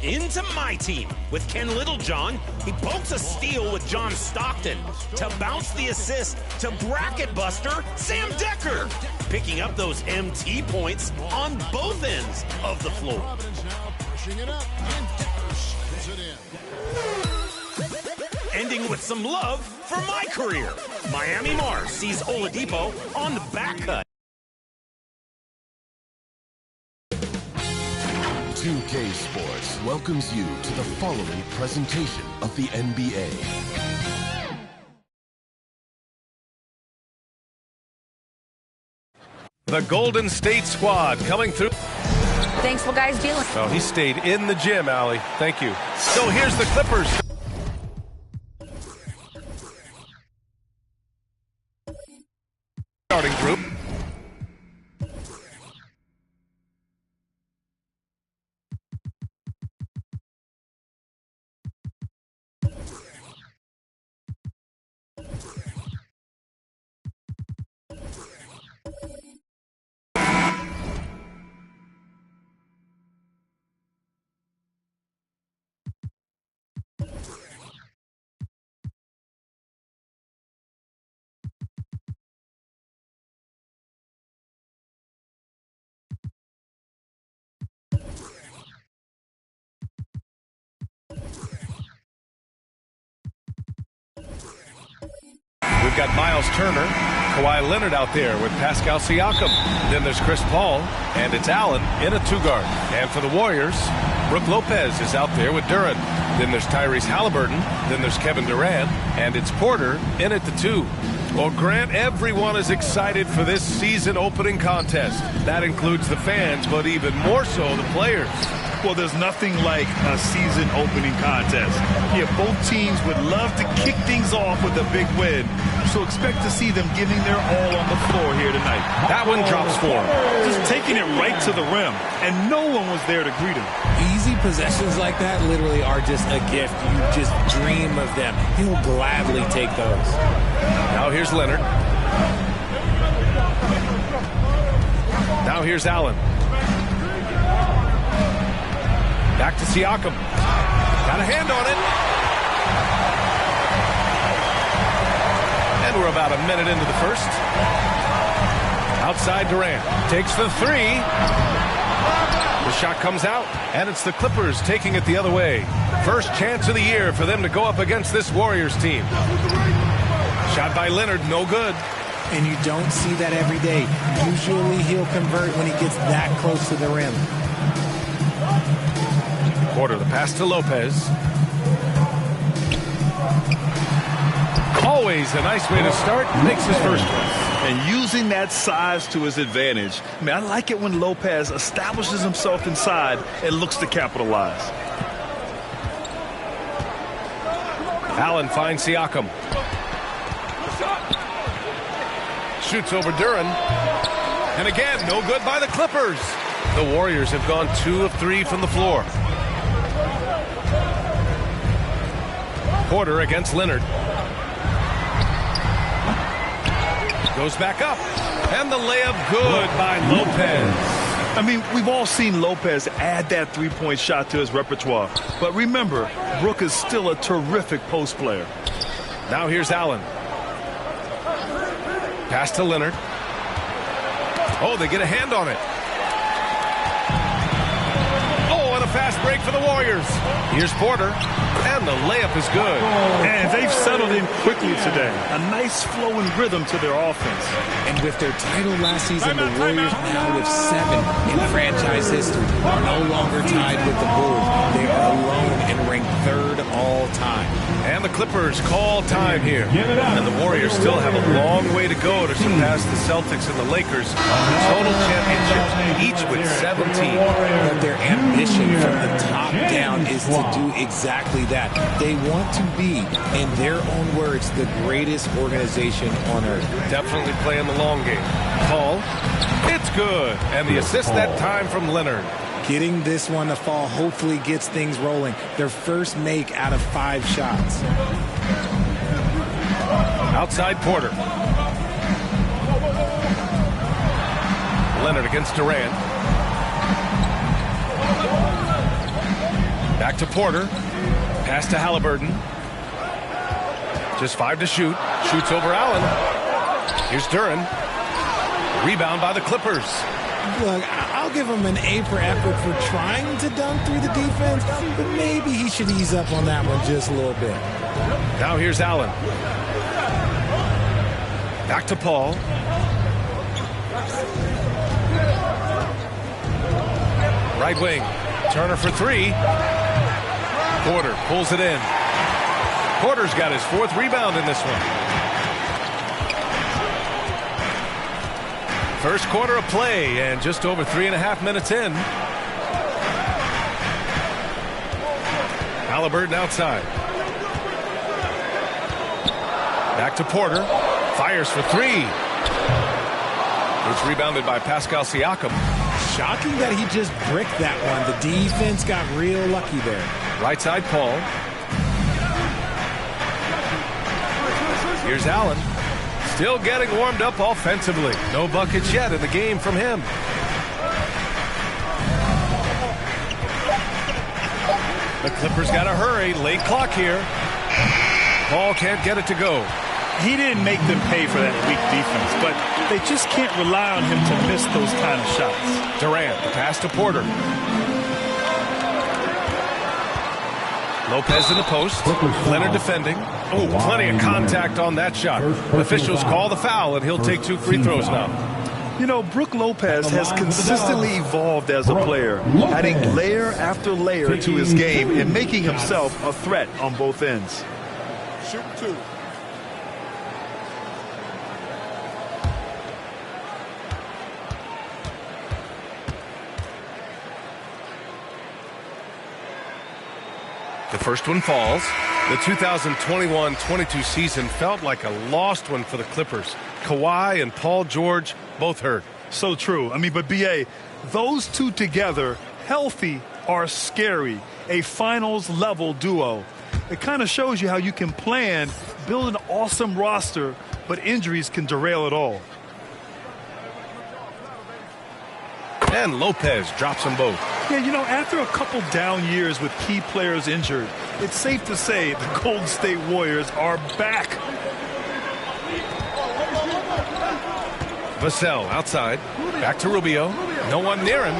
Into my team with Ken Littlejohn. He pokes a steal with John Stockton. To bounce the assist to bracket buster Sam Decker. Picking up those MT points on both ends of the floor. Ending with some love for my career. Miami Mars sees Oladipo on the back cut. 2K Sports welcomes you to the following presentation of the NBA. The Golden State squad coming through. Thanks for guys dealing. Oh, he stayed in the gym, Allie. Thank you. So here's the Clippers. Starting group. We've got Miles Turner, Kawhi Leonard out there with Pascal Siakam. Then there's Chris Paul, and it's Allen in a two-guard. And for the Warriors, Brook Lopez is out there with Duren. Then there's Tyrese Halliburton. Then there's Kevin Durant, and it's Porter in at the two. Well, Grant, everyone is excited for this season opening contest. That includes the fans, but even more so the players. Well, there's nothing like a season opening contest. Yeah, both teams would love to kick things off with a big win, so expect to see them giving their all on the floor here tonight. That one drops for him. Just taking it right to the rim, and no one was there to greet him. Easy possessions like that literally are just a gift. You just dream of them. He'll gladly take those. Now here's Leonard. Now here's Allen. Back to Siakam. Got a hand on it. And we're about a minute into the first. Outside Durant. Takes the three. The shot comes out, and it's the Clippers taking it the other way. First chance of the year for them to go up against this Warriors team. Shot by Leonard, no good. And you don't see that every day. Usually he'll convert when he gets that close to the rim. Porter, the pass to Lopez. Always a nice way to start. Makes his first one. And using that size to his advantage. I mean, I like it when Lopez establishes himself inside and looks to capitalize. Allen finds Siakam. Shoots over Duren. And again, no good by the Clippers. The Warriors have gone 2 of 3 from the floor. Porter against Leonard. Goes back up. And the layup good by Lopez. I mean, we've all seen Lopez add that three-point shot to his repertoire. But remember, Brook is still a terrific post player. Now here's Allen. Pass to Leonard. Oh, they get a hand on it. Oh, and a fast break for the Warriors. Here's Porter. And the layup is good. And they've settled in quickly today. A nice flowing rhythm to their offense. And with their title last season, the Warriors now with 7 in franchise history are no longer tied with the Bulls. They are alone and ranked 3rd all time. And And the Clippers call time here. And the Warriors still have a long way to go to surpass the Celtics and the Lakers for total championships, each with 17. But their ambition from the top down is to do exactly that. They want to be, in their own words, the greatest organization on earth. Definitely playing the long game. Paul, it's good. And the assist that time from Leonard. Getting this one to fall hopefully gets things rolling. Their first make out of 5 shots. Outside Porter. Leonard against Durant. Back to Porter. Pass to Halliburton. Just 5 to shoot. Shoots over Allen. Here's Duren. Rebound by the Clippers. Look, I'll give him an A for effort for trying to dunk through the defense, but maybe he should ease up on that one just a little bit. Now here's Allen. Back to Paul. Right wing. Turner for 3. Porter pulls it in. Porter's got his 4th rebound in this one. First quarter of play and just over 3.5 minutes in. Halliburton outside. Back to Porter. Fires for 3. It's rebounded by Pascal Siakam. Shocking that he just bricked that one. The defense got real lucky there. Right side Paul. Here's Allen. Still getting warmed up offensively. No buckets yet in the game from him. The Clippers got to hurry. Late clock here. Paul can't get it to go. He didn't make them pay for that weak defense, but they just can't rely on him to miss those kind of shots. Durant, the pass to Porter. Lopez in the post. Leonard defending. Oh, plenty of contact on that shot. Officials call the foul, and he'll take 2 free throws now. You know, Brook Lopez has consistently evolved as a player, adding layer after layer to his game and making himself a threat on both ends. Shoot 2. The first one falls. The 2021-22 season felt like a lost one for the Clippers. Kawhi and Paul George both hurt. So true. I mean, but B.A., those two together, healthy, are scary. A finals-level duo. It kind of shows you how you can plan, build an awesome roster, but injuries can derail it all. And Lopez drops them both. Yeah, you know, after a couple down years with key players injured, it's safe to say the Golden State Warriors are back. Vassell outside. Back to Rubio. No one near him.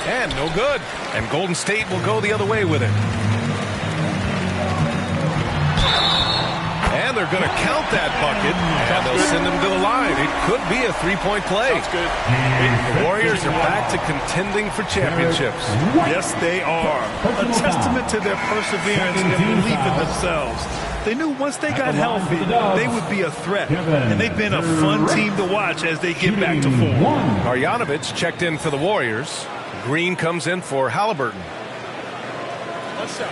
And no good. And Golden State will go the other way with it. And they're going to count that bucket. And they'll send him to the line. It could be a 3-point play. That's good. The Warriors are back to contending for championships. Yes, they are. A testament to their perseverance and their belief in themselves. They knew once they got healthy, they would be a threat. And they've been a fun team to watch as they get back to form. Marjanovic checked in for the Warriors. Green comes in for Halliburton. Let's go.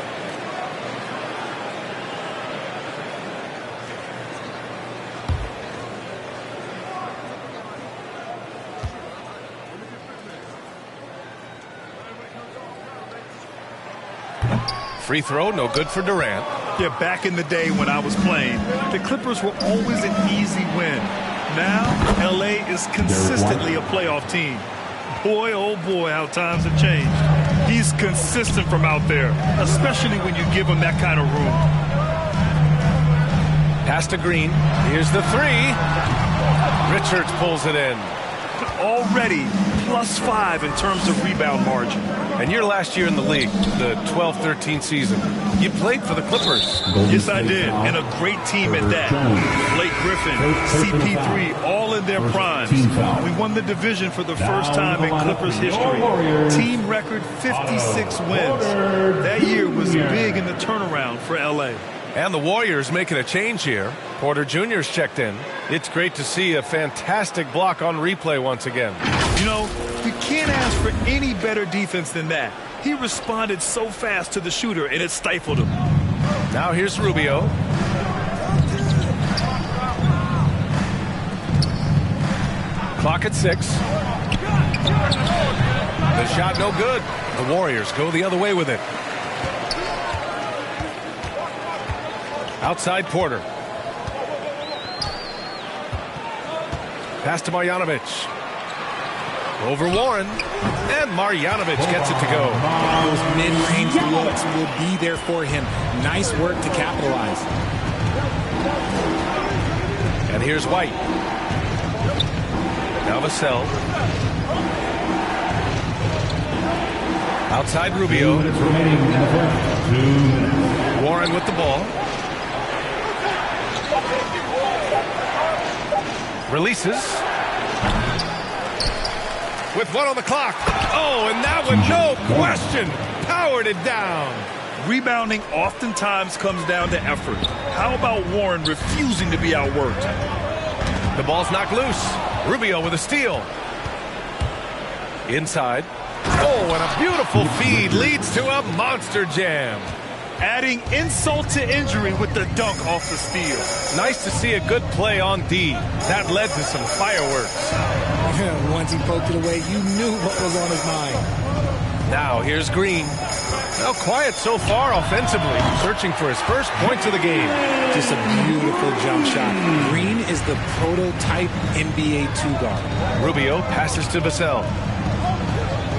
Free throw, no good for Durant. Yeah, back in the day when I was playing, the Clippers were always an easy win. Now, L.A. is consistently a playoff team. Boy, oh boy, how times have changed. He's consistent from out there, especially when you give him that kind of room. Pass to Green. Here's the 3. Richards pulls it in. Already +5 in terms of rebound margin. And your last year in the league, the 12-13 season, you played for the Clippers. Yes, I did, and a great team at that. Blake Griffin, CP3, all in their primes. We won the division for the first time in Clippers history. Team record 56 wins. That year was big in the turnaround for LA. And the Warriors making a change here. Porter Jr.'s checked in. It's great to see a fantastic block on replay once again. You know, you can't ask for any better defense than that. He responded so fast to the shooter, and it stifled him. Now here's Rubio. Clock at 6. The shot no good. The Warriors go the other way with it. Outside Porter. Pass to Marjanovic. Over Warren. And Marjanovic gets it to go. Those mid-range looks will be there for him. Nice work to capitalize. And here's White. Now Vassell. Outside Rubio. Warren with the ball. Releases. With 1 on the clock. Oh, and that one, no question, powered it down. Rebounding oftentimes comes down to effort. How about Warren refusing to be outworked? The ball's knocked loose. Rubio with a steal. Inside. Oh, and a beautiful feed leads to a monster jam. Adding insult to injury with the dunk off the steal. Nice to see a good play on D. That led to some fireworks. Once he poked it away, you knew what was on his mind. Now here's Green. Well, quiet so far offensively, searching for his first points of the game. Just a beautiful jump shot. Green is the prototype NBA 2-guard. Rubio passes to Vassell.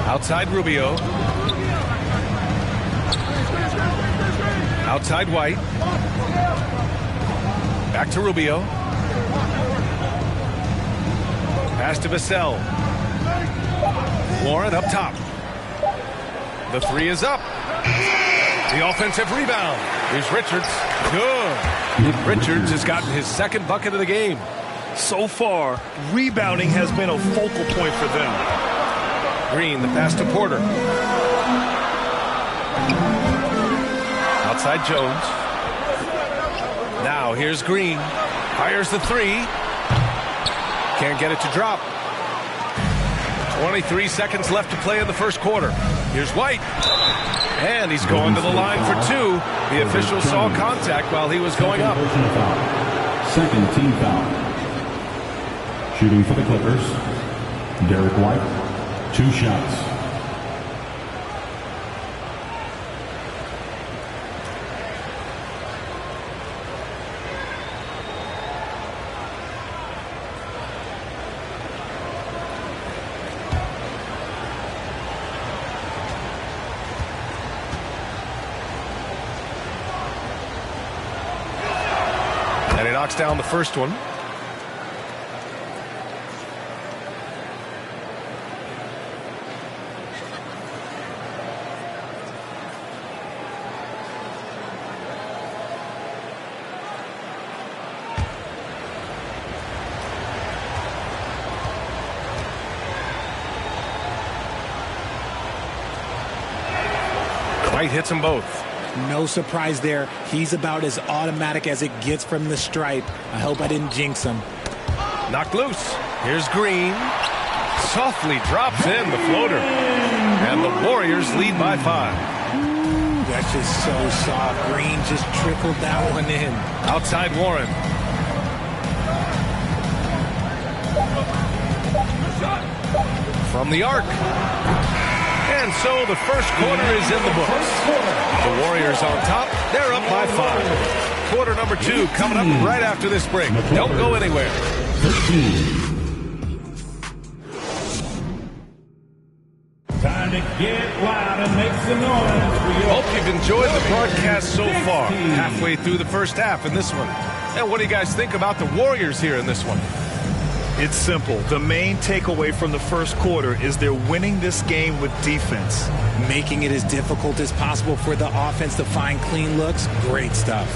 Outside Rubio. Outside White. Back to Rubio. Pass to Vassell. Warren up top. The 3 is up. The offensive rebound. Here's Richards. Good. Richards has gotten his second bucket of the game. So far, rebounding has been a focal point for them. Green, the pass to Porter. Outside Jones. Now here's Green. Fires the 3. Can't get it to drop. 23 seconds left to play in the first quarter. Here's White. And he's going to the line for 2. The official saw contact while he was going up. Second team foul. Shooting for the Clippers, Derek White, 2 shots. And he knocks down the first one. White hits them both. No surprise there. He's about as automatic as it gets from the stripe. I hope I didn't jinx him. Knocked loose. Here's Green. Softly drops in the floater. And the Warriors lead by 5. That's just so soft. Green just trickled that one in. Outside Warren. From the arc. And so the first quarter is in the books. The Warriors on top. They're up by 5. Quarter number 2 coming up right after this break. Don't go anywhere. 15. Time to get loud and make some noise. Hope you've enjoyed the broadcast so far. Halfway through the first half in this one. And what do you guys think about the Warriors here in this one? It's simple. The main takeaway from the first quarter is they're winning this game with defense. Making it as difficult as possible for the offense to find clean looks. Great stuff.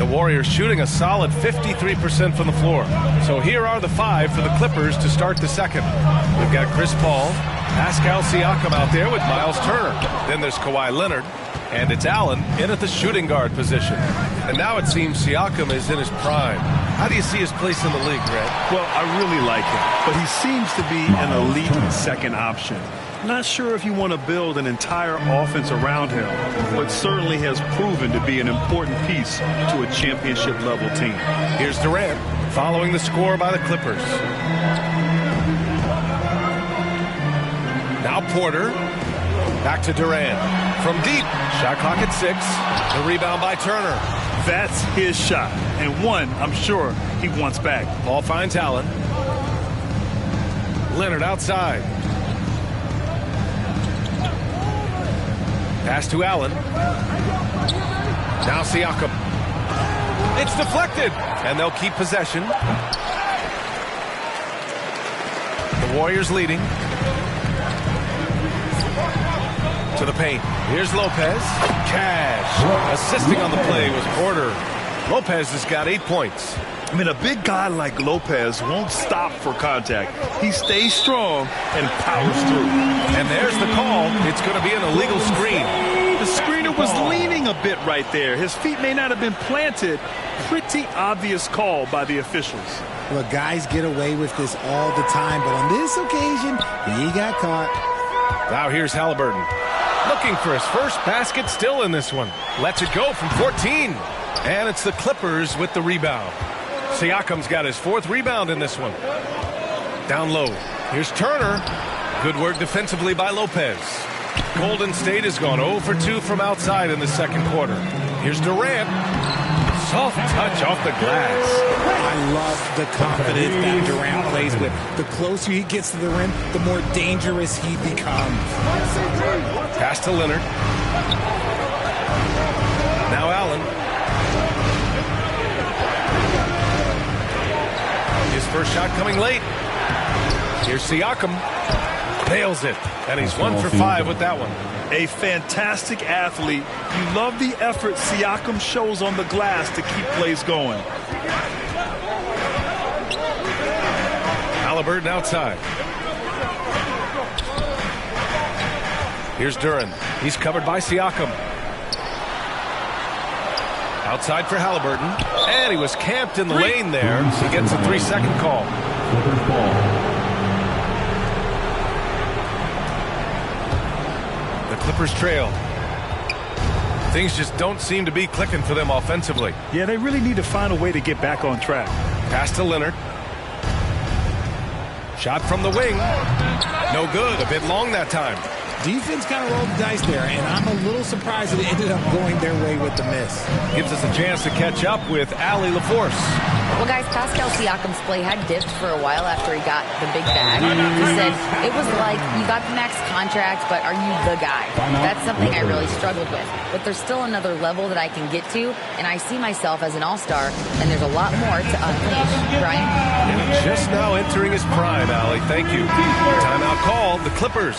Warriors shooting a solid 53% from the floor. So here are the 5 for the Clippers to start the second. We've got Chris Paul, Pascal Siakam out there with Miles Turner. Then there's Kawhi Leonard, and it's Allen in at the shooting guard position. And now it seems Siakam is in his prime. How do you see his place in the league, Red? Well, I really like him, but he seems to be an elite second option. Not sure if you want to build an entire offense around him, but certainly has proven to be an important piece to a championship-level team. Here's Durant following the score by the Clippers. Now Porter. Back to Durant. From deep. Shot clock at 6. The rebound by Turner. That's his shot, and one I'm sure he wants back. Ball finds Allen. Leonard outside. Pass to Allen. Now Siakam. It's deflected, and they'll keep possession. The Warriors leading. To the paint. Here's Lopez. Cash. Assisting on the play was Porter. Lopez has got 8 points. I mean, a big guy like Lopez won't stop for contact. He stays strong and powers through. And there's the call. It's going to be an illegal screen. The screener was leaning a bit right there. His feet may not have been planted. Pretty obvious call by the officials. Look, guys get away with this all the time, but on this occasion, he got caught. Now here's Halliburton. Looking for his first basket, still in this one. Lets it go from 14. And it's the Clippers with the rebound. Siakam's got his 4th rebound in this one. Down low. Here's Turner. Good work defensively by Lopez. Golden State has gone 0 for 2 from outside in the second quarter. Here's Durant. Soft touch off the glass. I love the confidence that Durant plays with. The closer he gets to the rim, the more dangerous he becomes. Pass to Leonard. Now Allen. His first shot coming late. Here's Siakam. Nails it. And he's 1 for 5 with that one. A fantastic athlete. You love the effort Siakam shows on the glass to keep plays going. Halliburton outside. Here's Duran. He's covered by Siakam. Outside for Halliburton. And he was camped in the lane there. He gets a 3-second call. The Clippers trail. Things just don't seem to be clicking for them offensively. Yeah, they really need to find a way to get back on track. Pass to Leonard. Shot from the wing. No good. A bit long that time. Defense kind of rolled the dice there, and I'm a little surprised that it ended up going their way with the miss. Gives us a chance to catch up with Allie LaForce. Well, guys, Pascal Siakam's play had dipped for a while after he got the big bag. He said it was like, you got the max contract, but are you the guy? That's something I really struggled with. But there's still another level that I can get to, and I see myself as an all-star, and there's a lot more to unleash. Brian? Just now entering his prime, Allie. Thank you. Timeout called. The Clippers.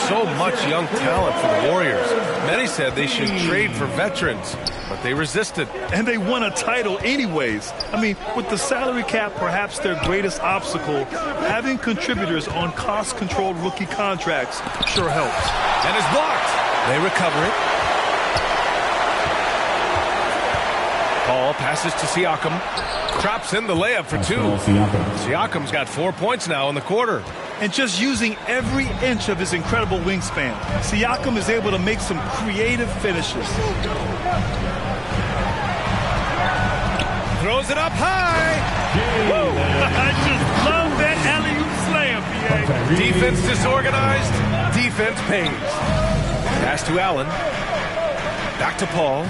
So much young talent for the Warriors. Many said they should trade for veterans, but they resisted. And they won a title anyways. I mean, with the salary cap perhaps their greatest obstacle, having contributors on cost-controlled rookie contracts sure helps. And is blocked. They recover it. Paul passes to Siakam. Drops in the layup for 2. Siakam's got 4 points now in the quarter. And just using every inch of his incredible wingspan, Siakam is able to make some creative finishes. Throws it up high. Woo! I just love that alley-oop slam, PA. Defense disorganized. Defense pays. Pass to Allen. Back to Paul.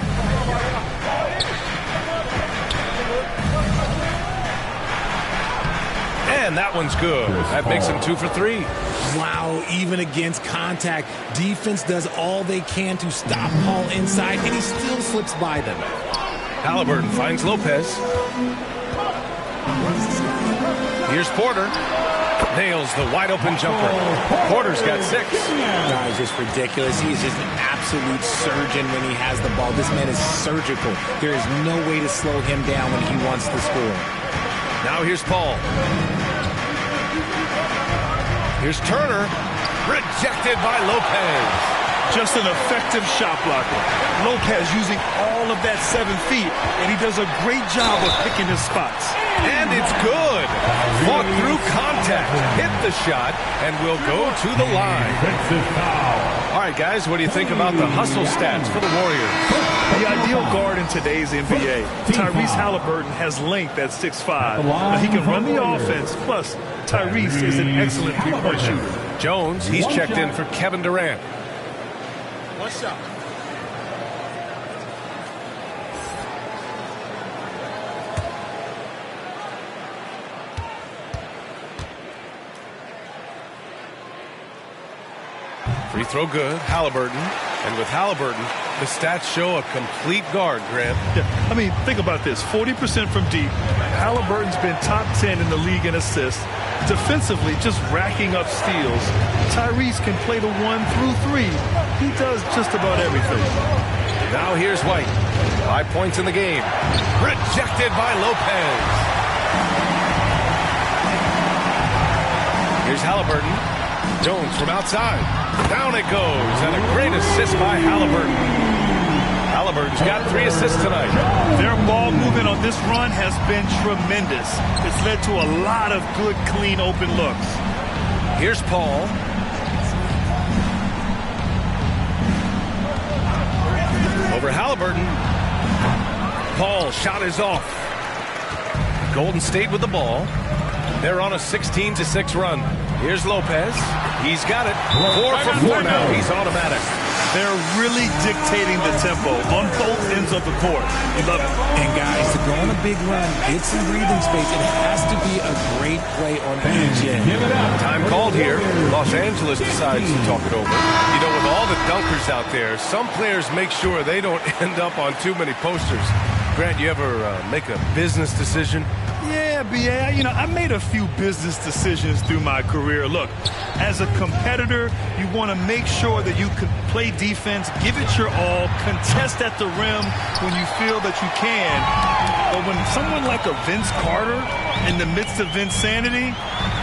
And that one's good. That makes him 2 for 3. Wow, even against contact, defense does all they can to stop Paul inside, and he still slips by them. Halliburton finds Lopez. Here's Porter. nails the wide-open jumper. Porter's got 6. Guys, just ridiculous. He's just an absolute surgeon when he has the ball. This man is surgical. There is no way to slow him down when he wants to score. Now here's Paul. Here's Turner. Rejected by Lopez. Just an effective shot blocker. Lopez using all of that 7 feet, and he does a great job of picking his spots. And it's good. Fought through contact, hit the shot, and will go to the line. All right, guys, what do you think about the hustle stats for the Warriors? The ideal guard in today's NBA. Tyrese Halliburton has length at 6'5". Now, he can run the offense, plus Tyrese is an excellent three-point shooter. Jones, he's checked in for Kevin Durant. What's up? Free throw good, Halliburton. And with Halliburton, the stats show a complete guard, Grant. Yeah, I mean, think about this. 40% from deep. Halliburton's been top 10 in the league in assists. Defensively, just racking up steals. Tyrese can play the 1 through 3. He does just about everything. Now here's White. 5 points in the game. Rejected by Lopez. Here's Halliburton. Jones from outside. Down it goes. And a great assist by Halliburton. Halliburton's got 3 assists tonight. Their ball movement on this run has been tremendous. It's led to a lot of good, clean, open looks. Here's Paul. Over Halliburton. Paul shot is off. Golden State with the ball. They're on a 16-6 run. Here's Lopez. He's got it. 4 for 4 now. He's automatic. They're really dictating the tempo on both ends of the court. You love it. And guys, to go on a big run, get some breathing space, it has to be a great play on each end. Time called here. Los Angeles decides to talk it over. You know, with all the dunkers out there, some players make sure they don't end up on too many posters. Grant, you ever make a business decision? Yeah, B.A., I made a few business decisions through my career. Look, as a competitor, you want to make sure that you can play defense, give it your all, contest at the rim when you feel that you can. But when someone like a Vince Carter in the midst of insanity,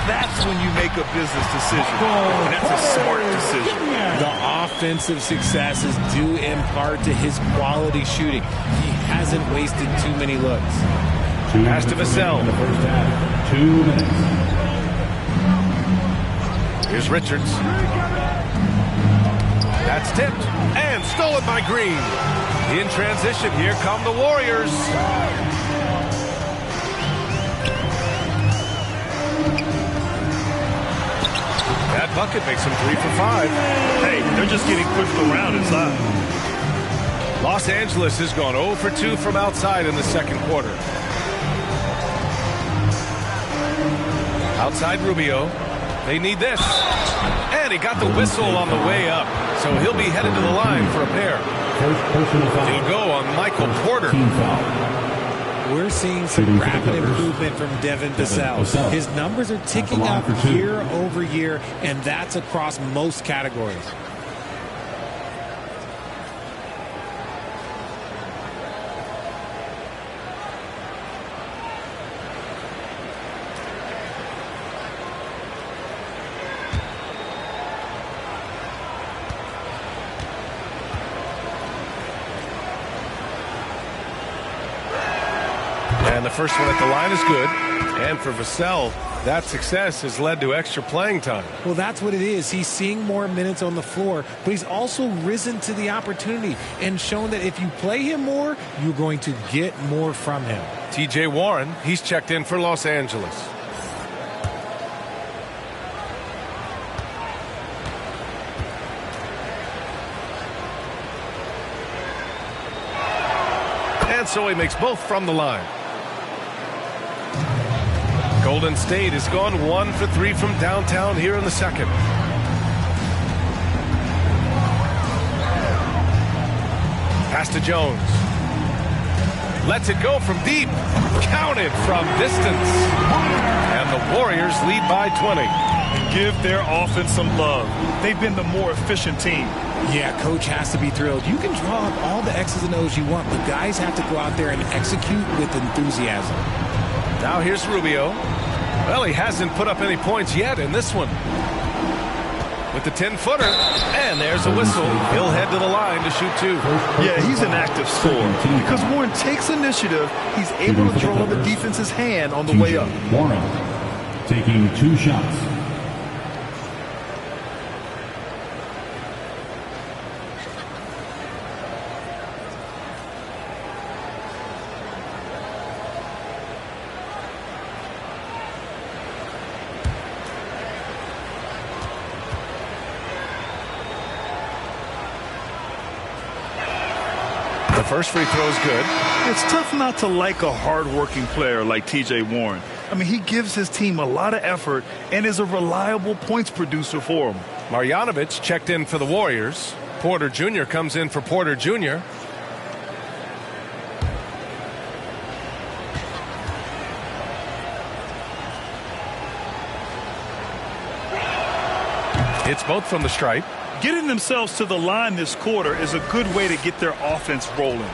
that's when you make a business decision. And that's a smart decision. The offensive success is due in part to his quality shooting. He hasn't wasted too many looks. Pass to Vassell. 2 minutes. Here's Richards. That's tipped and stolen by Green. In transition, here come the Warriors. That bucket makes them 3 for 5. Hey, they're just getting pushed around inside. Los Angeles has gone 0 for 2 from outside in the second quarter. Outside Rubio. They need this. And he got the whistle on the way up. So he'll be headed to the line for a pair. He'll go on Michael Porter. We're seeing some rapid improvement from Devin Vassell. His numbers are ticking up year over year, and that's across most categories. And the first one at the line is good. And for Vassell, that success has led to extra playing time. Well, that's what it is. He's seeing more minutes on the floor, but he's also risen to the opportunity and shown that if you play him more, you're going to get more from him. T.J. Warren, he's checked in for Los Angeles. And so he makes both from the line. Golden State has gone 1 for 3 from downtown here in the second. Pass to Jones. Lets it go from deep. Counted from distance. And the Warriors lead by 20. Give their offense some love. They've been the more efficient team. Yeah, coach has to be thrilled. You can draw up all the X's and O's you want, but guys have to go out there and execute with enthusiasm. Now here's Rubio. Well, he hasn't put up any points yet in this one. With the 10-footer, and there's a whistle. He'll head to the line to shoot 2. Yeah, he's an active scorer. Because Warren takes initiative, he's able to draw the defense's hand on the way up. Warren taking 2 shots. The first free throw is good. It's tough not to like a hard-working player like T.J. Warren. I mean, he gives his team a lot of effort and is a reliable points producer for them. Marjanovic checked in for the Warriors. Porter Jr. comes in for Porter Jr. It's both from the stripe. Getting themselves to the line this quarter is a good way to get their offense rolling.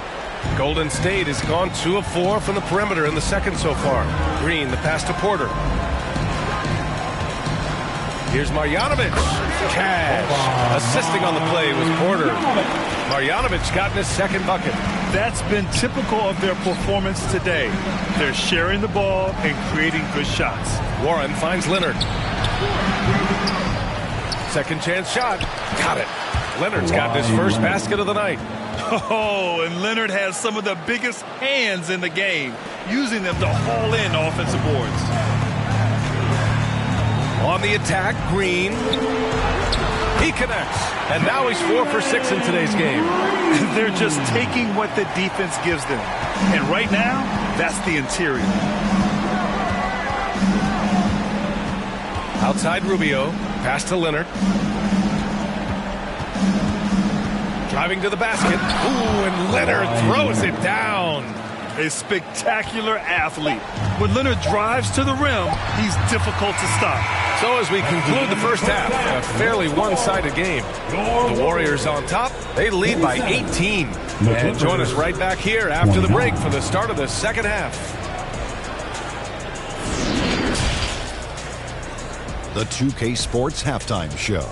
Golden State has gone 2 of 4 from the perimeter in the second so far. Green, the pass to Porter. Here's Marjanovic. Cash assisting on the play was Porter. Marjanovic got in his second bucket. That's been typical of their performance today. They're sharing the ball and creating good shots. Warren finds Leonard. Second chance shot. Got it. Leonard's got his first basket of the night. Oh, and Leonard has some of the biggest hands in the game, using them to haul in offensive boards. On the attack, Green. He connects. And now he's 4 for 6 in today's game. They're just taking what the defense gives them. And right now, that's the interior. Outside Rubio. Pass to Leonard. Driving to the basket. Ooh, and Leonard throws it down. A spectacular athlete. When Leonard drives to the rim, he's difficult to stop. So as we conclude the first half, a fairly one-sided game. The Warriors on top. They lead by 18. And join us right back here after the break for the start of the second half. The 2K Sports Halftime Show.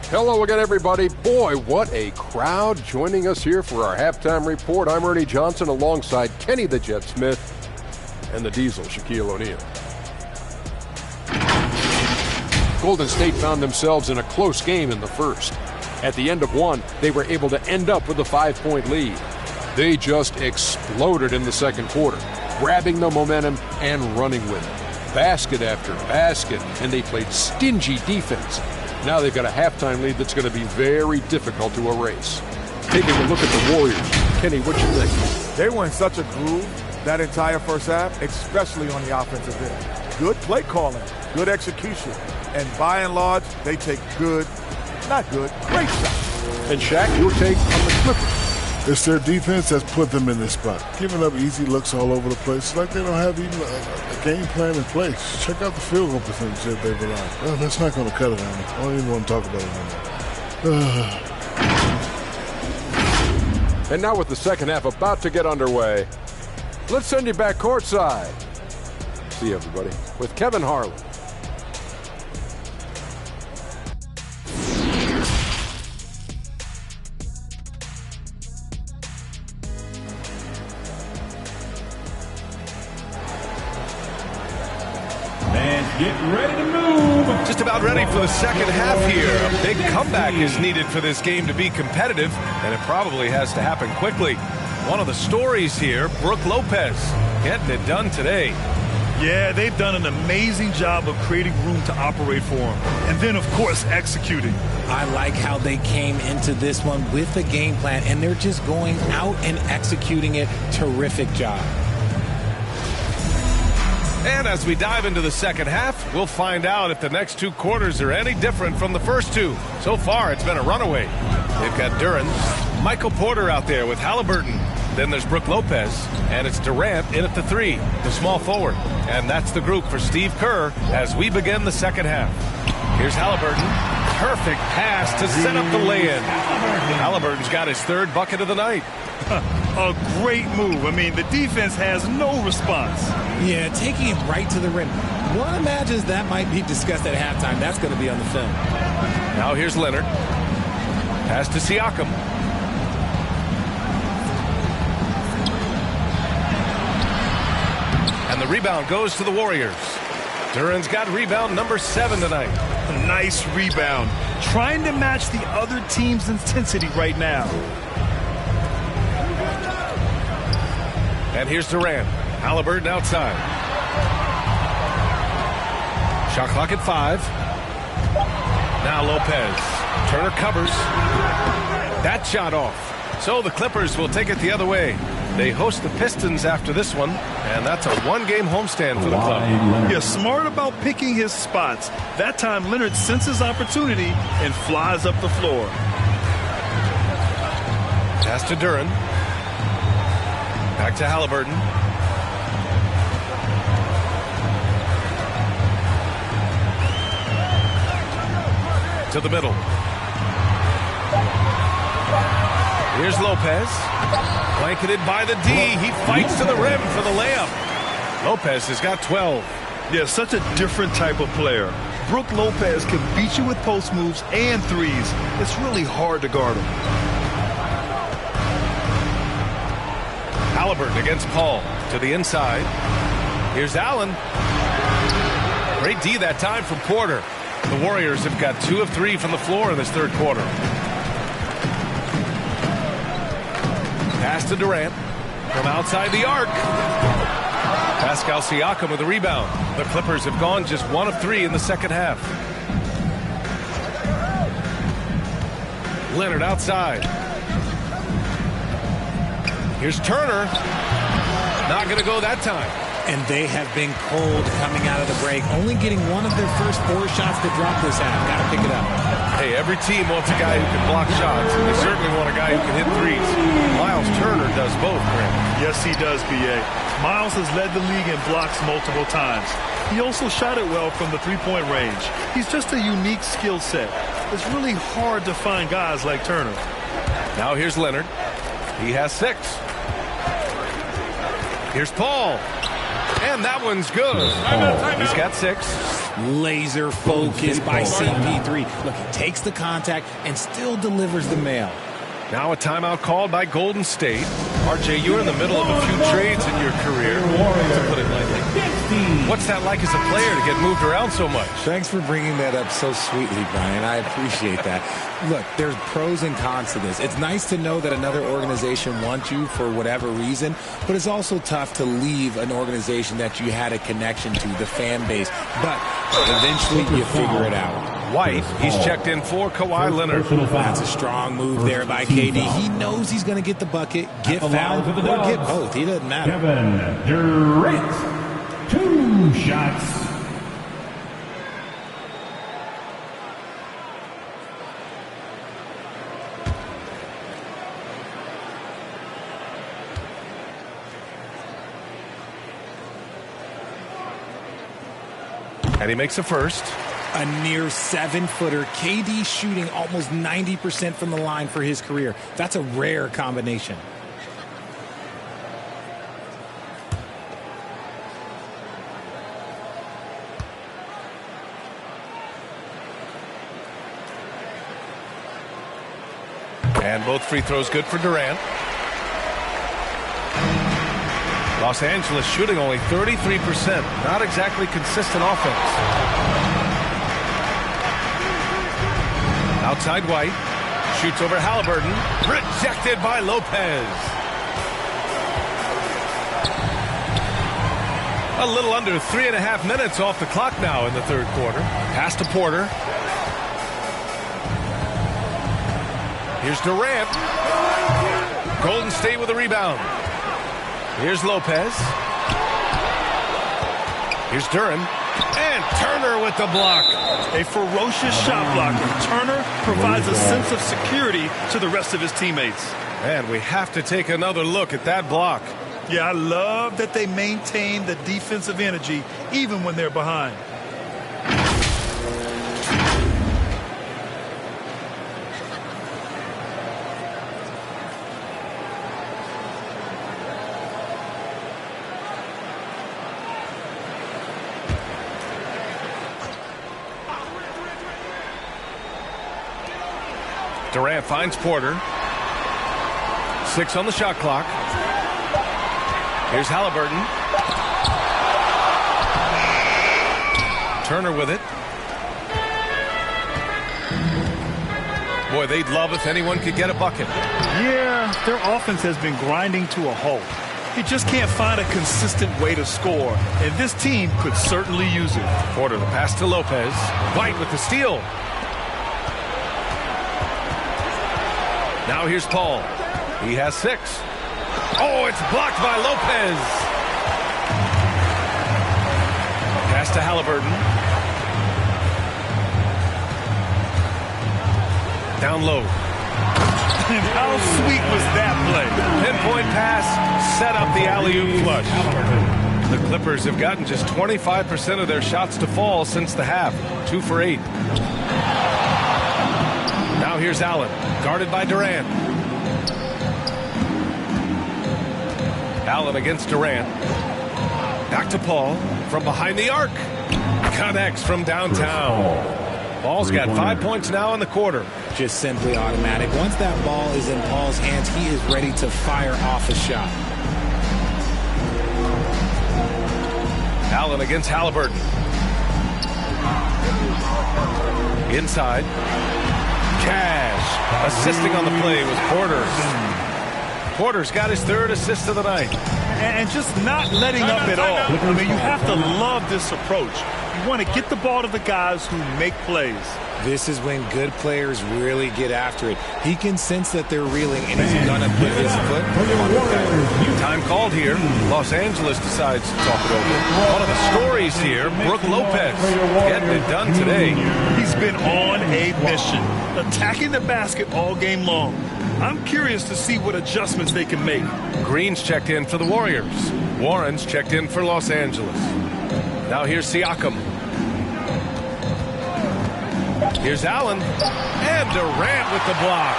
Hello again, everybody. Boy, what a crowd joining us here for our halftime report. I'm Ernie Johnson alongside Kenny the Jet Smith and the Diesel, Shaquille O'Neal. Golden State found themselves in a close game in the first. At the end of one, they were able to end up with a 5-point lead. They just exploded in the second quarter, grabbing the momentum and running with it. Basket after basket, and they played stingy defense. Now they've got a halftime lead that's going to be very difficult to erase. Taking a look at the Warriors, Kenny, what you think? They were in such a groove that entire first half, especially on the offensive end. Good play calling, good execution, and by and large, they take great shots. And Shaq, your take on the Clippers? It's their defense that's put them in this spot. Giving up easy looks all over the place. It's like they don't have even a game plan in place. Check out the field goal percentage that they've allowed. Well, that's not going to cut it on me. I don't even want to talk about it anymore. And now with the second half about to get underway, let's send you back courtside. See you, everybody, with Kevin Harlan. Get ready to move. Just about ready for the second half here. A big comeback is needed for this game to be competitive, and it probably has to happen quickly. One of the stories here, Brook Lopez, getting it done today. Yeah, they've done an amazing job of creating room to operate for him. And then, of course, executing. I like how they came into this one with a game plan, and they're just going out and executing it. Terrific job. And as we dive into the second half, we'll find out if the next 2 quarters are any different from the first 2. So far, it's been a runaway. They've got Duren, Michael Porter out there with Halliburton, Then there's Brook Lopez, and it's Durant in at the 3, the small forward. And that's the group for Steve Kerr as we begin the second half. Here's Halliburton. Perfect pass to set up the lay-in. Halliburton's got his 3rd bucket of the night. A great move. I mean, the defense has no response. Yeah, taking him right to the rim. One imagines that might be discussed at halftime. That's going to be on the film. Now here's Leonard. Pass to Siakam. And the rebound goes to the Warriors. Duran's got rebound number 7 tonight. A nice rebound. Trying to match the other team's intensity right now. And here's Durant. Halliburton outside. Shot clock at 5. Now Lopez. Turner covers. That shot off. So the Clippers will take it the other way. They host the Pistons after this one, and that's a 1-game homestand for the club. Yeah, smart about picking his spots. That time Leonard senses opportunity and flies up the floor. Pass to Duran. Back to Halliburton. To the middle. Here's Lopez. Blanketed by the D. He fights to the rim for the layup. Lopez has got 12. Yeah, such a different type of player. Brook Lopez can beat you with post moves and threes. It's really hard to guard him. Halliburton against Paul to the inside. Here's Allen. Great D that time from Porter. The Warriors have got 2 of 3 from the floor in this 3rd quarter. Pass to Durant from outside the arc. Pascal Siakam with a rebound. The Clippers have gone just 1 of 3 in the second half. Leonard outside. Here's Turner. Not going to go that time. And they have been cold coming out of the break. Only getting one of their first 4 shots to drop this half. Got to pick it up. Hey, every team wants a guy who can block shots, and they certainly want a guy who can hit threes. Miles Turner does both, Grant. Yes, he does, B.A. Miles has led the league in blocks multiple times. He also shot it well from the three-point range. He's just a unique skill set. It's really hard to find guys like Turner. Now here's Leonard. He has 6. Here's Paul. And that one's good. He's got 6. Laser focus by CP3. Look, he takes the contact and still delivers the mail. Now a timeout called by Golden State. RJ, you're in the middle of a few trades in your career, to put it lightly. What's that like as a player to get moved around so much? Thanks for bringing that up so sweetly, Brian. I appreciate that. Look, there's pros and cons to this. It's nice to know that another organization wants you for whatever reason, but it's also tough to leave an organization that you had a connection to, the fan base. But eventually you figure it out. White, he's checked in for Kawhi Leonard. That's a strong move there by KD. He knows he's going to get the bucket, get fouled, or get both. He doesn't matter. Kevin Durant, 2 shots. And he makes a first. A near 7-footer. KD shooting almost 90% from the line for his career. That's a rare combination. And both free throws good for Durant. Los Angeles shooting only 33%. Not exactly consistent offense. Outside White. Shoots over Halliburton. Rejected by Lopez. A little under 3.5 minutes off the clock now in the 3rd quarter. Pass to Porter. Here's Durant. Golden State with a rebound. Here's Lopez. Here's Duran. And Turner with the block. A ferocious shot blocker. Turner provides a sense of security to the rest of his teammates. And we have to take another look at that block. Yeah, I love that they maintain the defensive energy even when they're behind. Durant finds Porter. 6 on the shot clock. Here's Halliburton. Turner with it. Boy, they'd love if anyone could get a bucket. Yeah, their offense has been grinding to a halt. They just can't find a consistent way to score, and this team could certainly use it. Porter, the pass to Lopez. White with the steal. Now here's Paul. He has 6. Oh, it's blocked by Lopez. Pass to Halliburton. Down low. How sweet was that play? Pinpoint pass, set up the alley-oop flush. The Clippers have gotten just 25% of their shots to fall since the half. 2 for 8. Now here's Allen, guarded by Durant. Allen against Durant. Back to Paul from behind the arc. Connects from downtown. Paul's got 5 points now in the quarter. Just simply automatic. Once that ball is in Paul's hands, he is ready to fire off a shot. Allen against Halliburton. Inside. Cash assisting on the play was Porter. Porter's got his 3rd assist of the night. And just not letting up at all. I mean, you have to love this approach. You want to get the ball to the guys who make plays. This is when good players really get after it. He can sense that they're reeling, and he's going to put his foot on the pedal. Time called here. Los Angeles decides to talk it over. One of the stories here, Brook Lopez getting it done today. He's been on a mission, attacking the basket all game long. I'm curious to see what adjustments they can make. Green's checked in for the Warriors. Warren's checked in for Los Angeles. Now here's Siakam. Here's Allen. And Durant with the block.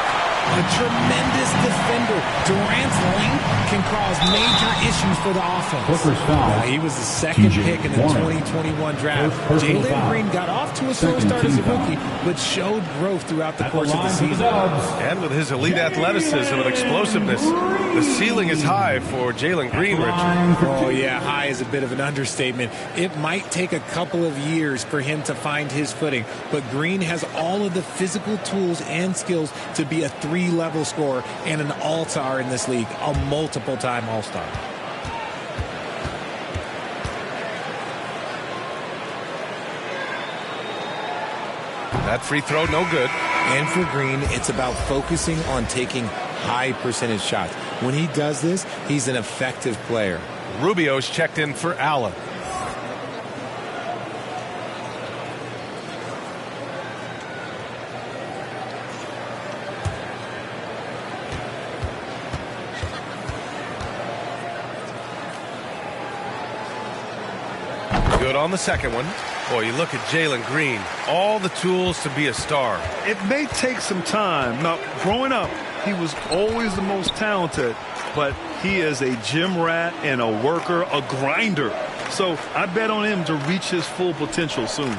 A tremendous defender. Durant's length can cause major issues for the offense. He was the second pick in the 2021 draft. Jalen Green got off to a slow start as a rookie, but showed growth throughout the course of the season. And with his elite athleticism and explosiveness, the ceiling is high for Jalen Green, Richard. Oh, yeah, high is a bit of an understatement. It might take a couple of years for him to find his footing, but Green has all of the physical tools and skills to be a 3-level scorer and an all-star in this league, a multiple-time all-star. That free throw, no good. And for Green, it's about focusing on taking high percentage shots. When he does this, he's an effective player. Rubio's checked in for Allen. Good on the second one. Boy, you look at Jalen Green, all the tools to be a star. It may take some time. Now, growing up, he was always the most talented, but he is a gym rat and a worker, a grinder. So I bet on him to reach his full potential soon.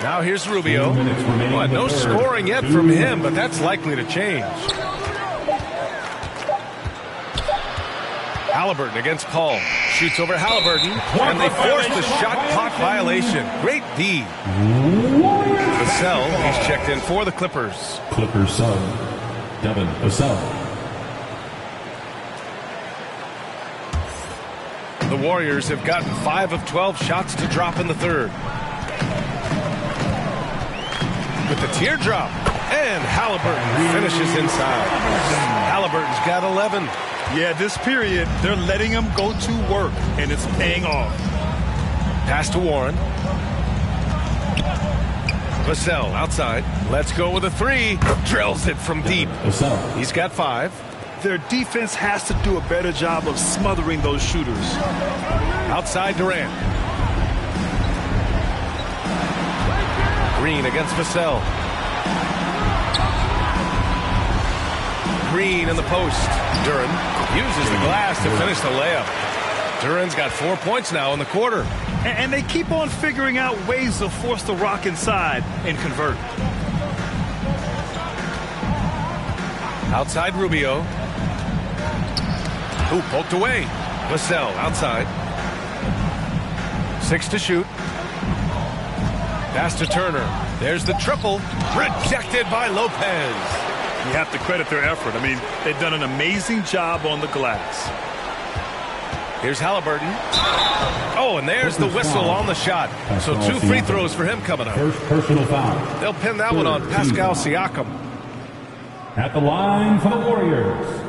Now here's Rubio. Well, no scoring yet from him, but that's likely to change. Halliburton against Paul. Shoots over Halliburton, and they force the shot clock violation. Great D. Vassell, he's checked in for the Clippers. Clippers sub, Devin Vassell. The Warriors have gotten 5 of 12 shots to drop in the third. With the teardrop, and Halliburton finishes inside. Halliburton's got 11. Yeah, this period, they're letting him go to work, and it's paying off. Pass to Warren. Vassell outside. Let's go with a 3. Drills it from deep. He's got 5. their defense has to do a better job of smothering those shooters. Outside Durant. Green against Vassell. Green in the post. Duren uses the glass to finish the layup. Duren's got 4 points now in the quarter. And they keep on figuring out ways to force the rock inside and convert. Outside Rubio. Who poked away. Vassell outside. 6 to shoot. Pass to Turner. There's the triple. Rejected by Lopez. You have to credit their effort. I mean, they've done an amazing job on the glass. Here's Halliburton. Oh, and there's the whistle on the shot. So 2 free throws for him coming up. First personal foul. They'll pin that one on Pascal Siakam. At the line for the Warriors,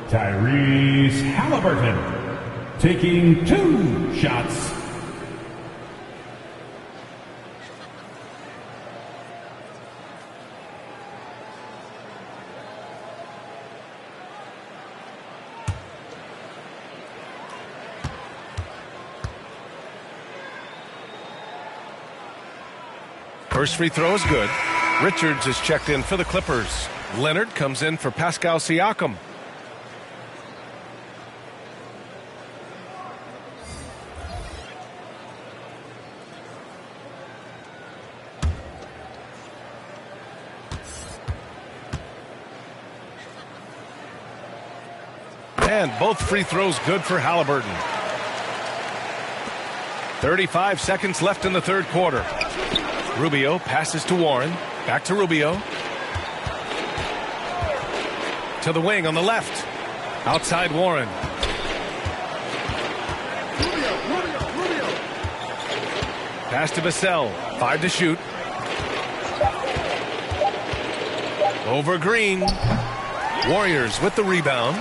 Tyrese Halliburton, taking 2 shots. First free throw is good. Richards is checked in for the Clippers. Leonard comes in for Pascal Siakam. And both free throws good for Halliburton. 35 seconds left in the third quarter. Rubio passes to Warren. Back to Rubio. To the wing on the left. Outside Warren. Pass to Vassell. 5 to shoot. Over Green. Warriors with the rebound.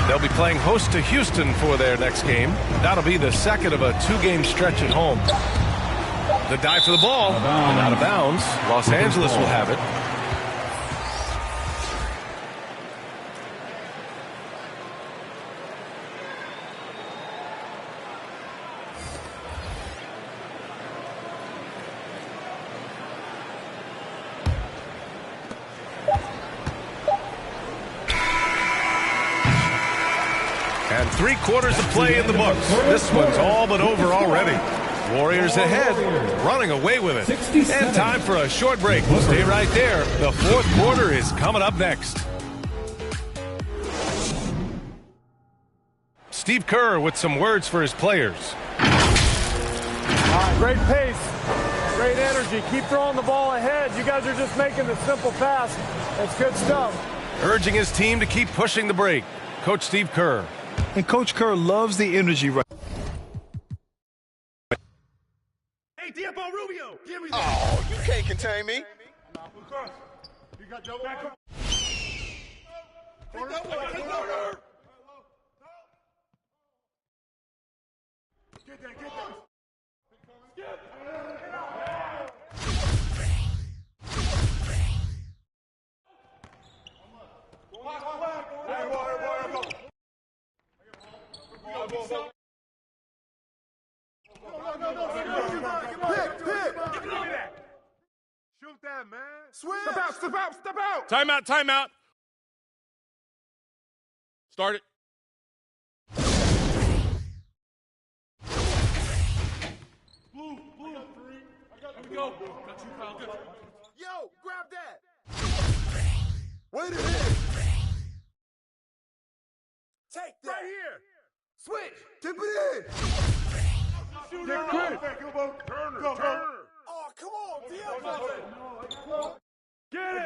They'll be playing host to Houston for their next game. That'll be the second of a 2-game stretch at home. The dive for the ball. And out of bounds. Los Angeles will have it. And 3 quarters of play in the books. This one's all but over already. Warriors ahead, running away with it. And time for a short break. Stay right there. The fourth quarter is coming up next. Steve Kerr with some words for his players. Great pace, great energy. Keep throwing the ball ahead. You guys are just making the simple pass. That's good stuff. Urging his team to keep pushing the break. Coach Steve Kerr. And Coach Kerr loves the energy right. Hey, Diapo Rubio, give me that. Oh, you can't contain me. You got double. Get that. Skip. Shoot that, man. Switch. Step out. Timeout. Start it. Blue. I got 3. Here we go. Got you, pal. Good. Yo, grab that. Wait a minute. Take that. Right here. Switch. Tip it in. Get quick. Turner. Oh, come on, Diapo. Get it.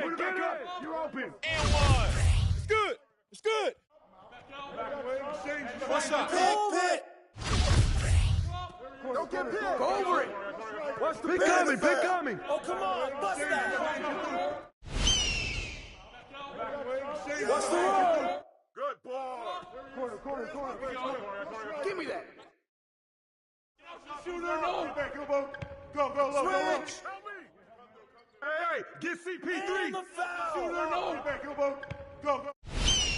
You're open. And 1. It's good. What's up? Pick. Don't get picked. Go over it. What's the Pick coming. Oh, come on. Bust that. What's the rule? Good ball. Corner. Give me that. Shooter, no. Go. Switch. Hey, get CP3. And the foul. Shooter, no. Go.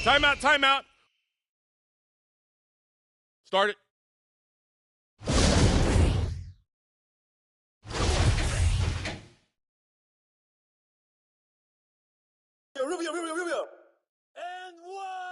Timeout, timeout. Start it. Rubio. And one!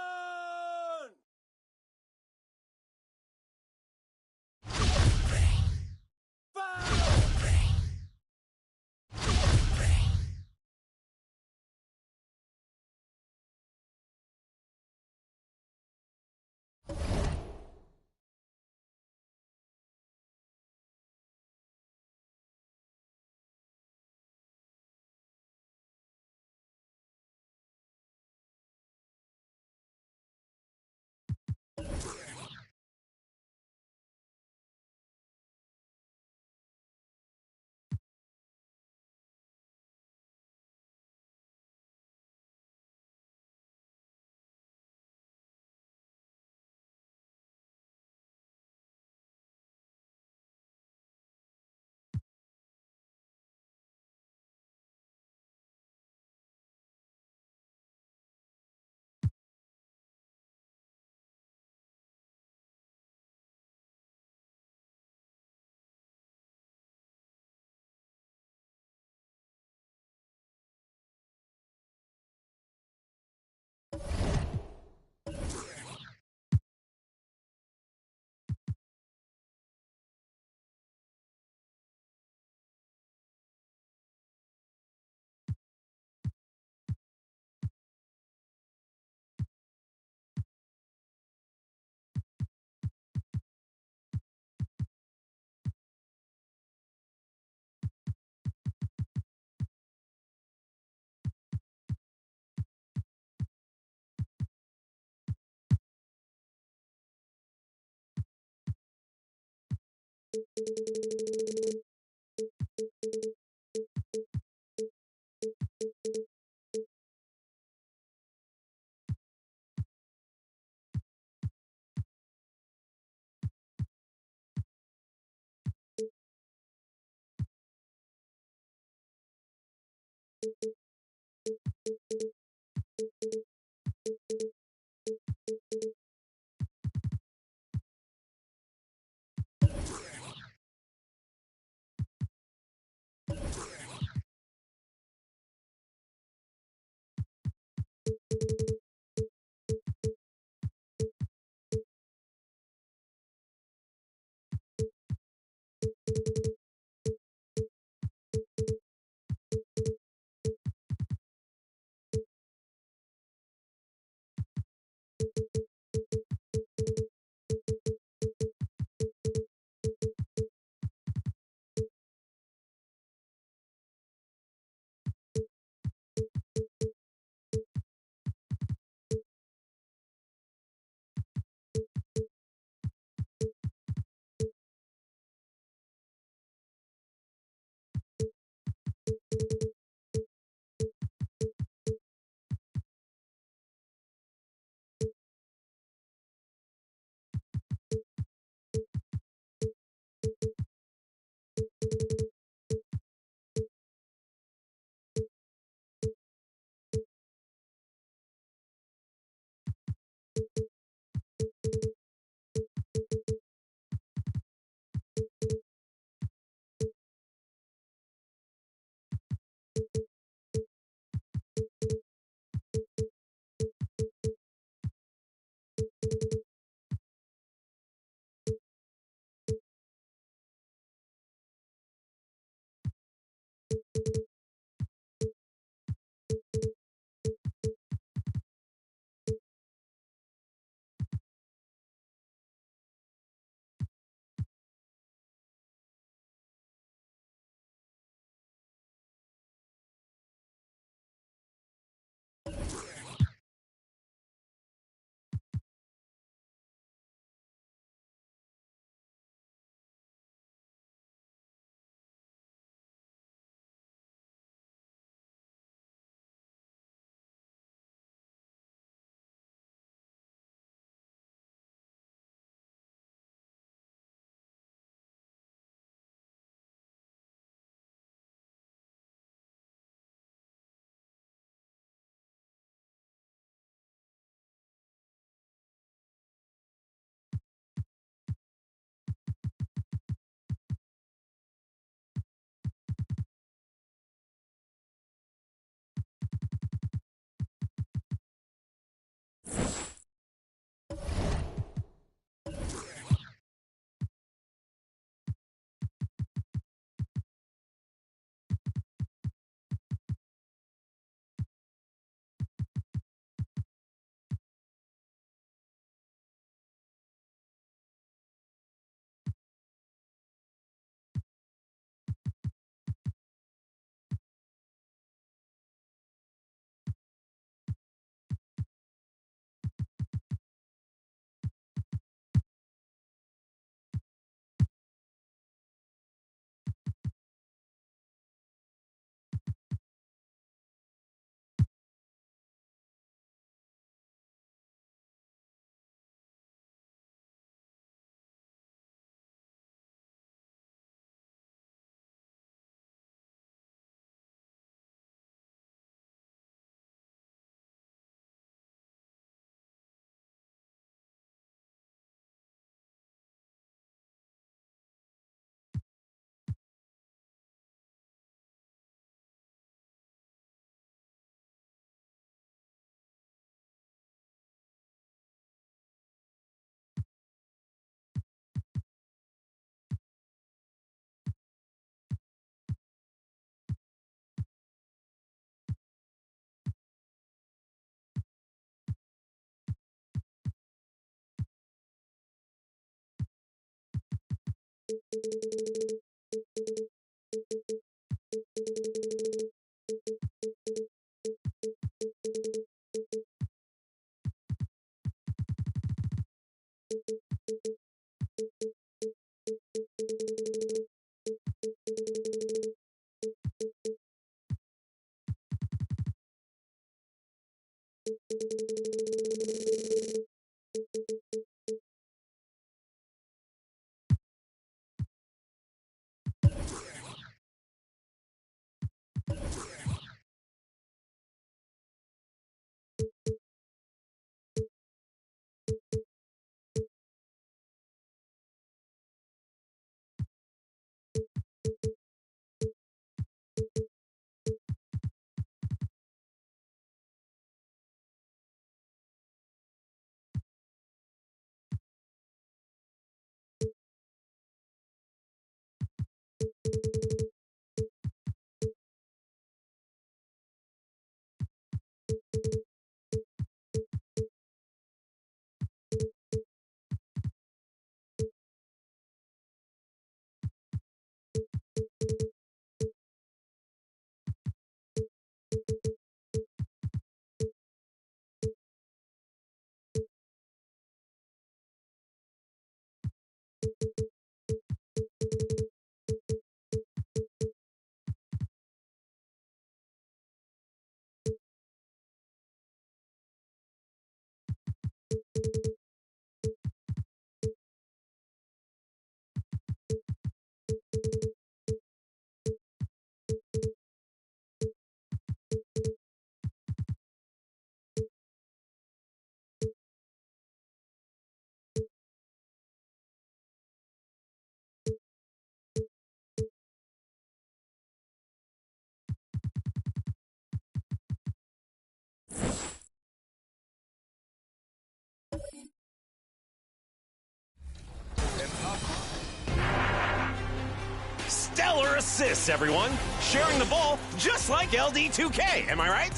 Stellar assists, everyone. Sharing the ball just like LD2K, am I right?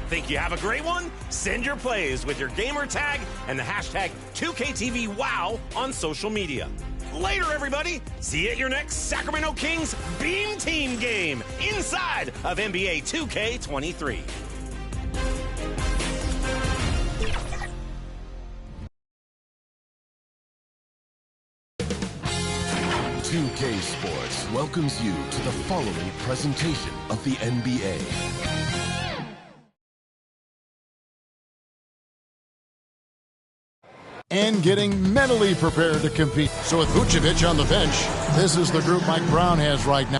Think you have a great one? Send your plays with your gamer tag and the hashtag 2KTVWOW on social media. Later, everybody. See you at your next Sacramento Kings Beam Team game inside of NBA 2K23. 2K Sports welcomes you to the following presentation of the NBA. And getting mentally prepared to compete. So with Vucevic on the bench, this is the group Mike Brown has right now.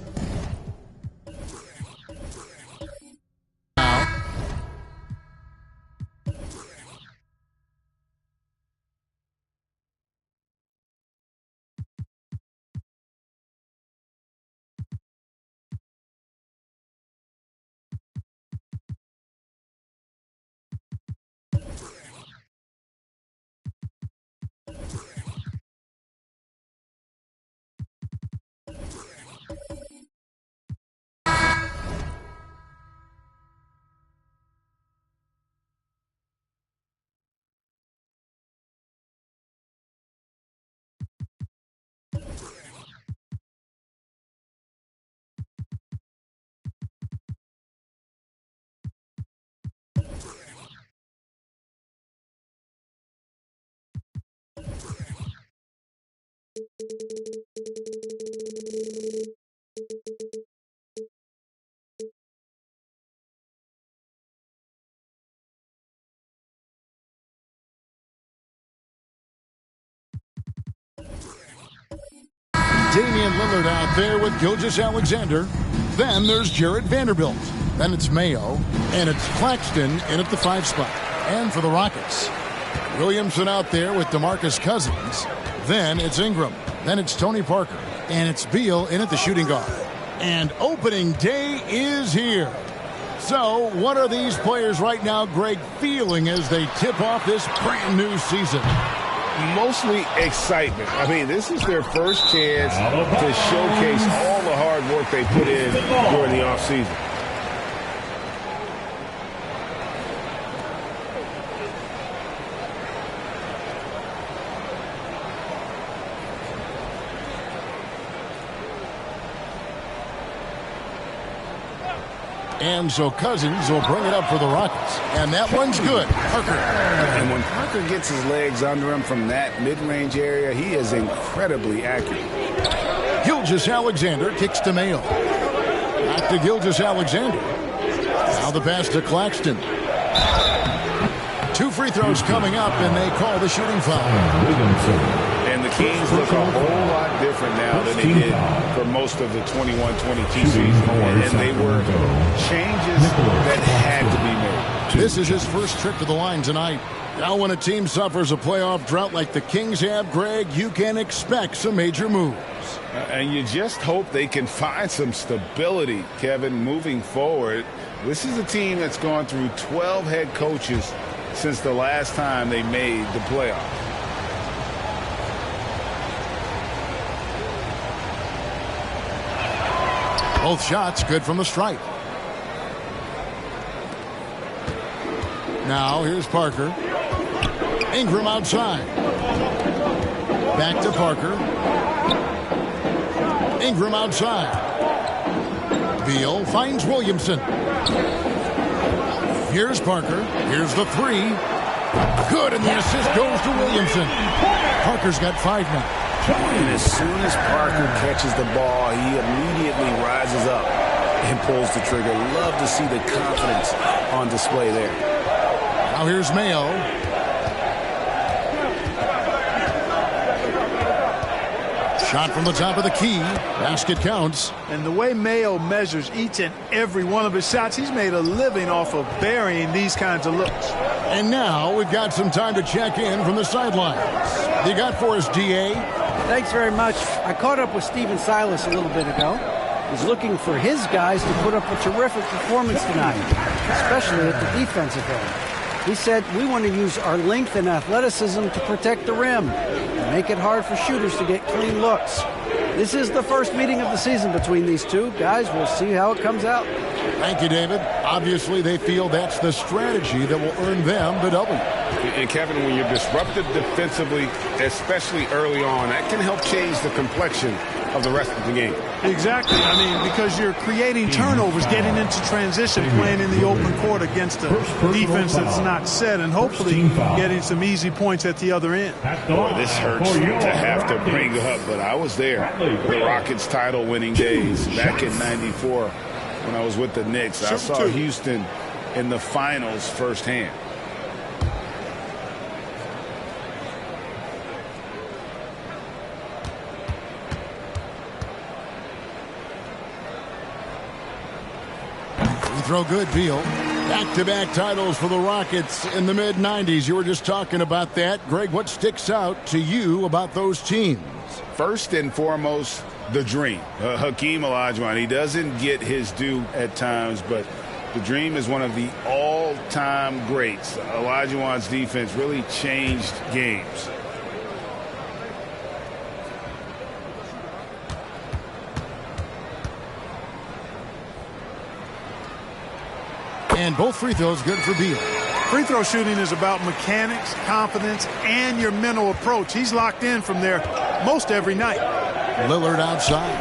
Damian Lillard out there with Gilgeous-Alexander. Then there's Jarred Vanderbilt. Then it's Mayo. And it's Claxton in at the 5 spot. And for the Rockets, Williamson out there with DeMarcus Cousins. Then it's Ingram. Then it's Tony Parker. And it's Beal in at the shooting guard. And opening day is here. So what are these players right now, Greg, feeling as they tip off this brand new season? Mostly excitement. I mean, this is their first chance to showcase all the hard work they put in during the offseason. And so Cousins will bring it up for the Rockets. And that one's good. Parker. And when Parker gets his legs under him from that mid-range area, he is incredibly accurate. Gilgeous-Alexander kicks to Mayo. Back to Gilgeous-Alexander. Now the pass to Claxton. 2 free throws coming up, and they call the shooting foul. And the Kings look a whole lot different now than they did for most of the 21-22 season. And they were changes that had to be made. This is his first trip to the line tonight. Now when a team suffers a playoff drought like the Kings have, Greg, you can expect some major moves. And you just hope they can find some stability, Kevin, moving forward. This is a team that's gone through 12 head coaches since the last time they made the playoffs. Both shots good from the stripe. Now here's Parker. Ingram outside. Back to Parker. Ingram outside. Beal finds Williamson. Here's Parker. Here's the 3. Good, and the assist goes to Williamson. Parker's got 5 now. And as soon as Parker catches the ball, he immediately rises up and pulls the trigger. Love to see the confidence on display there. Now here's Mayo. Shot from the top of the key. Basket counts. And the way Mayo measures each and every one of his shots, he's made a living off of burying these kinds of looks. And now we've got some time to check in from the sidelines. You got for us, D.A.? Thanks very much. I caught up with Stephen Silas a little bit ago. He's looking for his guys to put up a terrific performance tonight, especially at the defensive end. He said, we want to use our length and athleticism to protect the rim and make it hard for shooters to get clean looks. This is the first meeting of the season between these two. Guys, we'll see how it comes out. Thank you, David. Obviously, they feel that's the strategy that will earn them the W. And, Kevin, when you're disrupted defensively, especially early on, that can help change the complexion of the rest of the game. Exactly. I mean, because you're creating turnovers, getting into transition, playing in the open court against a defense that's not set, and hopefully getting some easy points at the other end. Boy, this hurts to have to bring up, but I was there for the Rockets title-winning days back in '94 when I was with the Knicks. I saw Houston in the finals firsthand. Throw good, Beal. Back-to-back titles for the Rockets in the mid-'90s. You were just talking about that. Greg, what sticks out to you about those teams? First and foremost, the dream. Hakeem Olajuwon, he doesn't get his due at times, but the dream is one of the all-time greats. Olajuwon's defense really changed games. And both free throws good for Beal. Free throw shooting is about mechanics, confidence, and your mental approach. He's locked in from there most every night. Lillard outside.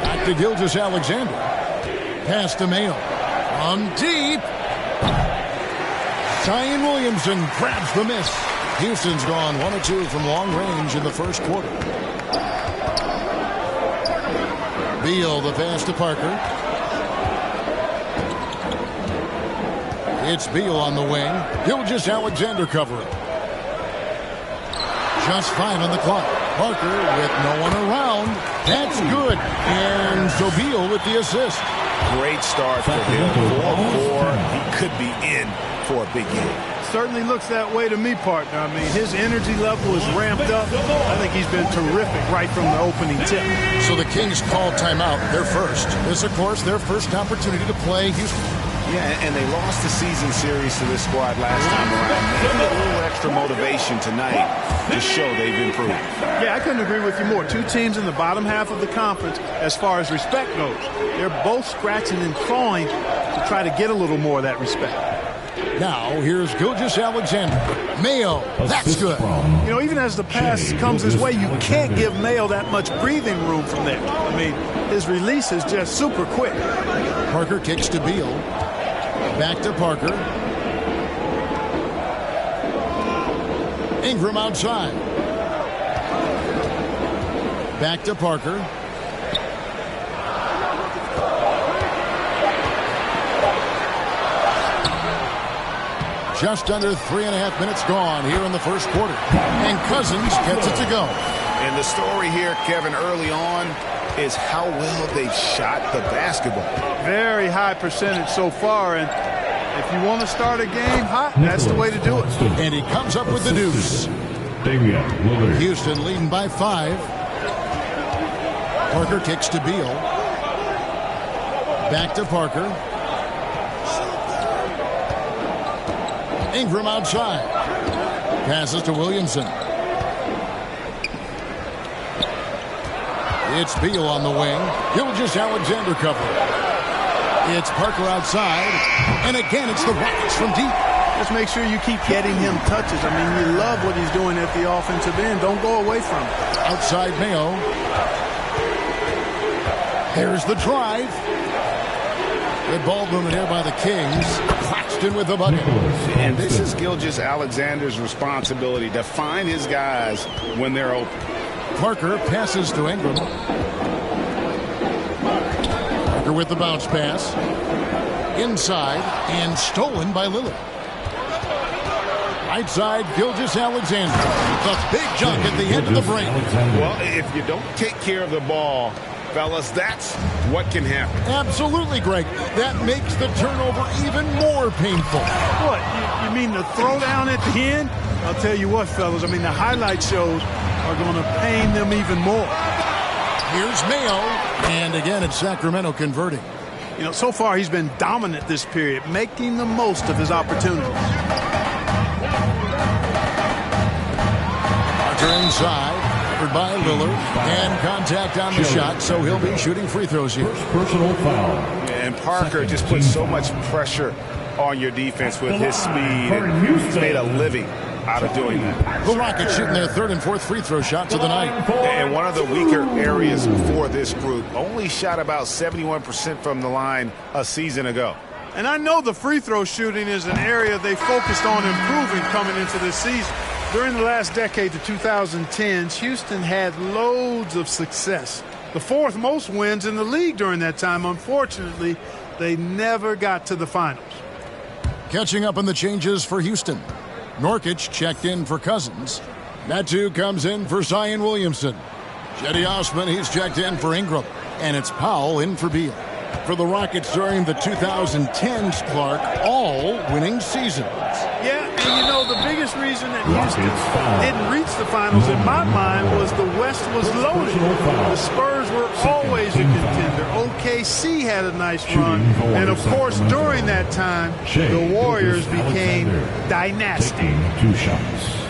Back to Gilgeous-Alexander. Pass to Mayo. On deep. Zion Williamson grabs the miss. Houston's gone 1 of 2 from long range in the first quarter. Beal, the pass to Parker. It's Beal on the wing. Gilgeous-Alexander covering. Just 5 on the clock. Parker with no one around. That's good. And so Beal with the assist. Great start for him. 4-4. He could be in for a big game. Certainly looks that way to me, partner. I mean, his energy level is ramped up. I think he's been terrific right from the opening tip. So the Kings call timeout. They're first. This, of course, their first opportunity to play Houston. Yeah, and they lost the season series to this squad last time around. Maybe a little extra motivation tonight to show they've improved. Yeah, I couldn't agree with you more. Two teams in the bottom half of the conference as far as respect goes. They're both scratching and clawing to try to get a little more of that respect. Now, here's Gilgeous-Alexander. Mayo, that's good. You know, even as the pass comes his way, you can't give Mayo that much breathing room from there. I mean, his release is just super quick. Parker kicks to Beal. Back to Parker. Ingram outside. Back to Parker. Just under 3.5 minutes gone here in the first quarter. And Cousins gets it to go. And the story here, Kevin, early on is how well they've shot the basketball. Very high percentage so far. And if you want to start a game hot, that's the way to do it. And he comes up with the deuce. Houston leading by 5. Parker kicks to Beal. Back to Parker. Ingram outside. Passes to Williamson. It's Beal on the wing. Gilgeous-Alexander covering. It's Parker outside. And again, it's the Rockets from deep. Just make sure you keep getting him touches. I mean, you love what he's doing at the offensive end. Don't go away from it. Outside Mayo. Here's the drive. Good ball movement here by the Kings. Claxton with the bucket. And this is Gilgeous-Alexander's responsibility to find his guys when they're open. Parker passes to Ingram. Parker with the bounce pass. Inside and stolen by Lillard. Right side, Gilgeous-Alexander. The big jump at the end of the break. Well, if you don't take care of the ball, fellas, that's what can happen. Absolutely, Greg. That makes the turnover even more painful. What? You mean the throwdown at the end? I'll tell you what, fellas. I mean, the highlight shows are going to pain them even more. Here's Mayo. And again, it's Sacramento converting. You know, so far he's been dominant this period, making the most of his opportunities. Parker inside. By Lillard, and contact on the shot, so he'll be shooting free throws here. Personal foul. And Parker just puts so much pressure on your defense with his speed, and he's made a living out of doing that. The Rockets shooting their 3rd and 4th free throw shots of the night. And one of the weaker areas for this group, only shot about 71% from the line a season ago. And I know the free throw shooting is an area they focused on improving coming into this season. During the last decade, the 2010s, Houston had loads of success. The 4th most wins in the league during that time. Unfortunately, they never got to the finals. Catching up on the changes for Houston. Nurkic checked in for Cousins. Natu comes in for Zion Williamson. Cedi Osman, he's checked in for Ingram. And it's Powell in for Beal. For the Rockets during the 2010s, Clark, all winning seasons. Yeah, and you know, the biggest reason that Houston didn't reach the finals, in my mind, was the West was loaded. The Spurs were always a contender. OKC had a nice run. And, of course, during that time, the Warriors became dynastic. 2 shots.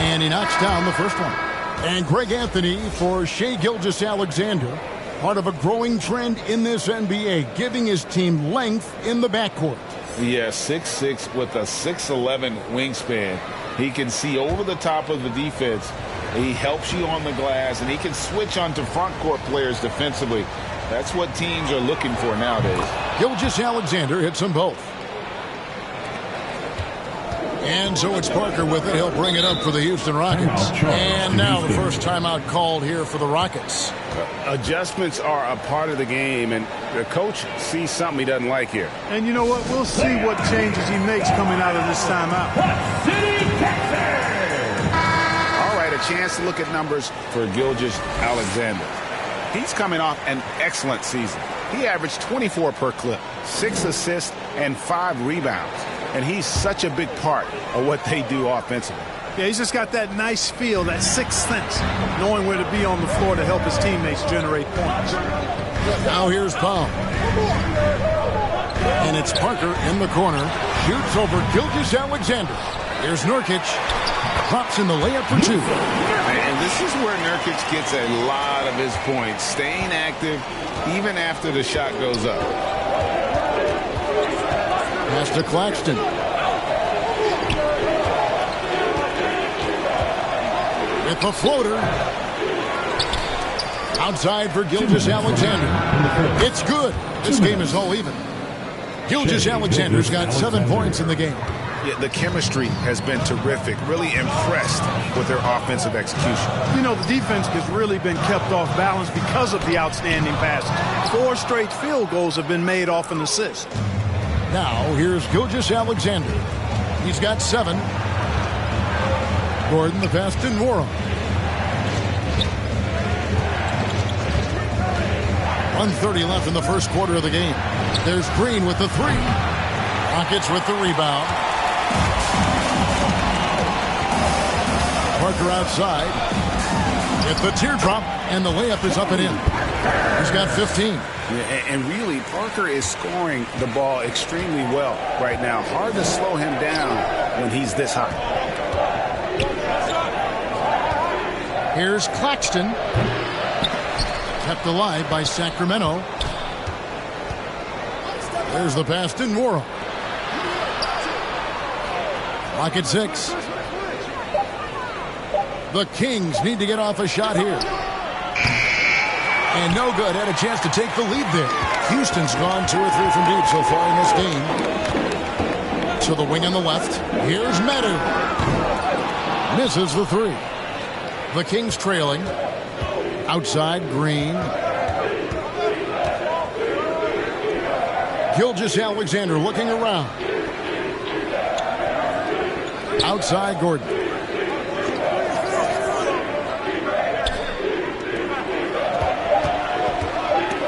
And he knocks down the first one. And Greg Anthony for Shai Gilgeous-Alexander, part of a growing trend in this NBA, giving his team length in the backcourt. Yeah, 6'6" with a 6'11" wingspan. He can see over the top of the defense. He helps you on the glass, and he can switch onto front court players defensively. That's what teams are looking for nowadays. Gilgeous-Alexander hits them both. And so it's Parker with it. He'll bring it up for the Houston Rockets. And now the first timeout called here for the Rockets. Adjustments are a part of the game, and the coach sees something he doesn't like here. And you know what? We'll see what changes he makes coming out of this timeout. All right, a chance to look at numbers for Gilgeous-Alexander. He's coming off an excellent season. He averaged 24 per clip, 6 assists, and 5 rebounds. And he's such a big part of what they do offensively. Yeah, he's just got that nice feel, that sixth sense, knowing where to be on the floor to help his teammates generate points. Now here's Powell. And it's Parker in the corner. Shoots over Gilgeous-Alexander. Here's Nurkic. Drops in the layup for 2. And this is where Nurkic gets a lot of his points. Staying active even after the shot goes up. Pass to Claxton. With the floater. Outside for Gilgeous-Alexander. It's good. This game is all even. Gilgeous-Alexander's got 7 points in the game. Yeah, the chemistry has been terrific. Really impressed with their offensive execution. You know, the defense has really been kept off balance because of the outstanding passes. 4 straight field goals have been made off an assist. Now, here's Gilgeous-Alexander. He's got 7. Gordon the pass to Nwora. 1:30 left in the first quarter of the game. There's Green with the 3. Rockets with the rebound. Parker outside. It's the teardrop, and the layup is up and in. He's got 15. Yeah, and really, Parker is scoring the ball extremely well right now. Hard to slow him down when he's this hot. Here's Claxton. Kept alive by Sacramento. There's the pass to Nwora. Rocket 6. The Kings need to get off a shot here. And no good. Had a chance to take the lead there. Houston's gone 2 or 3 from deep so far in this game. To the wing on the left. Here's Medu. Misses the 3. The Kings trailing. Outside, Green. Gilgeous-Alexander looking around. Outside, Gordon.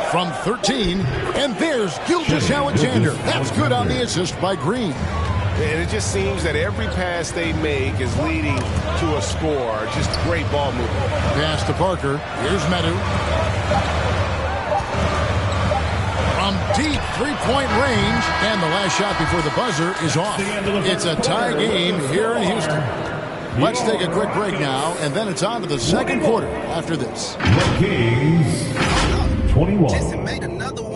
From 13, and there's Gilgeous-Alexander. That's good on the assist by Green. And it just seems that every pass they make is leading to a score. Just great ball movement. Pass to Parker. Here's Medu. From deep three-point range, and the last shot before the buzzer is off. It's a tie game here in Houston. Let's take a quick break now, and then it's on to the second quarter after this. The Kings 21. Jason made another one.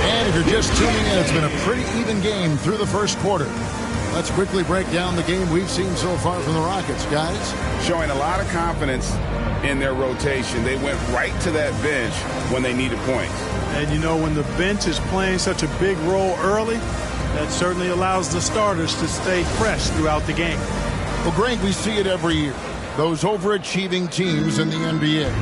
And if you're just tuning in, it's been a pretty even game through the first quarter. Let's quickly break down the game we've seen so far from the Rockets, guys. Showing a lot of confidence in their rotation. They went right to that bench when they needed points. And you know, when the bench is playing such a big role early, that certainly allows the starters to stay fresh throughout the game. Well, Greg, we see it every year. Those overachieving teams in the NBA.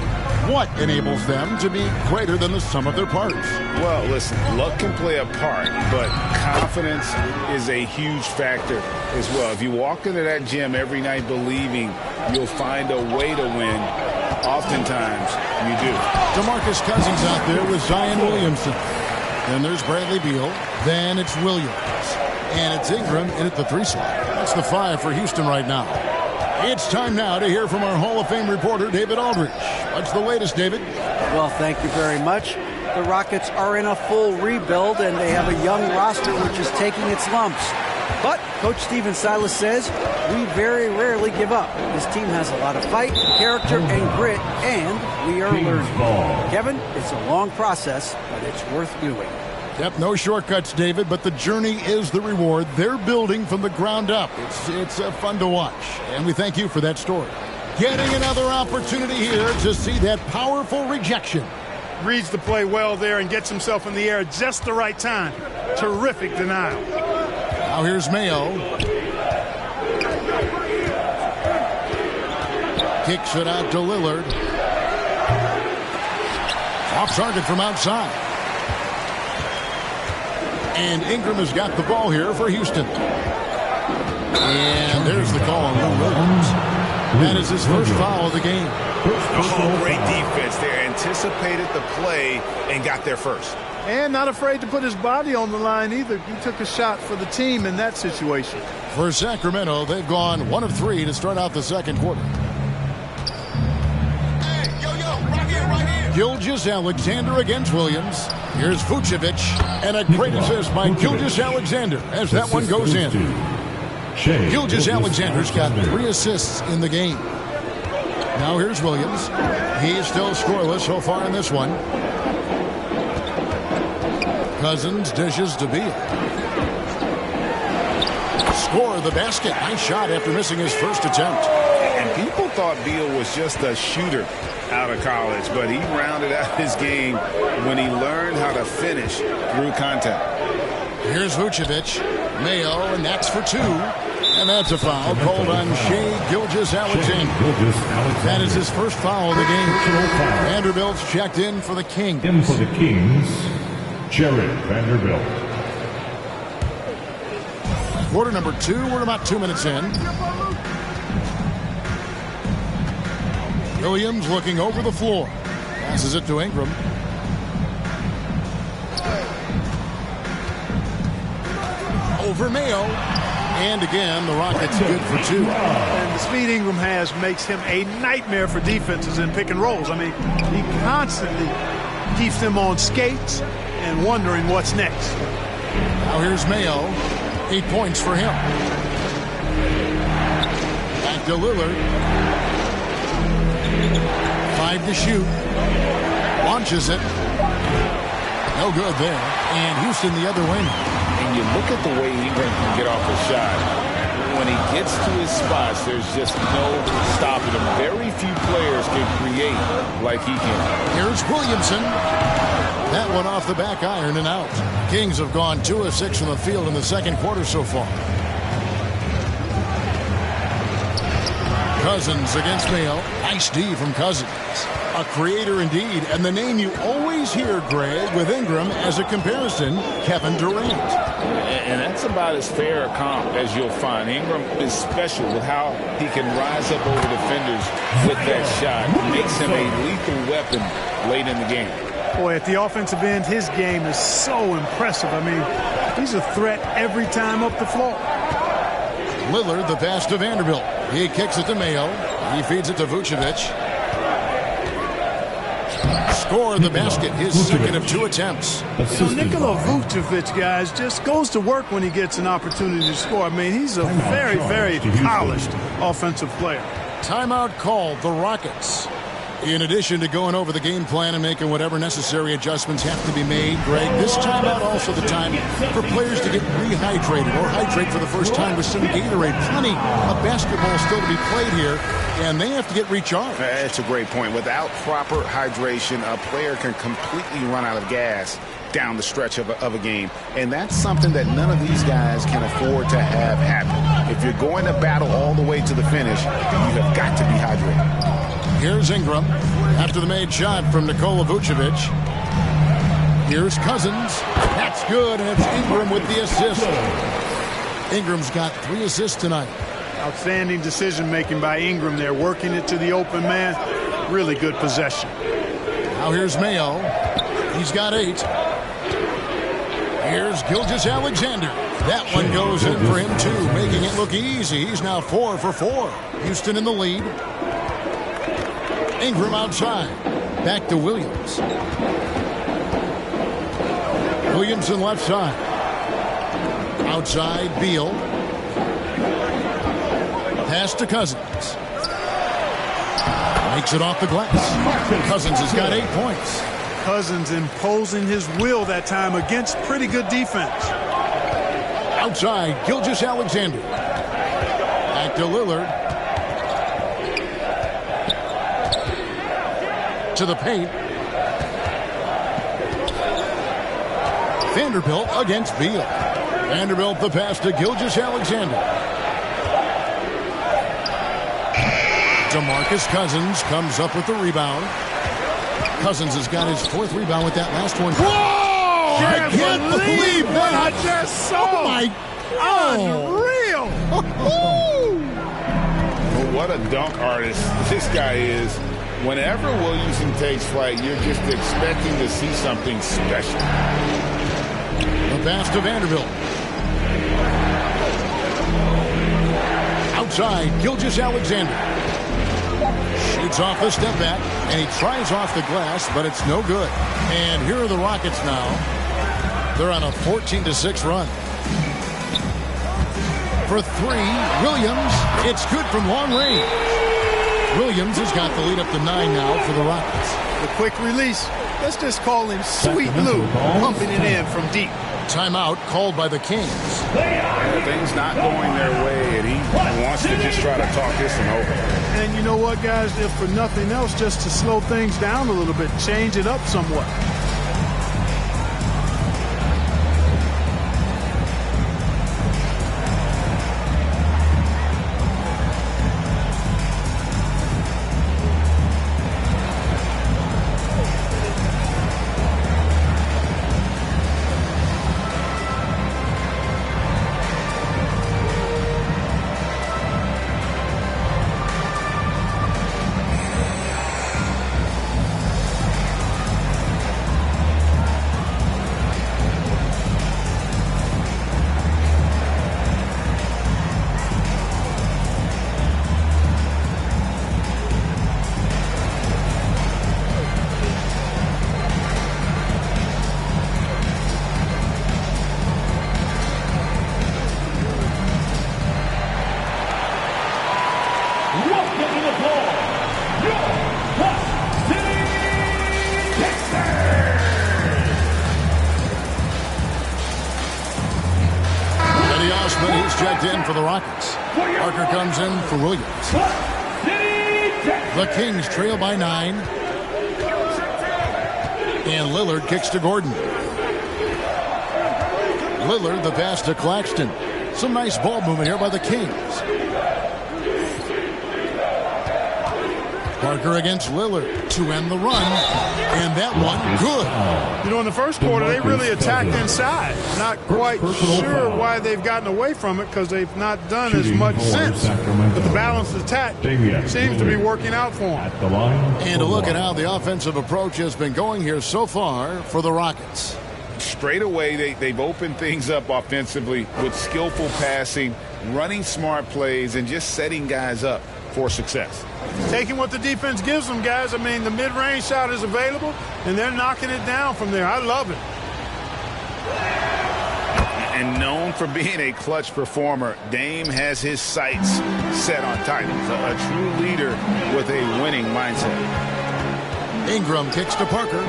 What enables them to be greater than the sum of their parts? Well, listen, luck can play a part, but confidence is a huge factor as well. If you walk into that gym every night believing you'll find a way to win, oftentimes you do. DeMarcus Cousins out there with Zion Williamson. Then there's Bradley Beal. Then it's Williams. And it's Ingram in at the 3 slot. That's the 5 for Houston right now. It's time now to hear from our Hall of Fame reporter, David Aldridge. What's the latest, David? Well, thank you very much. The Rockets are in a full rebuild, and they have a young roster which is taking its lumps. But Coach Stephen Silas says we very rarely give up. This team has a lot of fight, character, and grit, and we are learning. Kevin, it's a long process, but it's worth doing. Yep, no shortcuts, David, but the journey is the reward. They're building from the ground up. It's fun to watch, and we thank you for that story. Getting another opportunity here to see that powerful rejection. Reads the play well there and gets himself in the air at just the right time. Terrific denial. Now here's Mayo. Kicks it out to Lillard. Off target from outside. And Ingram has got the ball here for Houston. And there's the call on Lou Williams. That is his first foul of the game. Oh, great defense there. Anticipated the play and got there first. And not afraid to put his body on the line either. He took a shot for the team in that situation. For Sacramento, they've gone 1 of 3 to start out the second quarter. Gilgeous-Alexander against Williams. Here's Vucevic, and a great assist by Gilgeous-Alexander as that one goes in. Gilgeous-Alexander's got 3 assists in the game. Now here's Williams. He's still scoreless so far in this one. Cousins dishes to Beal. Score the basket. Nice shot after missing his first attempt. And people thought Beal was just a shooter out of college, but he rounded out his game when he learned how to finish through contact. Here's Vucevic. Mayo, and that's for 2. And that's a foul called on Shai Gilgeous-Alexander. That is his first foul of the game. Vanderbilt's checked in for the Kings. In for the Kings, Jared Vanderbilt. Quarter number 2. We're about 2 minutes in. Williams looking over the floor. Passes it to Ingram. Over Mayo. And again, the Rockets good for 2. And the speed Ingram has makes him a nightmare for defenses in pick and rolls. I mean, he constantly keeps them on skates and wondering what's next. Now here's Mayo. 8 points for him. Back to Lillard. 5 to shoot. Launches it. No good there. And Houston the other way. And you look at the way Ingram can get off a shot. When he gets to his spots, there's just no stopping him. Very few players can create like he can. Here's Williamson. That one off the back iron and out. Kings have gone 2 of 6 from the field in the second quarter so far. Cousins against Mayo. Nice D from Cousins. A creator indeed, and the name you always hear, Greg, with Ingram as a comparison, Kevin Durant. And that's about as fair a comp as you'll find. Ingram is special with how he can rise up over defenders with that shot. It makes him a lethal weapon late in the game. Boy, at the offensive end, his game is so impressive. I mean, he's a threat every time up the floor. Lillard, the pass to Vanderbilt. He kicks it to Mayo. He feeds it to Vucevic. Score the basket, his second of 2 attempts. Nikola Vucevic, guys, just goes to work when he gets an opportunity to score. I mean, he's a very, very polished offensive player. Timeout called, the Rockets. In addition to going over the game plan and making whatever necessary adjustments have to be made, Greg, this timeout also the time for players to get rehydrated or hydrate for the first time with some Gatorade. Plenty of basketball still to be played here, and they have to get recharged. That's a great point. Without proper hydration, a player can completely run out of gas down the stretch of a game. And that's something that none of these guys can afford to have happen. If you're going to battle all the way to the finish, you have got to be hydrated. Here's Ingram after the made shot from Nikola Vucevic. Here's Cousins. That's good, and it's Ingram with the assist. Ingram's got 3 assists tonight. Outstanding decision-making by Ingram there, working it to the open man. Really good possession. Now here's Mayo. He's got 8. Here's Gilgeous-Alexander. That one goes in for him, too, making it look easy. He's now 4 for 4. Houston in the lead. Ingram outside. Back to Williams. Williamson left side. Outside, Beal. Pass to Cousins. Makes it off the glass. Cousins has got 8 points. Cousins imposing his will that time against pretty good defense. Outside, Gilgeous-Alexander. Back to Lillard. To the paint. Vanderbilt against Beal. Vanderbilt the pass to Gilgeous-Alexander. DeMarcus Cousins comes up with the rebound. Cousins has got his 4th rebound with that last one. Whoa! I can't believe what I just saw. Oh my Unreal! Well, what a dunk artist this guy is. Whenever Williamson takes flight, you're just expecting to see something special. The pass to Vanderbilt. Outside, Gilgeous-Alexander. Shoots off the step back, and he tries off the glass, but it's no good. And here are the Rockets now. They're on a 14-6 run. For three, Williams. It's good from long range. Williams has got the lead up to 9 now for the Rockets. The quick release. Let's just call him Sweet Lou, pumping it in from deep. Timeout called by the Kings. Things not going their way, and he wants to just try to talk this one over. And you know what, guys? If for nothing else, just to slow things down a little bit, change it up somewhat. Checked in for the Rockets. Parker comes in for Williams. The Kings trail by 9. And Lillard kicks to Gordon. Lillard, the pass to Claxton. Some nice ball movement here by the Kings. Parker against Lillard to end the run. And that one, good. You know, in the first quarter, they really attacked inside. Not quite sure why they've gotten away from it because they've not done as much since. But the balanced attack seems to be working out for them. And a look at how the offensive approach has been going here so far for the Rockets. Straight away, they've opened things up offensively with skillful passing, running smart plays, and just setting guys up for success. Taking what the defense gives them, guys. I mean, the mid-range shot is available, and they're knocking it down from there. I love it. And known for being a clutch performer, Dame has his sights set on titles. A true leader with a winning mindset. Ingram kicks to Parker.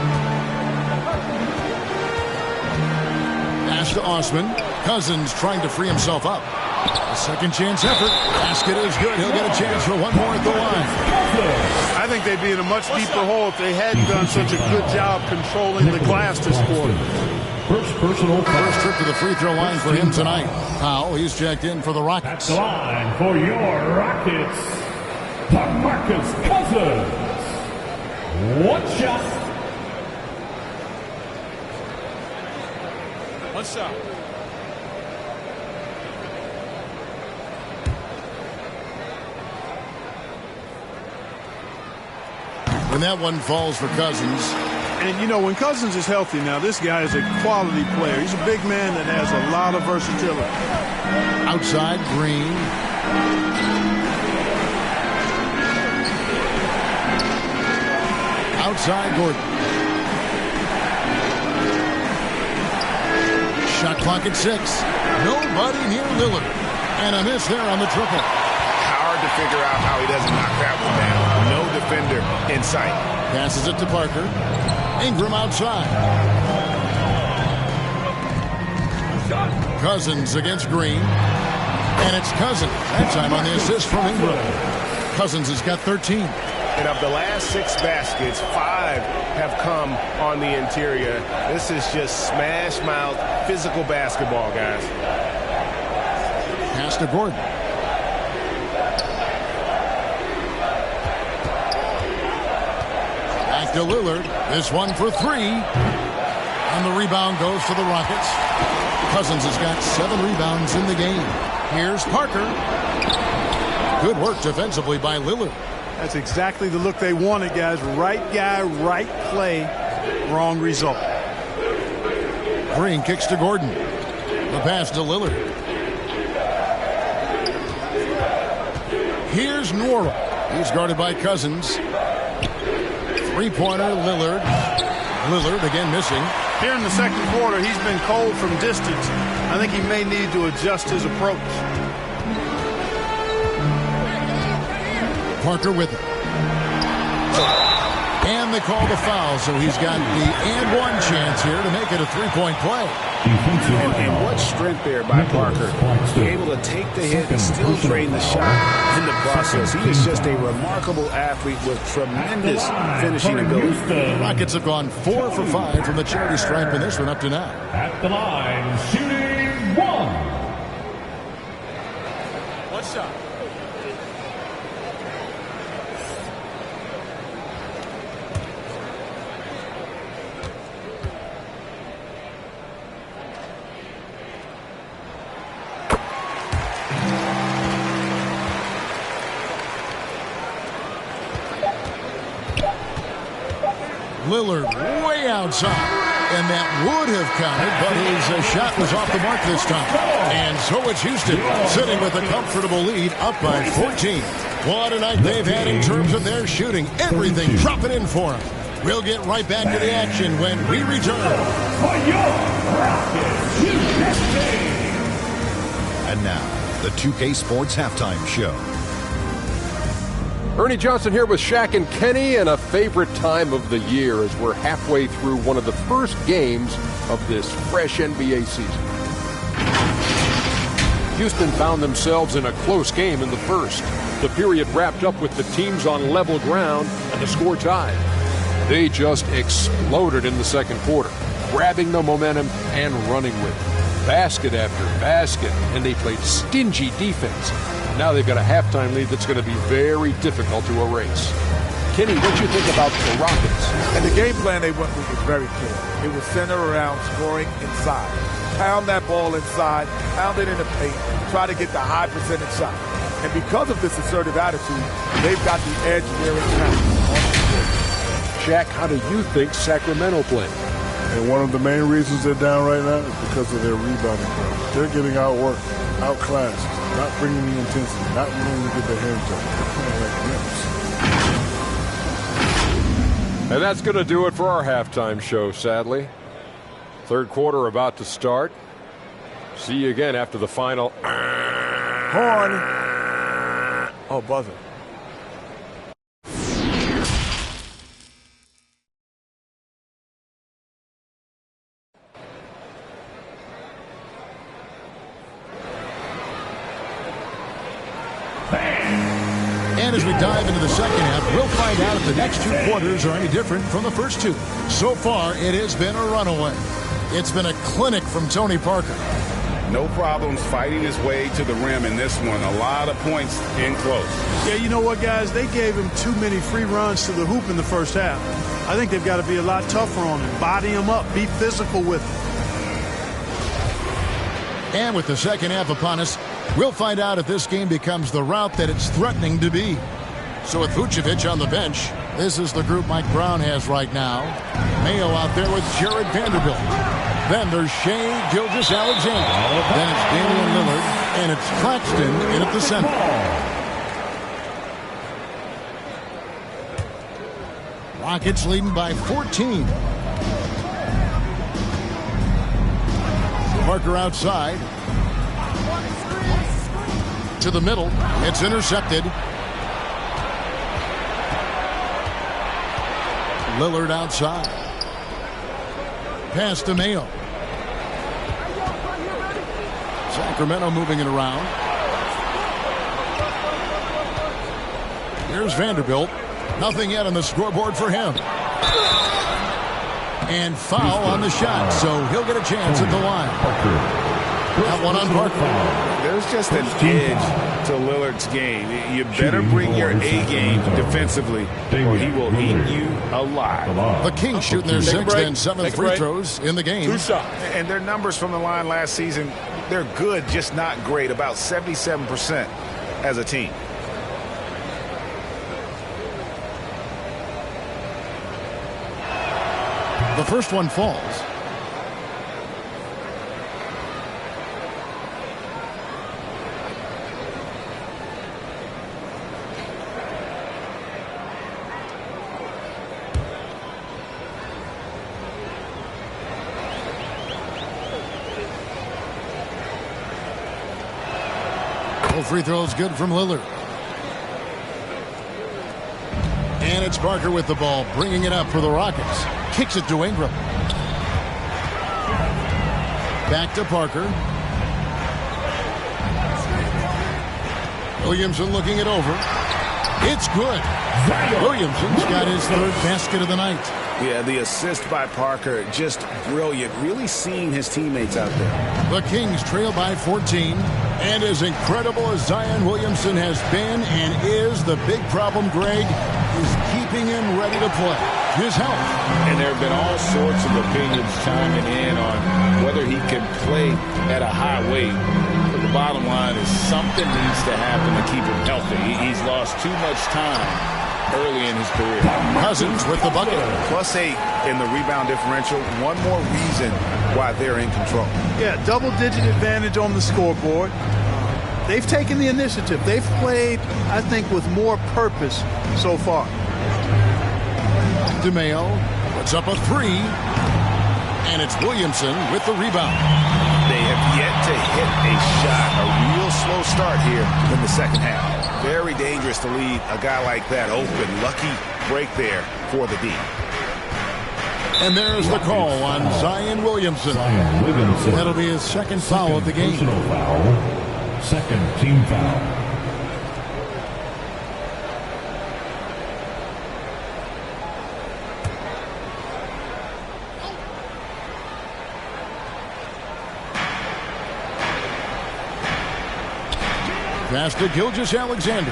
Pass to Osman. Cousins trying to free himself up. A second chance effort. Basket is good. He'll get a chance for one more at the line. I think they'd be in a much deeper hole if they hadn't done such a good job controlling the glass this quarter. First trip to the free throw line for him tonight. Powell, he's checked in for the Rockets. At the line for your Rockets, DeMarcus Cousins. One shot. One shot. And that one falls for Cousins. And, you know, when Cousins is healthy now, this guy is a quality player. He's a big man that has a lot of versatility. Outside, Green. Outside, Gordon. Shot clock at 6. Nobody near Lillard. And a miss there on the triple. Hard to figure out how he doesn't knock that one down. No defender in sight. Passes it to Parker. Ingram outside. Cousins against Green. And it's Cousins. That time on the assist from Ingram. Cousins has got 13. And of the last 6 baskets, 5 have come on the interior. This is just smash mouth physical basketball, guys. Pass to Gordon. Back to Lillard. This one for 3. And the rebound goes to the Rockets. Cousins has got 7 rebounds in the game. Here's Parker. Good work defensively by Lillard. That's exactly the look they wanted, guys. Right guy, right play, wrong result. Green kicks to Gordon. The pass to Lillard. Here's Nwora. He's guarded by Cousins. Three-pointer, Lillard. Lillard again missing. Here in the second quarter, he's been cold from distance. I think he may need to adjust his approach. Parker with it. And they call the foul, so he's got the and one chance here to make it a three-point play. And what strength there by Parker. Able to take the hit and still drain the shot in the process. He is just a remarkable athlete with tremendous finishing ability. The Rockets have gone 4 for 5 from the charity stripe in this one up to now. At the line, shooting 1. One shot. Lillard way outside, and that would have counted, but his shot was off the mark this time. And so it's Houston sitting with a comfortable lead, up by 14. What a night they've had in terms of their shooting. Everything dropping in for them. We'll get right back to the action when we return. And now, the 2K Sports Halftime Show. Ernie Johnson here with Shaq and Kenny, and a favorite time of the year as we're halfway through one of the first games of this fresh NBA season. Houston found themselves in a close game in the first. The period wrapped up with the teams on level ground and the score tied. They just exploded in the second quarter, grabbing the momentum and running with it. Basket after basket, and they played stingy defense. Now they've got a halftime lead that's going to be very difficult to erase. Kenny, what do you think about the Rockets? And the game plan they went with was very clear. It was centered around scoring inside. Pound that ball inside, pound it in the paint, try to get the high percentage shot. And because of this assertive attitude, they've got the edge where it counts. Shaq, how do you think Sacramento played? And one of the main reasons they're down right now is because of their rebounding play. They're getting outworked, outclassed, not bringing the intensity, not willing to get their hands up. They're playing like wimps. And that's going to do it for our halftime show, sadly. Third quarter about to start. See you again after the final. Horn. Oh, buzzer. And as we dive into the second half, we'll find out if the next 2 quarters are any different from the first 2. So far, it has been a runaway. It's been a clinic from Tony Parker. No problems fighting his way to the rim in this one. A lot of points in close. Yeah, you know what, guys? They gave him too many free runs to the hoop in the first half. I think they've got to be a lot tougher on him. Body him up. Be physical with him. And with the second half upon us, we'll find out if this game becomes the route that it's threatening to be. So with Vucevic on the bench, this is the group Mike Brown has right now. Mayo out there with Jared Vanderbilt. Then there's Shai Gilgeous-Alexander. Then it's Damian Lillard. And it's Claxton in at the center. Rockets leading by 14. Parker outside. To the middle. It's intercepted. Lillard outside. Pass to Mayo. Sacramento moving it around. Here's Vanderbilt. Nothing yet on the scoreboard for him. And foul on the shot, so he'll get a chance at the line. That one on Parker. There's just an edge to Lillard's game. You better bring your A game defensively, or he will eat you alive. The Kings shooting their 6th and 7th free throws in the game. 2 shots. And their numbers from the line last season, they're good, just not great. About 77% as a team. The first one falls. Both free throws good from Lillard. And it's Parker with the ball, bringing it up for the Rockets. Kicks it to Ingram. Back to Parker. Williamson looking it over. It's good. Williamson's got his 3rd basket of the night. Yeah, the assist by Parker, just brilliant. Really seeing his teammates out there. The Kings trail by 14. And as incredible as Zion Williamson has been and is, the big problem, Greg, is keeping him ready to play. His health. And there have been all sorts of opinions chiming in on whether he can play at a high weight. But the bottom line is something needs to happen to keep him healthy. He's lost too much time early in his career. Cousins with the bucket. +8 in the rebound differential. One more reason why they're in control. Yeah, double-digit advantage on the scoreboard. They've taken the initiative. They've played, I think, with more purpose so far. DeMayo puts up a 3. And it's Williamson with the rebound. They have yet to hit a shot. A real slow start here in the second half. Very dangerous to leave a guy like that open. Lucky break there for the D. And there's the call on Zion Williamson. That'll be his 2nd foul of the game. Personal foul. 2nd team foul. Pass to Gilgeous-Alexander.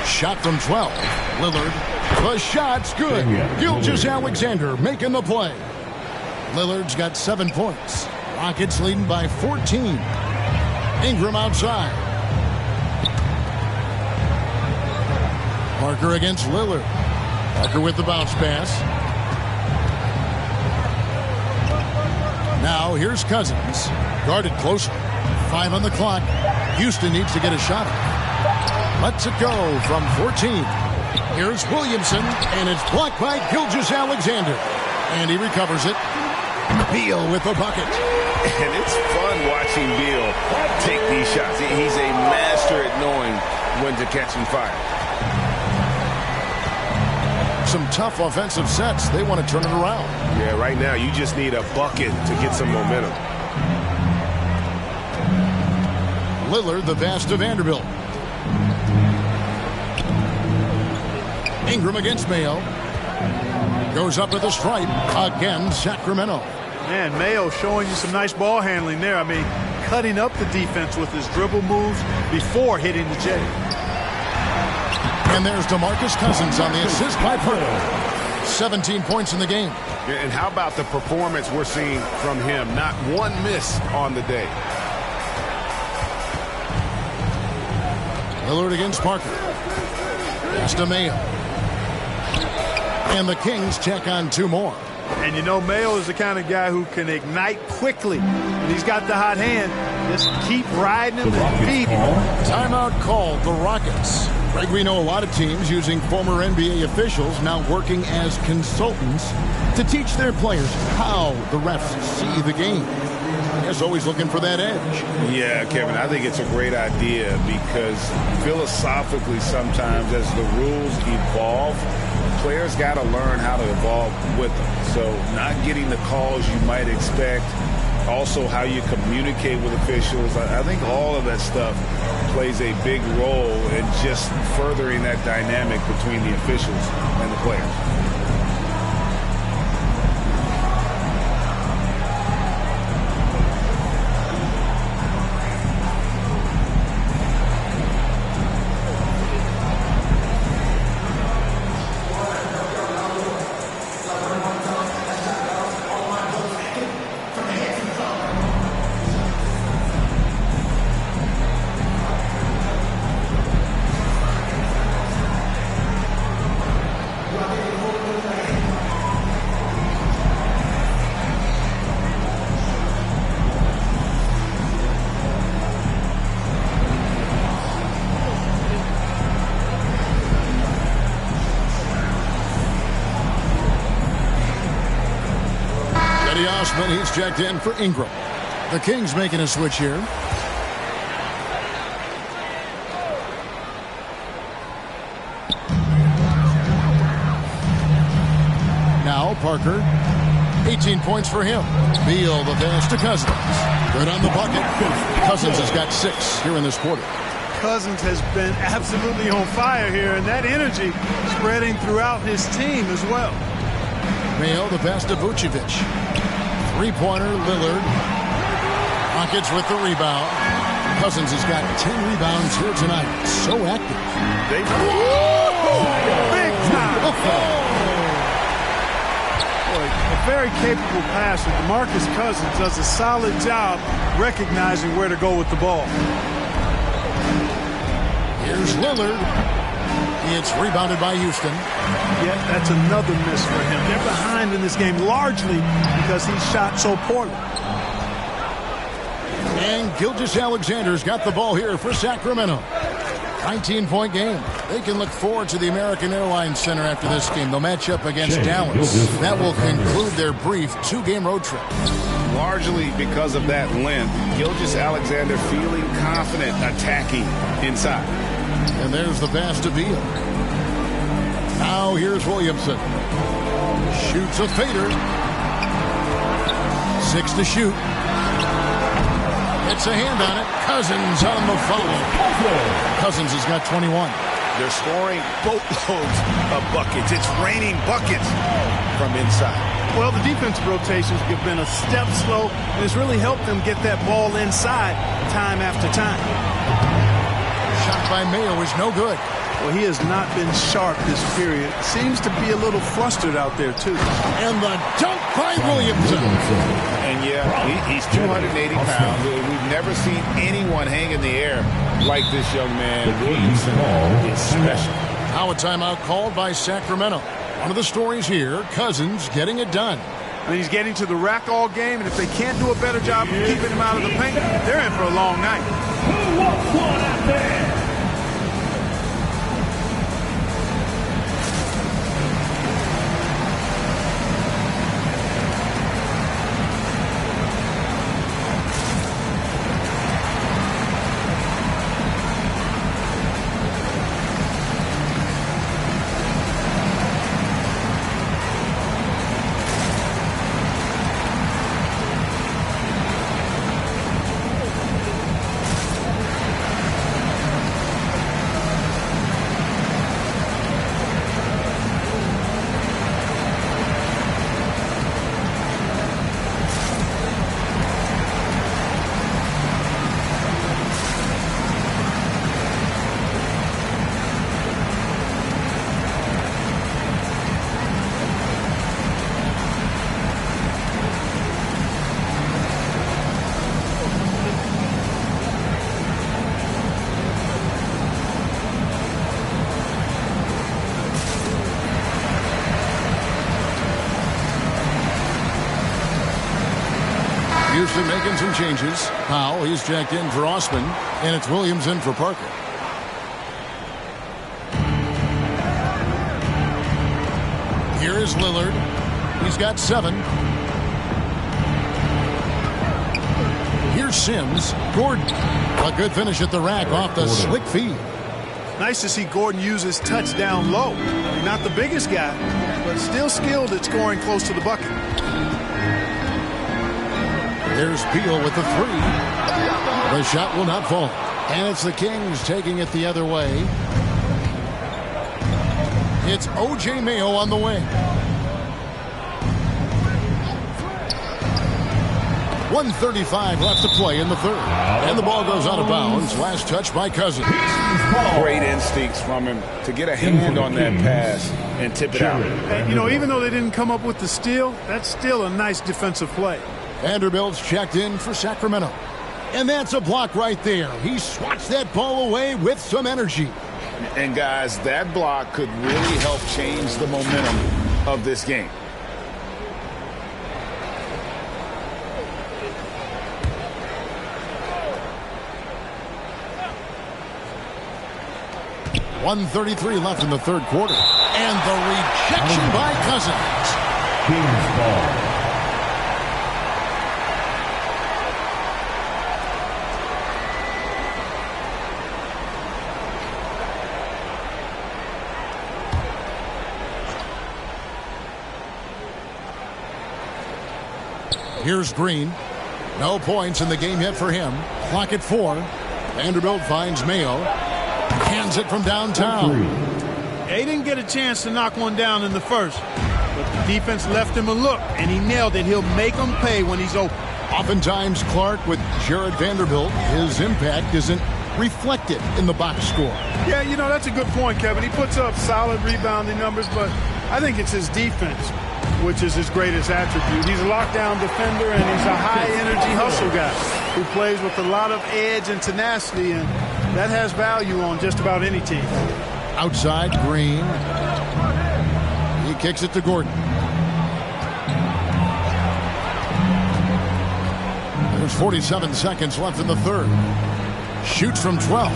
Shot from 12. Lillard. The shot's good. Gilgeous-Alexander making the play. Lillard's got 7 points. Rockets leading by 14. Ingram outside. Parker against Lillard. Parker with the bounce pass. Now here's Cousins. Guarded closer. 5 on the clock. Houston needs to get a shot. Lets it go from 14. Here's Williamson, and it's blocked by Gilgeous-Alexander. And he recovers it. Beal with the bucket. And it's fun watching Beal take these shots. He's a master at knowing when to catch and fire. Some tough offensive sets. They want to turn it around. Yeah, right now you just need a bucket to get some momentum. Lillard, the pass to Vanderbilt. Ingram against Mayo. Goes up with a stripe. Again, Sacramento. Man, Mayo showing you some nice ball handling there. I mean, cutting up the defense with his dribble moves before hitting the J. And there's DeMarcus Cousins on the assist by Parker. 17 points in the game. And how about the performance we're seeing from him? Not one miss on the day. Lillard against Parker. Pass to Mayo. And the Kings check on 2 more. And you know, Mayo is the kind of guy who can ignite quickly. And he's got the hot hand. Just keep riding him and feed him. Timeout called the Rockets. Greg, we know a lot of teams using former NBA officials now working as consultants to teach their players how the refs see the game. He's always looking for that edge. Yeah, Kevin, I think it's a great idea because philosophically sometimes as the rules evolve, players got to learn how to evolve with them. So not getting the calls you might expect, also how you communicate with officials. I think all of that stuff plays a big role in just furthering that dynamic between the officials and the players. Eddie Osman, he's checked in for Ingram. The Kings making a switch here. Now Parker, 18 points for him. Beal, the pass to Cousins. Good on the bucket. Cousins has got 6 here in this quarter. Cousins has been absolutely on fire here, and that energy spreading throughout his team as well. Mayo, the pass to Vucevic. Three-pointer, Lillard. Rockets with the rebound. Cousins has got 10 rebounds here tonight. So active. Big time. Boy, a very capable passer. DeMarcus Cousins does a solid job recognizing where to go with the ball. Here's Lillard. It's rebounded by Houston. Yeah, that's another miss for him. They're behind in this game largely because he shot so poorly. And Gilgeous-Alexander's got the ball here for Sacramento. 19-point game. They can look forward to the American Airlines Center after this game. They'll match up against Dallas. That will conclude their brief 2-game road trip. Largely because of that length, Gilgeous-Alexander feeling confident attacking inside. And there's the pass to Beal. Now here's Williamson. Shoots a fader. 6 to shoot. It's a hand on it. Cousins on the foul. Cousins has got 21. They're scoring boatloads of buckets. It's raining buckets from inside. Well, the defensive rotations have been a step slow, and it's really helped them get that ball inside time after time. Shot by Mayo is no good. Well, he has not been sharp this period. Seems to be a little flustered out there, too. And the dunk by Williamson. And, yeah, he's 280 pounds. We've never seen anyone hang in the air like this young man. Williamson is special. Now a timeout called by Sacramento. One of the stories here, Cousins getting it done. I mean, he's getting to the rack all game, and if they can't do a better job of keeping him out of the paint, they're in for a long night. Who wants one out there? Houston making some changes. Powell, he's checked in for Osman, and it's Williams in for Parker. Here is Lillard. He's got 7. Here's Sims. Gordon. A good finish at the rack off the slick feed. Nice to see Gordon use his touch down low. Not the biggest guy, but still skilled at scoring close to the bucket. There's Beal with the 3. The shot will not fall. And it's the Kings taking it the other way. It's O.J. Mayo on the wing. 1:35 left to play in the third. And the ball goes out of bounds. Last touch by Cousins. Great instincts from him to get a hand on that pass and tip it out. And, you know, even though they didn't come up with the steal, that's still a nice defensive play. Vanderbilt's checked in for Sacramento. And that's a block right there. He swats that ball away with some energy. And, guys, that block could really help change the momentum of this game. .133 left in the third quarter. And the rejection by Cousins. Kings ball. Here's Green. No points in the game yet for him. Clock at 4. Vanderbilt finds Mayo. Hands it from downtown. They didn't get a chance to knock one down in the first, but the defense left him a look, and he nailed it. He'll make them pay when he's open. Oftentimes, Clark, with Jared Vanderbilt, his impact isn't reflected in the box score. Yeah, you know, that's a good point, Kevin. He puts up solid rebounding numbers, but I think it's his defense, which is his greatest attribute. He's a lockdown defender, and he's a high-energy hustle guy who plays with a lot of edge and tenacity, and that has value on just about any team. Outside, Green. He kicks it to Gordon. There's 47 seconds left in the third. Shoots from 12.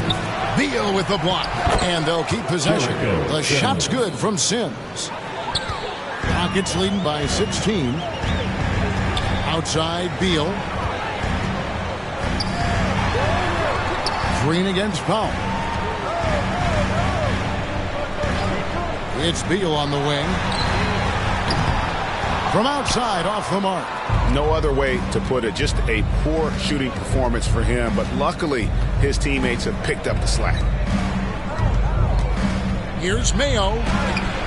Beal with the block. And they'll keep possession. The shot's good from Sims. Rockets leading by 16. Outside, Beal. Green against Powell. It's Beal on the wing. From outside, off the mark. No other way to put it. Just a poor shooting performance for him. But luckily, his teammates have picked up the slack. Here's Mayo.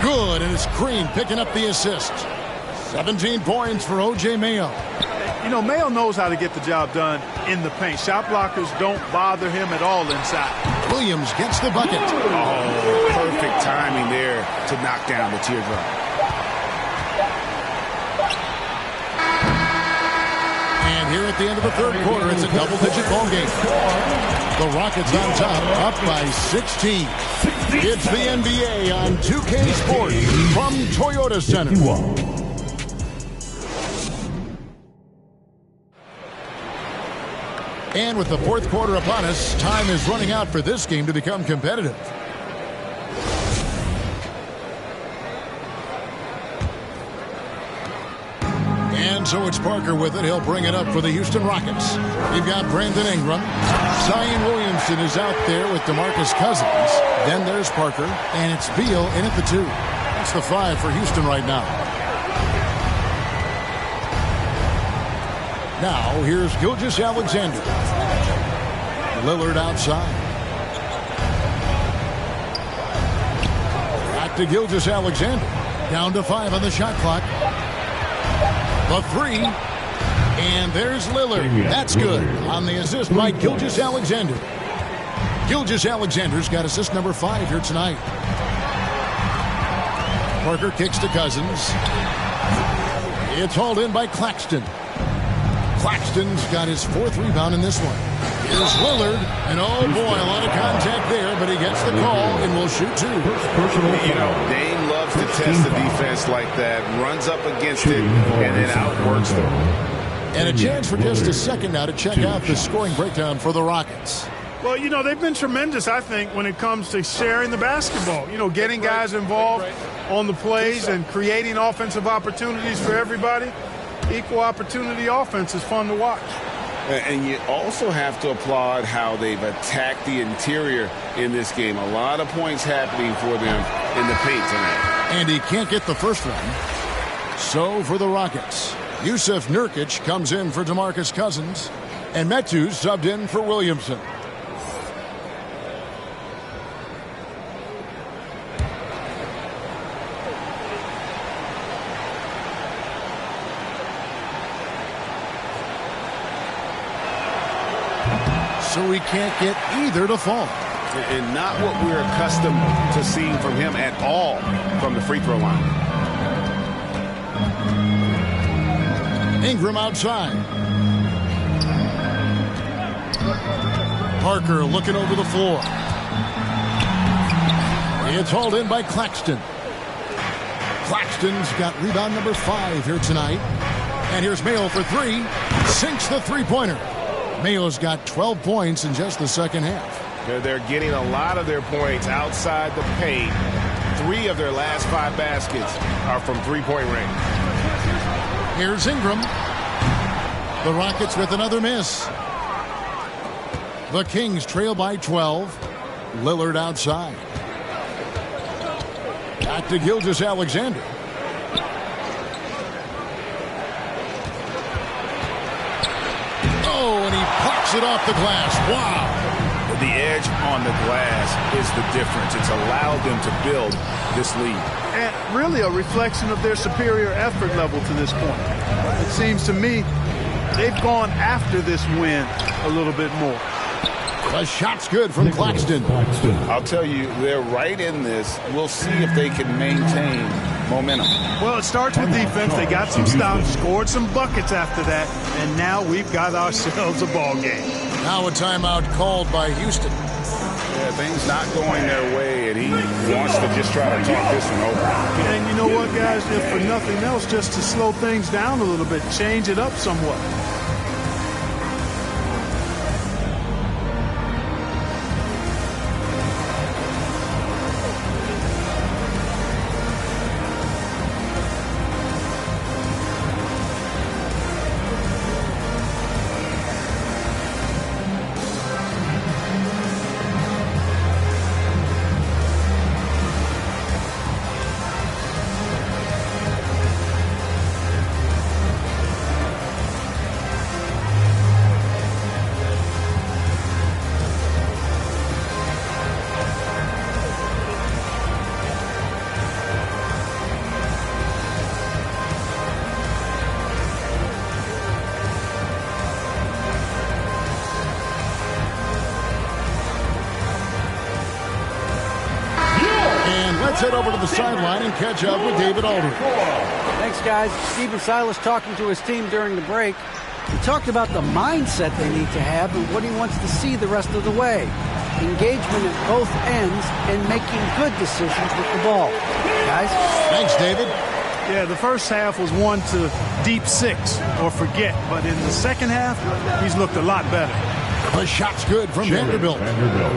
Good, and it's Green picking up the assist. 17 points for O.J. Mayo. You know, Mayo knows how to get the job done in the paint. Shot blockers don't bother him at all inside. Williams gets the bucket. Oh, perfect timing there to knock down the teardrop. And here at the end of the third quarter, it's a double-digit ball game. The Rockets on top, up by 16. It's the NBA on 2K Sports from Toyota Center. And with the fourth quarter upon us, time is running out for this game to become competitive. And so it's Parker with it. He'll bring it up for the Houston Rockets. You've got Brandon Ingram. Zion Williamson is out there with DeMarcus Cousins. Then there's Parker. And it's Beal in at the 2. That's the 5 for Houston right now. Now, here's Gilgeous-Alexander. Lillard outside. Back to Gilgeous-Alexander. Down to 5 on the shot clock. The 3. And there's Lillard. That's good. On the assist by Gilgeous-Alexander. Gilgeous-Alexander's got assist number 5 here tonight. Parker kicks to Cousins. It's hauled in by Claxton. Claxton's got his 4th rebound in this one. Here's Lillard, and oh boy, a lot of contact there, but he gets the call and will shoot 2. You know, Dame loves to test the defense like that, runs up against it, and then outworks them. And a chance for just a second now to check out the scoring breakdown for the Rockets. Well, you know, they've been tremendous, I think, when it comes to sharing the basketball. You know, getting guys involved on the plays and creating offensive opportunities for everybody. Equal opportunity offense is fun to watch. And you also have to applaud how they've attacked the interior in this game. A lot of points happening for them in the paint tonight. And he can't get the first one. So for the Rockets, Yusuf Nurkic comes in for DeMarcus Cousins, and Metu subbed in for Williamson. So he can't get either to fall. And not what we're accustomed to seeing from him at all from the free throw line. Ingram outside. Parker looking over the floor. It's hauled in by Claxton. Claxton's got rebound number 5 here tonight. And here's Mayo for 3. Sinks the three-pointer. Mayo's got 12 points in just the second half. They're getting a lot of their points outside the paint. 3 of their last 5 baskets are from three-point range. Here's Ingram. The Rockets with another miss. The Kings trail by 12. Lillard outside. Back to Gilgeous-Alexander. knocks it off the glass. Wow. The edge on the glass is the difference. It's allowed them to build this lead. And really a reflection of their superior effort level to this point. It seems to me they've gone after this win a little bit more. The shot's good from Claxton. I'll tell you, they're right in this. We'll see if they can maintain momentum. Well, it starts with defense. They got some stops, scored some buckets after that, and now we've got ourselves a ball game. Now a timeout called by Houston. Yeah, things not going their way, and he wants to just try to talk this one over. And you know what, guys? If for nothing else, just to slow things down a little bit, change it up somewhat. Head over to the sideline and catch up with David Aldridge. Thanks, guys. Stephen Silas talking to his team during the break. He talked about the mindset they need to have and what he wants to see the rest of the way. Engagement at both ends and making good decisions with the ball. Guys? Thanks, David. Yeah, the first half was one to deep six or forget, but in the second half, he's looked a lot better. The shot's good from Vanderbilt.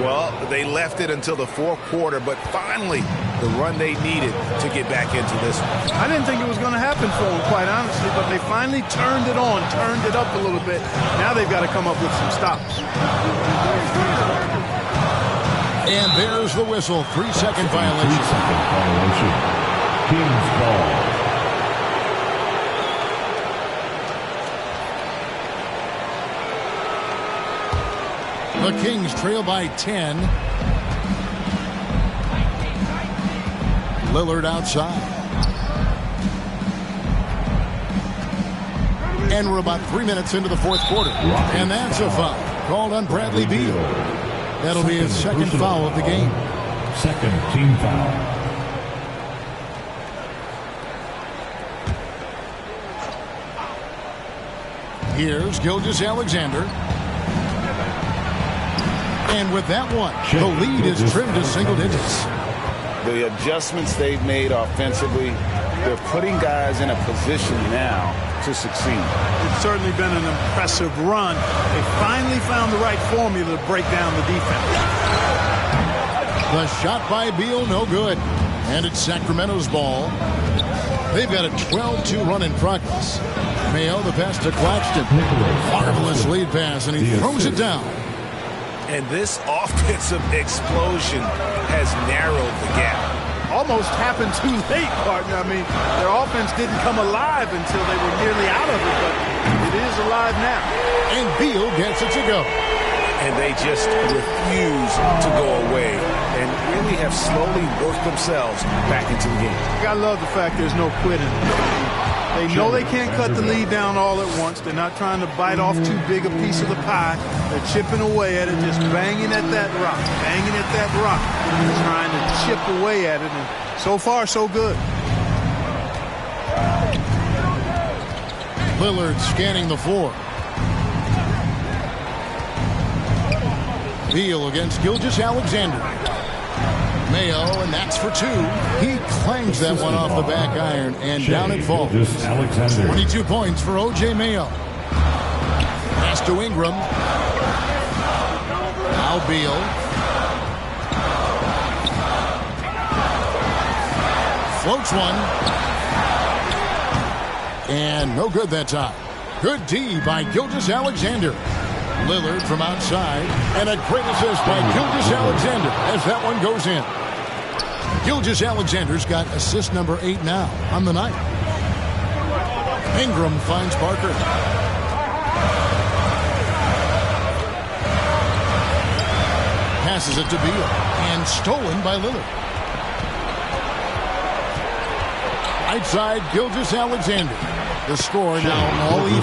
Well, they left it until the fourth quarter, but finally the run they needed to get back into this one. I didn't think it was going to happen for them, quite honestly, but they finally turned it on, turned it up a little bit. Now they've got to come up with some stops. And there's the whistle. 3-second violation. 3-second violation. Kings ball. The Kings trail by 10. Lillard outside. And we're about 3 minutes into the fourth quarter. And that's a foul called on Bradley Beal. That'll be his second foul of the game. Second team foul. Here's Gilgeous-Alexander. And with that one, the lead is trimmed to single digits. The adjustments they've made offensively, they're putting guys in a position now to succeed. It's certainly been an impressive run. They finally found the right formula to break down the defense. The shot by Beal, no good. And it's Sacramento's ball. They've got a 12-2 run in progress. Mayo, the pass to Claxton. Marvelous lead pass, and he throws it down. And this offensive explosion has narrowed the gap. Almost happened too late, partner. I mean, their offense didn't come alive until they were nearly out of it, but it is alive now. And Beal gets it to go. And they just refuse to go away and really have slowly worked themselves back into the game. I love the fact there's no quitting. They know they can't cut the lead down all at once. They're not trying to bite off too big a piece of the pie. They're chipping away at it, just banging at that rock, banging at that rock, and trying to chip away at it. And so far, so good. Lillard scanning the floor. Beal against Gilgeous-Alexander. Mayo, and that's for two. He clangs that one off the back iron, and down it falls. 22 points for O.J. Mayo. Pass to Ingram. Now Beal. Floats one. And no good that time. Good D by Gilgeous-Alexander. Lillard from outside, and a great assist by Gilgeous-Alexander as that one goes in. Gilgeous-Alexander's got assist number 8 now on the night. Ingram finds Parker. passes it to Beal. And stolen by Lillard. Right side, Gilgeous-Alexander. The score now all even.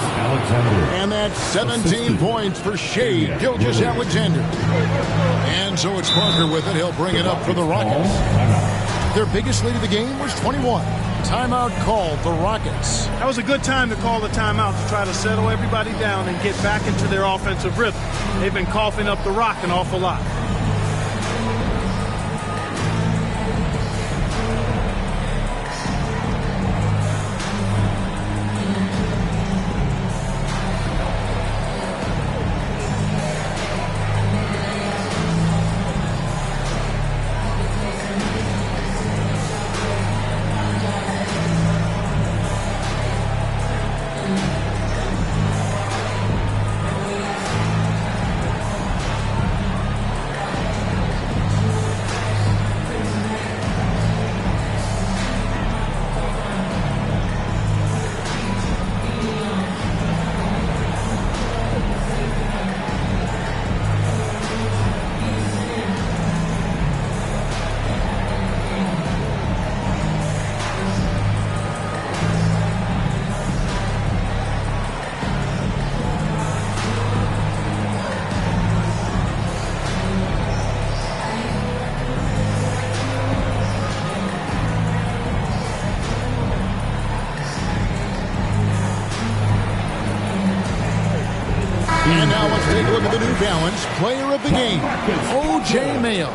And that's 17 points for Shai Gilgeous-Alexander. And so it's Parker with it. He'll bring it up for the Rockets. Their biggest lead of the game was 21. Timeout called the Rockets. That was a good time to call the timeout to try to settle everybody down and get back into their offensive rhythm. They've been coughing up the rock an awful lot. And now let's take a look at the New Balance player of the game, O.J. Mayo.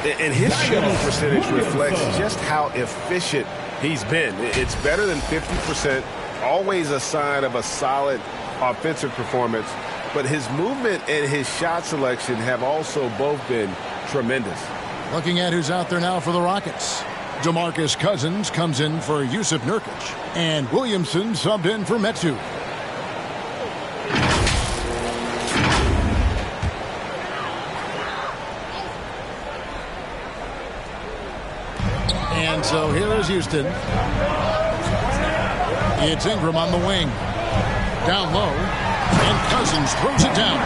And his shooting percentage reflects just how efficient he's been. It's better than 50%, always a sign of a solid offensive performance. But his movement and his shot selection have also both been tremendous. Looking at who's out there now for the Rockets. DeMarcus Cousins comes in for Yusuf Nurkic. And Williamson subbed in for Metu. And so here is Houston. It's Ingram on the wing. Down low. And Cousins throws it down.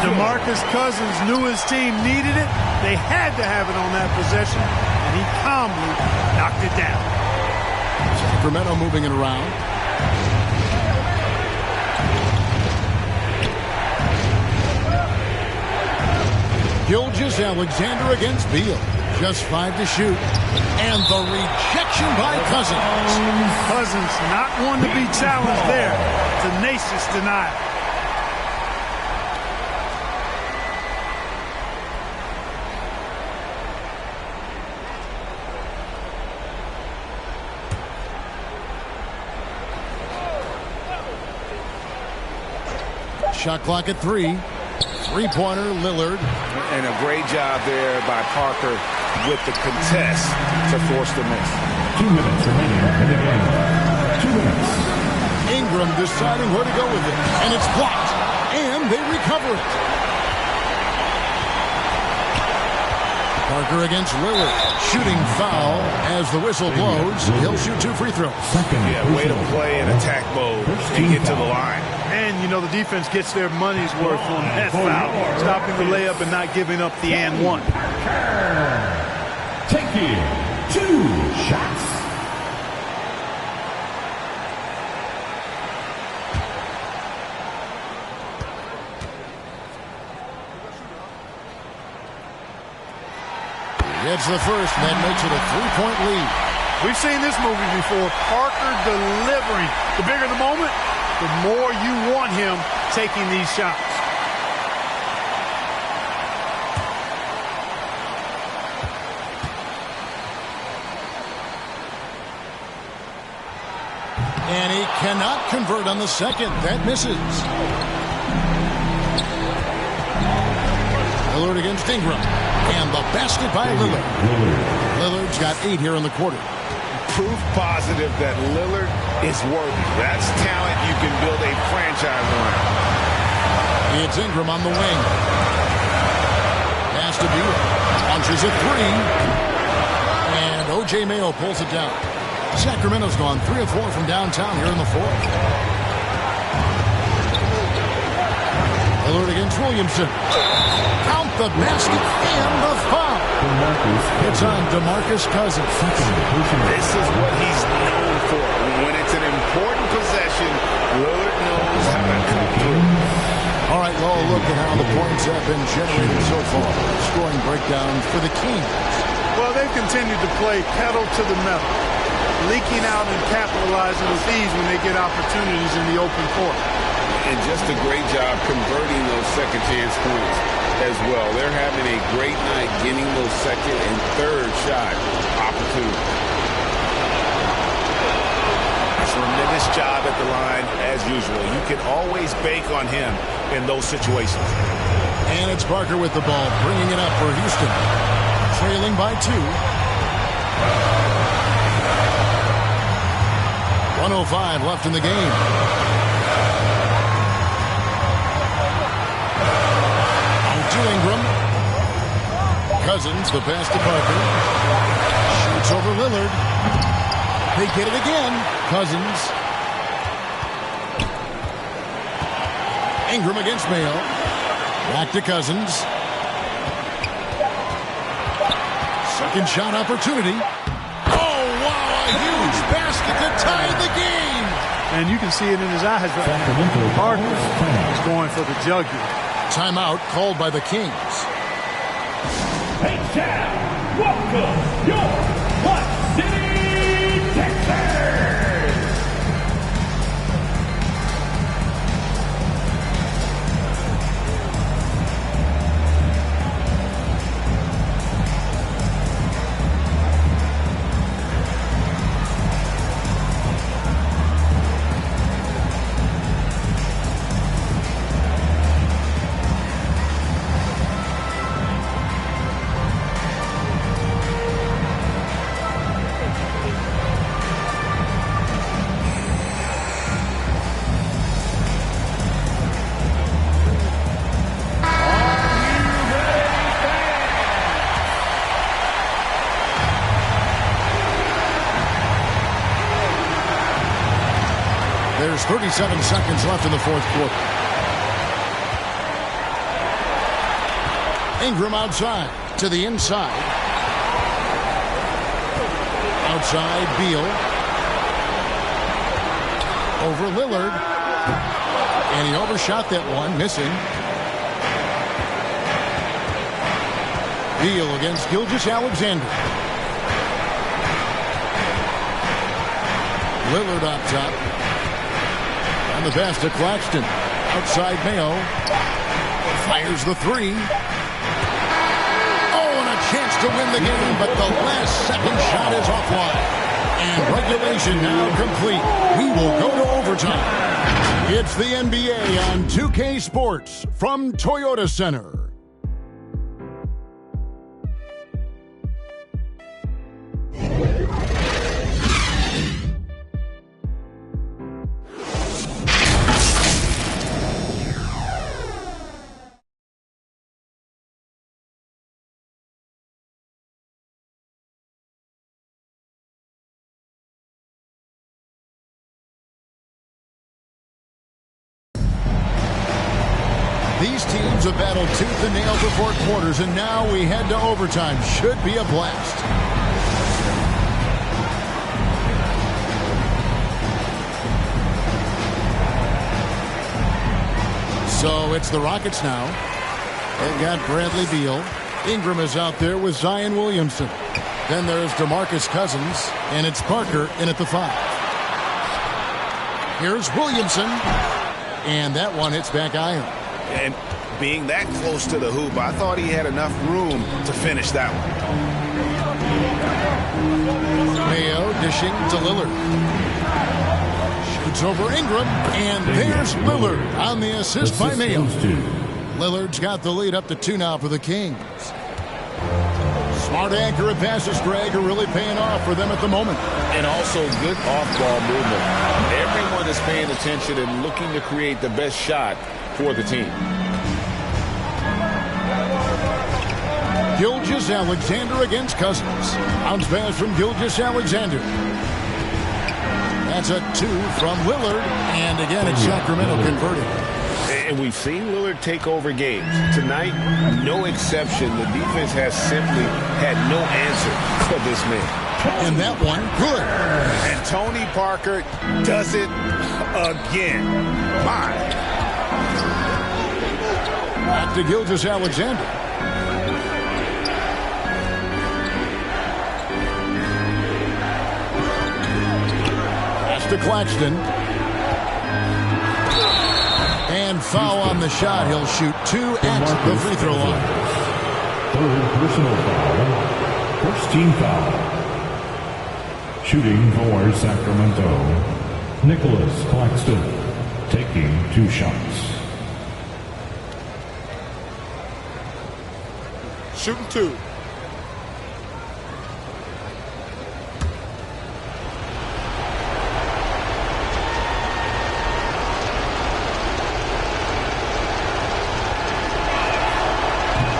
DeMarcus Cousins knew his team needed it. They had to have it on that possession. And he calmly knocked it down. Sacramento moving it around. Gilgeous-Alexander against Beal. Just 5 to shoot. And the rejection by Cousins. Cousins not one to be challenged there. Tenacious denial. Shot clock at 3. Three-pointer, Lillard. And a great job there by Parker with the contest to force the miss. 2 minutes remaining in the game. 2 minutes. Ingram deciding where to go with it. And it's blocked. And they recover it. Parker against Lillard. Shooting foul as the whistle blows. He'll shoot 2 free throws. Yeah, way to play in attack mode and get to the line. And, you know, the defense gets their money's worth on that foul. Stopping the layup and not giving up the and one. Taking 2 shots. It's the first, and that makes it a 3-point lead. We've seen this movie before. Parker delivering. The bigger the moment, the more you want him taking these shots. And he cannot convert on the second. That misses. Lillard against Ingram. And the basket by Lillard. Lillard's got 8 here in the quarter. Proof positive that Lillard is worthy. That's talent you can build a franchise around. It's Ingram on the wing. Pass to Beal. Launches a 3. And O.J. Mayo pulls it down. Sacramento's gone 3 of 4 from downtown here in the fourth. Lillard against Williamson. Count the basket and the foul. It's on DeMarcus Cousins. This is what he's known for. When it's an important possession, Lillard knows how to come through. All right, well, look at how the points have been generated so far. Scoring breakdown for the Kings. Well, they've continued to play pedal to the metal, leaking out and capitalizing with ease when they get opportunities in the open court. And just a great job converting those second chance points as well. They're having a great night getting those second and third shot opportunities. Tremendous job at the line as usual. You can always bank on him in those situations. And it's Parker with the ball, bringing it up for Houston. Trailing by 2. 1:05 left in the game. Out to Ingram. Cousins, the pass to Parker. Shoots over Lillard. They get it again. Cousins. Ingram against Mayo. Back to Cousins. Second shot opportunity. Oh, wow, a huge basket to tie the game. And you can see it in his eyes right now. Parker is going for the jugular. Timeout called by the Kings. Hey, Chad, welcome your What City Texans. There's 37 seconds left in the fourth quarter. Ingram outside to the inside. Outside, Beal. Over Lillard. And he overshot that one, missing. Beal against Gilgeous-Alexander. Lillard up top. And the pass to Claxton. Outside Mayo. Fires the three. Oh, and a chance to win the game, but the last second shot is offline. And regulation now complete. We will go to overtime. It's the NBA on 2K Sports from Toyota Center. These teams have battled tooth and nail for 4 quarters, and now we head to overtime. Should be a blast. So it's the Rockets now. They've got Bradley Beal. Ingram is out there with Zion Williamson. Then there's DeMarcus Cousins, and it's Parker in at the 5. Here's Williamson, and that one hits back iron. And being that close to the hoop, I thought he had enough room to finish that one. Mayo dishing to Lillard. Shoots over Ingram, and there's Lillard on the assist by Mayo. Lillard's got the lead up to 2 now for the Kings. Smart accurate passes, Greg, are really paying off for them at the moment. And also good off-ball movement. Everyone is paying attention and looking to create the best shot for the team. Gilgeous-Alexander against Cousins. Bounce pass from Gilgeous-Alexander. That's a 2 from Lillard. And again, it's Sacramento converting. And we've seen Lillard take over games. Tonight, no exception. The defense has simply had no answer for this man. And that one, good. And Tony Parker does it again. My. Back to Gilgeous-Alexander. Pass to Claxton. And foul on the shot. He'll shoot 2 at the free throw line. Third personal foul. First team foul. Shooting for Sacramento, Nicholas Claxton, taking 2 shots. Shooting 2.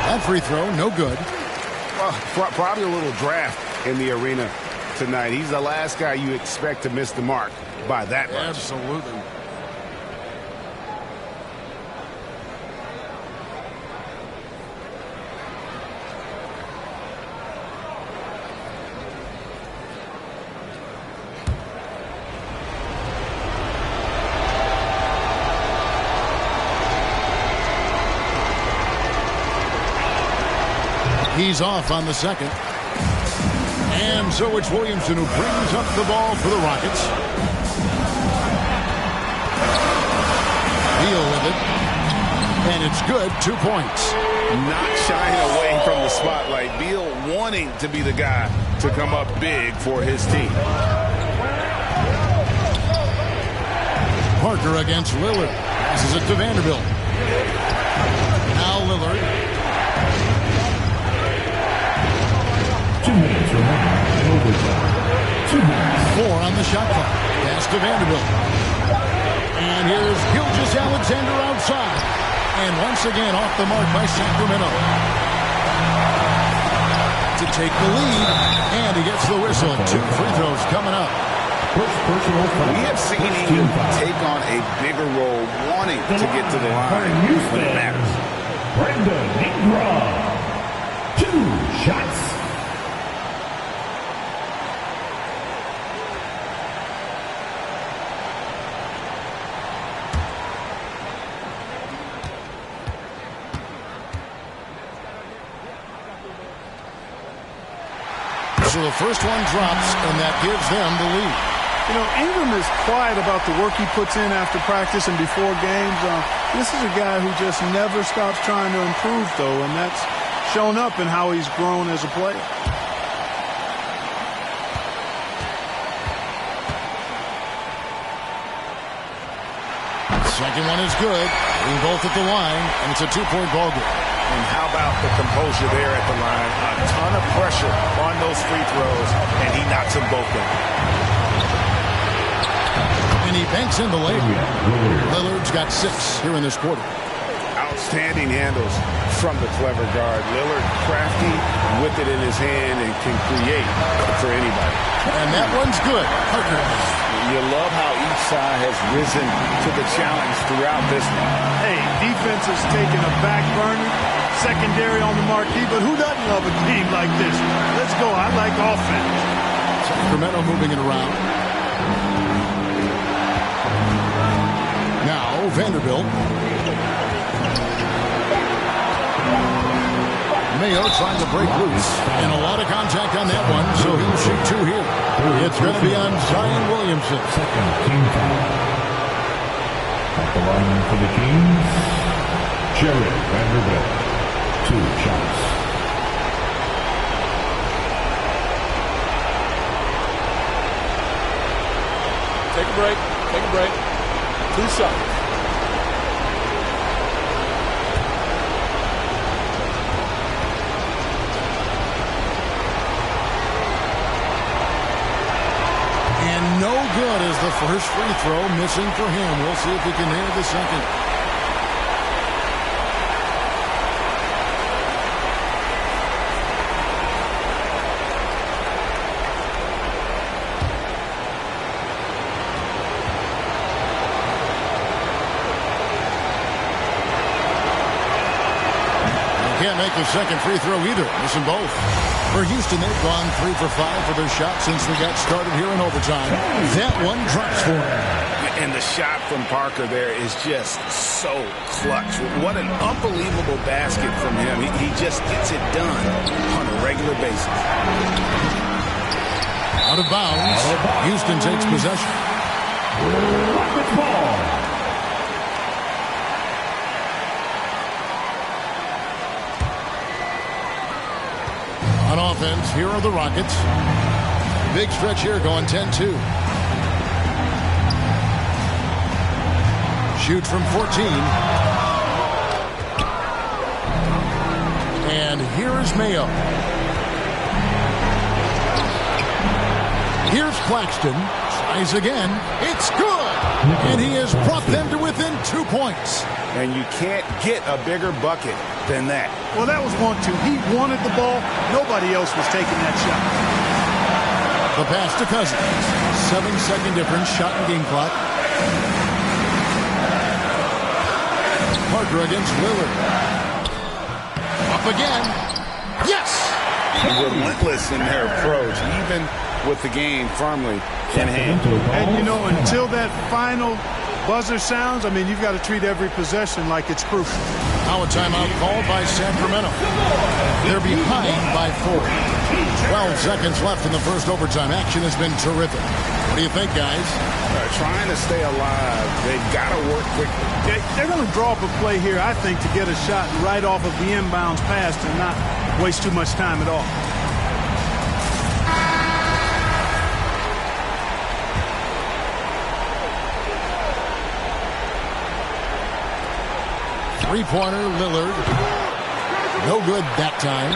That free throw, no good. Well, probably a little draft in the arena tonight. He's the last guy you expect to miss the mark by that much. Absolutely. He's off on the second. And so it's Williamson who brings up the ball for the Rockets. Beal with it. And it's good. 2 points. Not shying away from the spotlight. Beal wanting to be the guy to come up big for his team. Parker against Lillard. Passes it to Vanderbilt. Now Lillard. 2 minutes remaining in overtime. 2 minutes. 4 on the shot clock. Pass to Vanderbilt. And here's Gilgeous-Alexander outside. And once again off the mark by Sacramento. To take the lead. And he gets the whistle. 2 free throws coming up. We have seen him take on a bigger role, wanting to get to the line when it matters. Brandon Ingram. 2 shots. So the first one drops, and that gives them the lead. You know, Ingram is quiet about the work he puts in after practice and before games. This is a guy who just never stops trying to improve, though, and that's shown up in how he's grown as a player. Second one is good. Being both at the line, and it's a 2-point ball game. And how about the composure there at the line? A ton of pressure on those free throws, and he knocks them both down. And he banks in the layup. Lillard's got 6 here in this quarter. Outstanding handles from the clever guard. Lillard crafty with it in his hand and can create for anybody. And that one's good. Parker. You love how each side has risen to the challenge throughout this one. Hey, defense has taken a back burner, secondary on the marquee, but who doesn't love a team like this? Let's go. I like offense. Sacramento moving it around. Now Vanderbilt. Mayo trying to break loose. And a lot of contact on that one, so he'll shoot 2 here. It's going to be on Zion Williamson. Second team foul. At the line for the Kings, Jared Vanderbilt. 2 shots. Take a break. Take a break. 2 shots. No good as the first free throw missing for him. We'll see if he can nail the second. can't make the second free throw either. Missing both. For Houston, they've gone 3 for 5 for their shot since we got started here in overtime. That one drops for him. And the shot from Parker there is just so clutch. What an unbelievable basket from him. He just gets it done on a regular basis. Out of bounds. Houston takes possession. Rockets ball. On offense, here are the Rockets. Big stretch here going 10-2. Shoot from 14. And here is Mayo. Here's Claxton. Tries again. It's good. And he has brought them to within 2 points. And you can't get a bigger bucket than that. Well, that was 1-2. He wanted the ball. Nobody else was taking that shot. The pass to Cousins. 7-second difference. Shot and game clock. Parker against Lillard. Up again. Yes! Relentless in their approach, even with the game firmly in hand. And, you know, until that final buzzer sounds, I mean, you've got to treat every possession like it's crucial. Now a timeout called by Sacramento. They're behind by 4. 12 seconds left in the first overtime. Action has been terrific. What do you think, guys? Trying to stay alive. They've got to work quickly. They're going to draw up a play here, I think, to get a shot right off of the inbounds pass and not waste too much time at all. Three-pointer, Lillard. No good that time.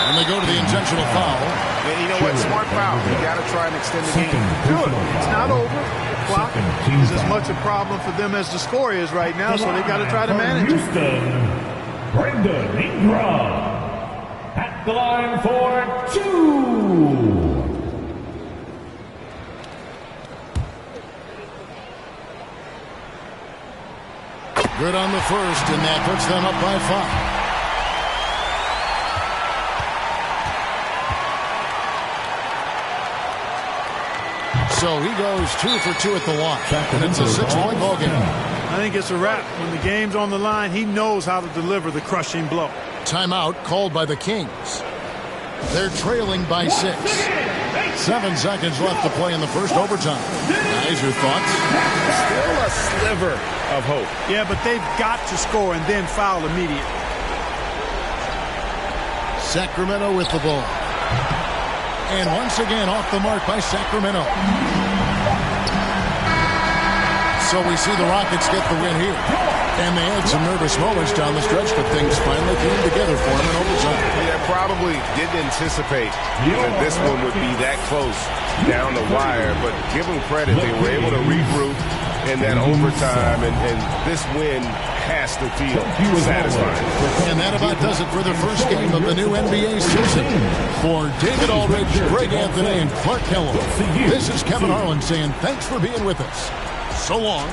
And they go to the intentional foul. Yeah, you know what? Smart foul. You got to try and extend the game. Do it. It's not over. The clock is as much a problem for them as the score is right now, so they've got to try to manage it. Houston, Brandon Ingram at the line for 2. Good on the first, and that puts them up by 5. So he goes 2 for 2 at the line, and it's a 6-point ball game. I think it's a wrap. When the game's on the line, he knows how to deliver the crushing blow. Timeout called by the Kings. They're trailing by 6. 7 seconds left to play in the first overtime. Guys, your thoughts? Still a sliver of hope. Yeah, but they've got to score and then foul immediately. Sacramento with the ball. And once again off the mark by Sacramento. So we see the Rockets get the win here. And they had some nervous moments down the stretch, but things finally came together for them in overtime. Yeah, probably didn't anticipate that this one would be that close down the wire, but give them credit. They were able to regroup in that overtime, and this win has to feel satisfying. And that about does it for the first game of the new NBA season. For David Aldridge, Greg Anthony, and Clark Kellogg, this is Kevin Harlan saying thanks for being with us. So long.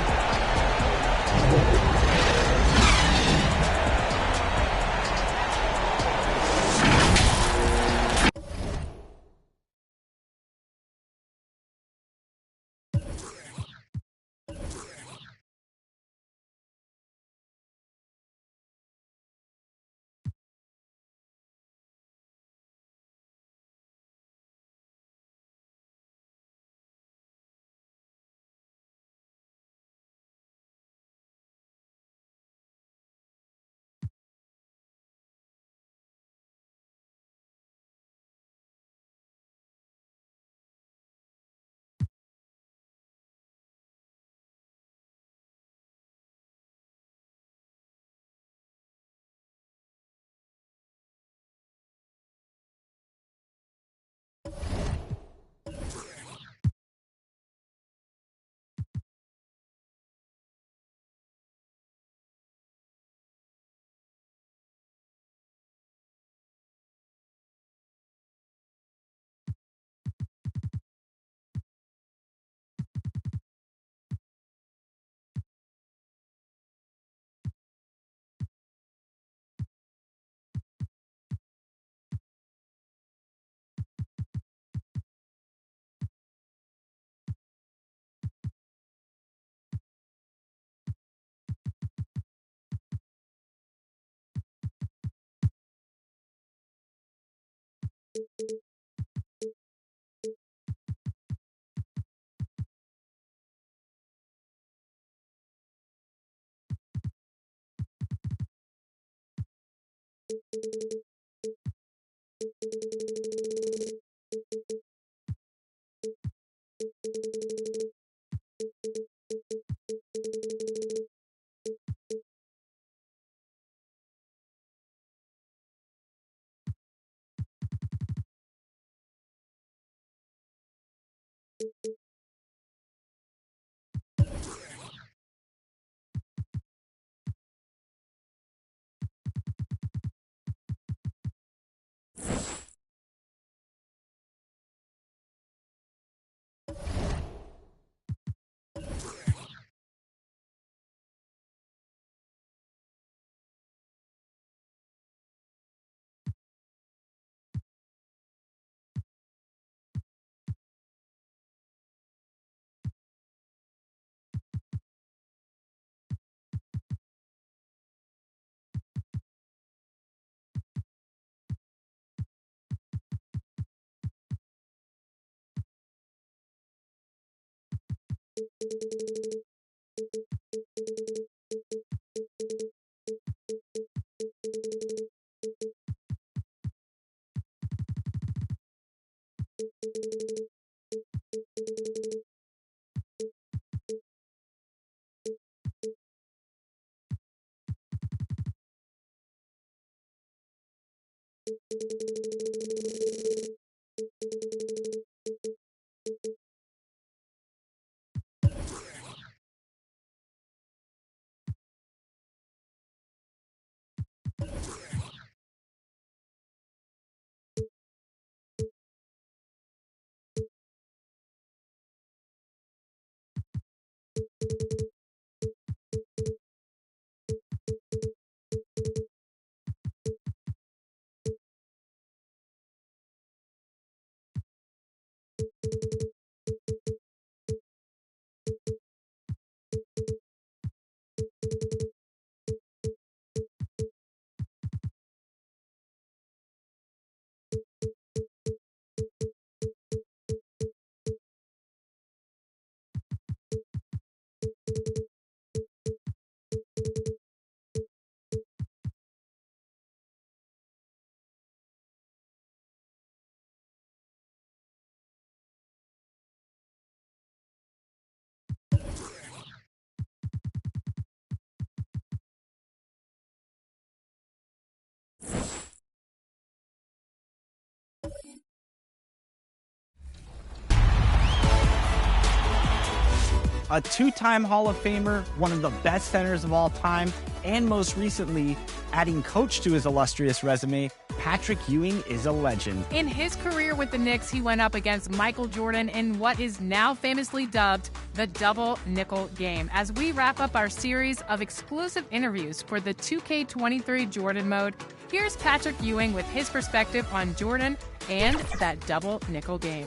A two-time Hall of Famer, one of the best centers of all time, and most recently, adding coach to his illustrious resume, Patrick Ewing is a legend. In his career with the Knicks, he went up against Michael Jordan in what is now famously dubbed the double nickel game. As we wrap up our series of exclusive interviews for the 2K23 Jordan mode, here's Patrick Ewing with his perspective on Jordan and that double nickel game.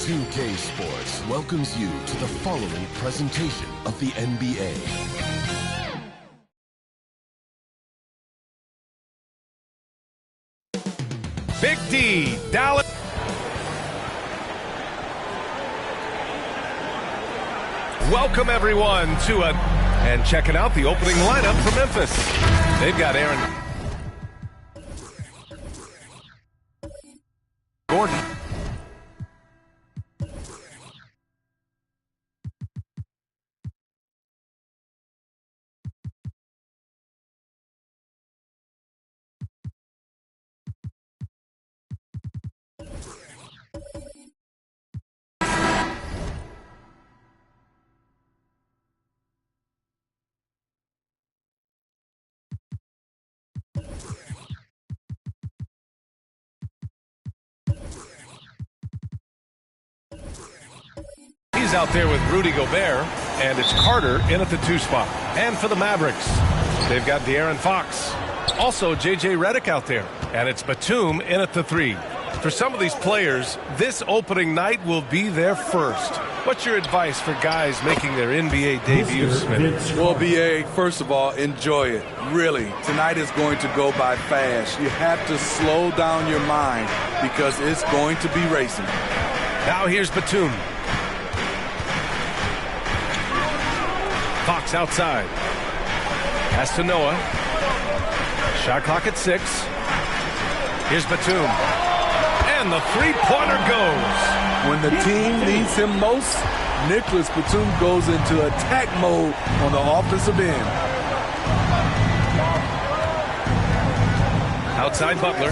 2K Sports welcomes you to the following presentation of the NBA. Big D, Dallas. Welcome everyone to and checking out the opening lineup for Memphis. They've got Aaron Gordon. He's out there with Rudy Gobert, and it's Carter in at the 2 spot. And for the Mavericks, they've got De'Aaron Fox. Also, J.J. Redick out there, and it's Batum in at the 3. For some of these players, this opening night will be their first. What's your advice for guys making their NBA debuts, Smith? Well, B.A., first of all, enjoy it. Really, tonight is going to go by fast. You have to slow down your mind because it's going to be racing. Now here's Batum. Fox outside. Pass to Noah. Shot clock at 6. Here's Batum. And the three-pointer goes. When the team needs him most, Nicholas Batum goes into attack mode on the offensive end. Outside Butler.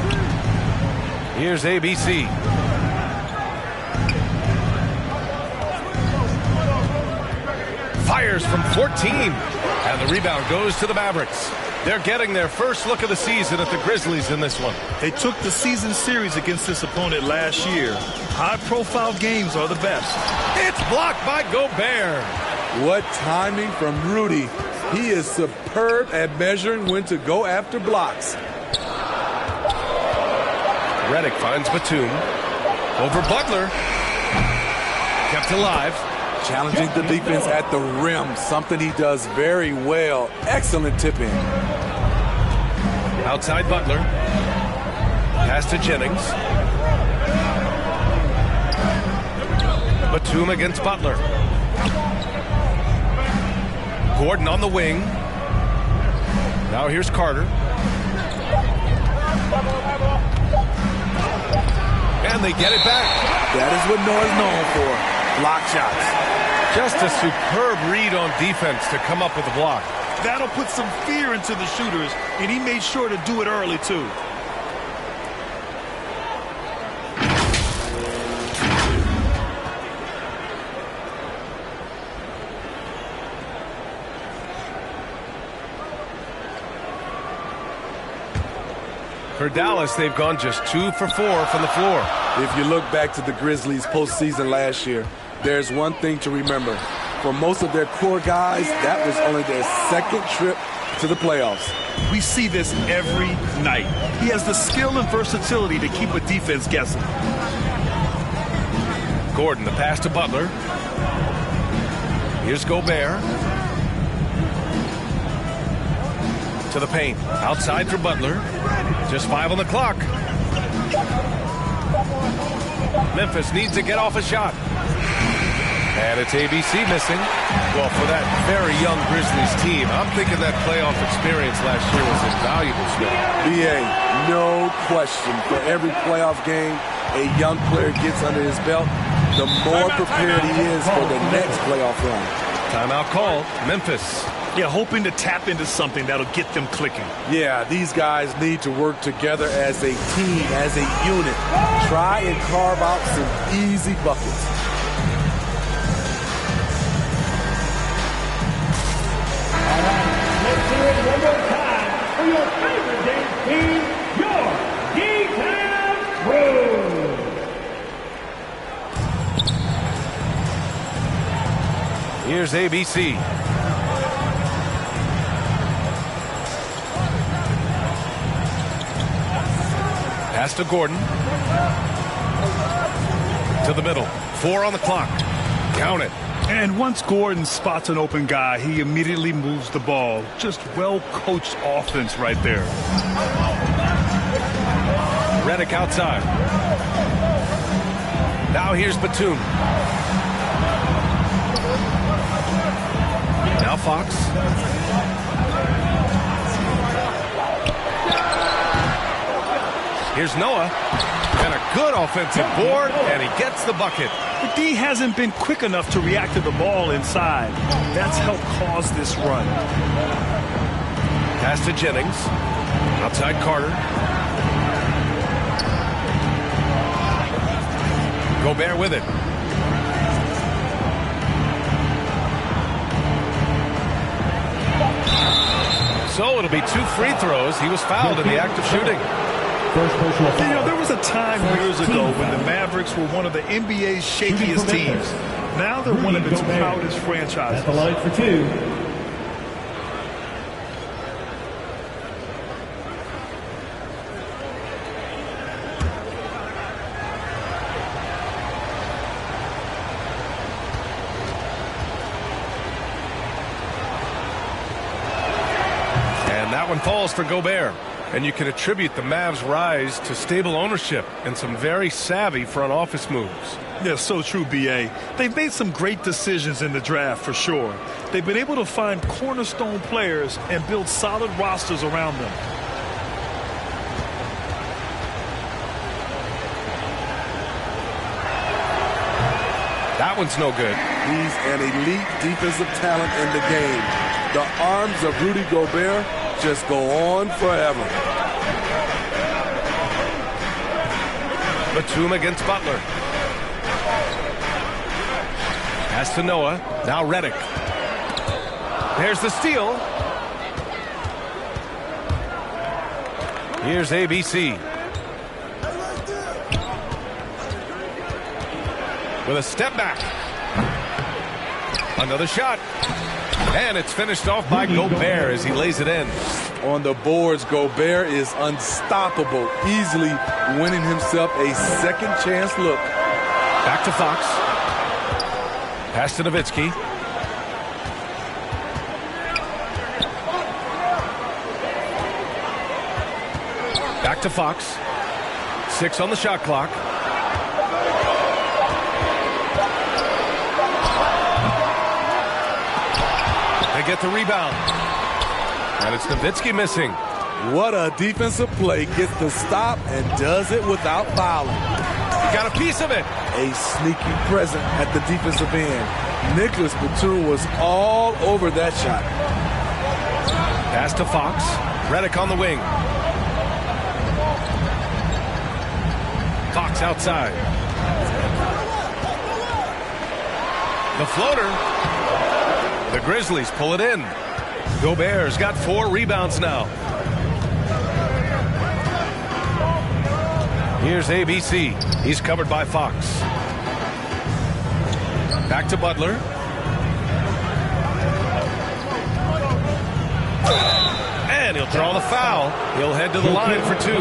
Here's ABC. Fires from 14. And the rebound goes to the Mavericks. They're getting their first look of the season at the Grizzlies in this one. They took the season series against this opponent last year. High-profile games are the best. It's blocked by Gobert. What timing from Rudy. He is superb at measuring when to go after blocks. Redick finds Batum. Over Butler. Kept alive. Challenging the defense at the rim, something he does very well. Excellent tip-in. Outside Butler. Pass to Jennings. Batum against Butler. Gordon on the wing. Now here's Carter. And they get it back. That is what Noah's known for. Block shots. Just a superb read on defense to come up with a block. That'll put some fear into the shooters, and he made sure to do it early, too. For Dallas, they've gone just 2 for 4 from the floor. If you look back to the Grizzlies postseason last year, there's one thing to remember. For most of their core guys, that was only their second trip to the playoffs. We see this every night. He has the skill and versatility to keep a defense guessing. Gordon, the pass to Butler. Here's Gobert. To the paint. Outside for Butler. Just 5 on the clock. Memphis needs to get off a shot. And it's ABC missing. Well, for that very young Grizzlies team, I'm thinking that playoff experience last year was invaluable, Smith. B.A., no question. For every playoff game a young player gets under his belt, the more prepared he is for the next playoff run. Timeout call, Memphis. Yeah, hoping to tap into something that'll get them clicking. Yeah, these guys need to work together as a team, as a unit. Try and carve out some easy buckets. All right, let's hear it one more time for your favorite dance team, your D-Town Crew. Here's ABC. Pass to Gordon. To the middle. 4 on the clock. Count it. And once Gordon spots an open guy, he immediately moves the ball. Just well-coached offense right there. Redick outside. Now here's Batum. Now Fox. Here's Noah. And a good offensive board, and he gets the bucket. The D hasn't been quick enough to react to the ball inside. That's helped cause this run. Pass to Jennings. Outside Carter. Gobert with it. So it'll be 2 free throws. He was fouled in the act of shooting. You know, there was a time years ago when the Mavericks were one of the NBA's shakiest teams. Now they're one of its proudest franchises. At the line for 2. That one falls for Gobert. And you can attribute the Mavs' rise to stable ownership and some very savvy front office moves. Yeah, so true, B.A. They've made some great decisions in the draft, for sure. They've been able to find cornerstone players and build solid rosters around them. That one's no good. He's an elite defensive talent in the game. The arms of Rudy Gobert just go on forever. Batum against Butler. Pass to Noah. Now Redick. There's the steal. Here's ABC. With a step back. Another shot. And it's finished off by Gobert as he lays it in. On the boards, Gobert is unstoppable, easily winning himself a second chance look. Back to Fox. Pass to Nowitzki. Back to Fox. 6 on the shot clock. They get the rebound. And it's Nowitzki missing. What a defensive play. Gets the stop and does it without fouling. He got a piece of it. A sneaky present at the defensive end. Nicholas Batum was all over that shot. Pass to Fox. Redick on the wing. Fox outside. The floater. The Grizzlies pull it in. Gobert's got 4 rebounds now. Here's ABC. He's covered by Fox. Back to Butler. And he'll draw the foul. He'll head to the line for 2.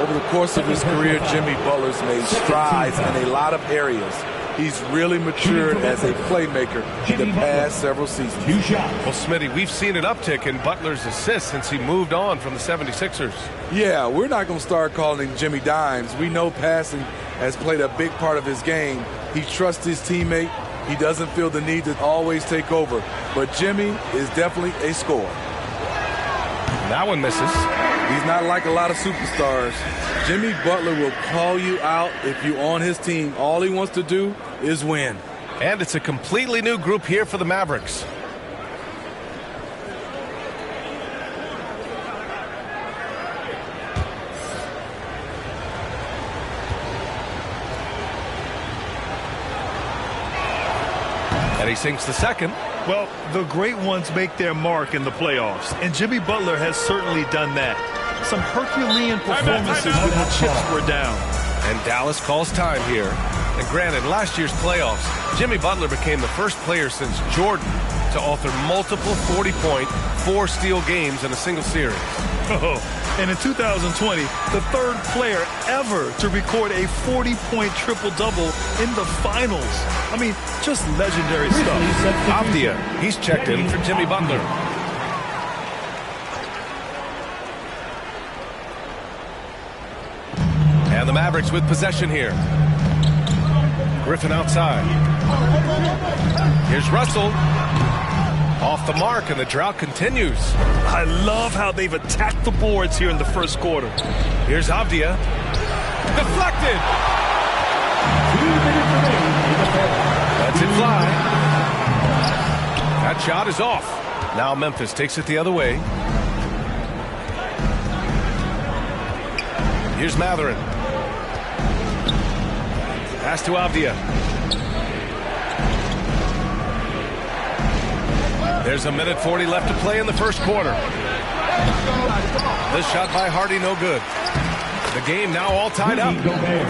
Over the course of his career, Jimmy Butler's made strides in a lot of areas. He's really matured as a playmaker in the past several seasons. Well, Smitty, we've seen an uptick in Butler's assists since he moved on from the 76ers. Yeah, we're not going to start calling him Jimmy Dimes. We know passing has played a big part of his game. He trusts his teammate. He doesn't feel the need to always take over. But Jimmy is definitely a scorer. That one misses. He's not like a lot of superstars. Jimmy Butler will call you out if you're on his team. All he wants to do is win. And it's a completely new group here for the Mavericks. And he sinks the second. Well, the great ones make their mark in the playoffs, and Jimmy Butler has certainly done that. Some Herculean performances when the chips were down. And Dallas calls time here. And granted, last year's playoffs, Jimmy Butler became the first player since Jordan to author multiple 40-point, 4-steal games in a single series. Oh, and in 2020, the third player ever to record a 40-point triple-double in the finals. I mean, just legendary stuff. Avdia, he's checked in for Jimmy Butler. And the Mavericks with possession here. Griffin outside. Here's Russell. Off the mark, and the drought continues. I love how they've attacked the boards here in the first quarter. Here's Avdia. Deflected. Lets it fly. That shot is off. Now Memphis takes it the other way. Here's Mathurin. Pass to Avdia. There's a minute 40 left to play in the first quarter. This shot by Hardy, no good. The game now all tied up.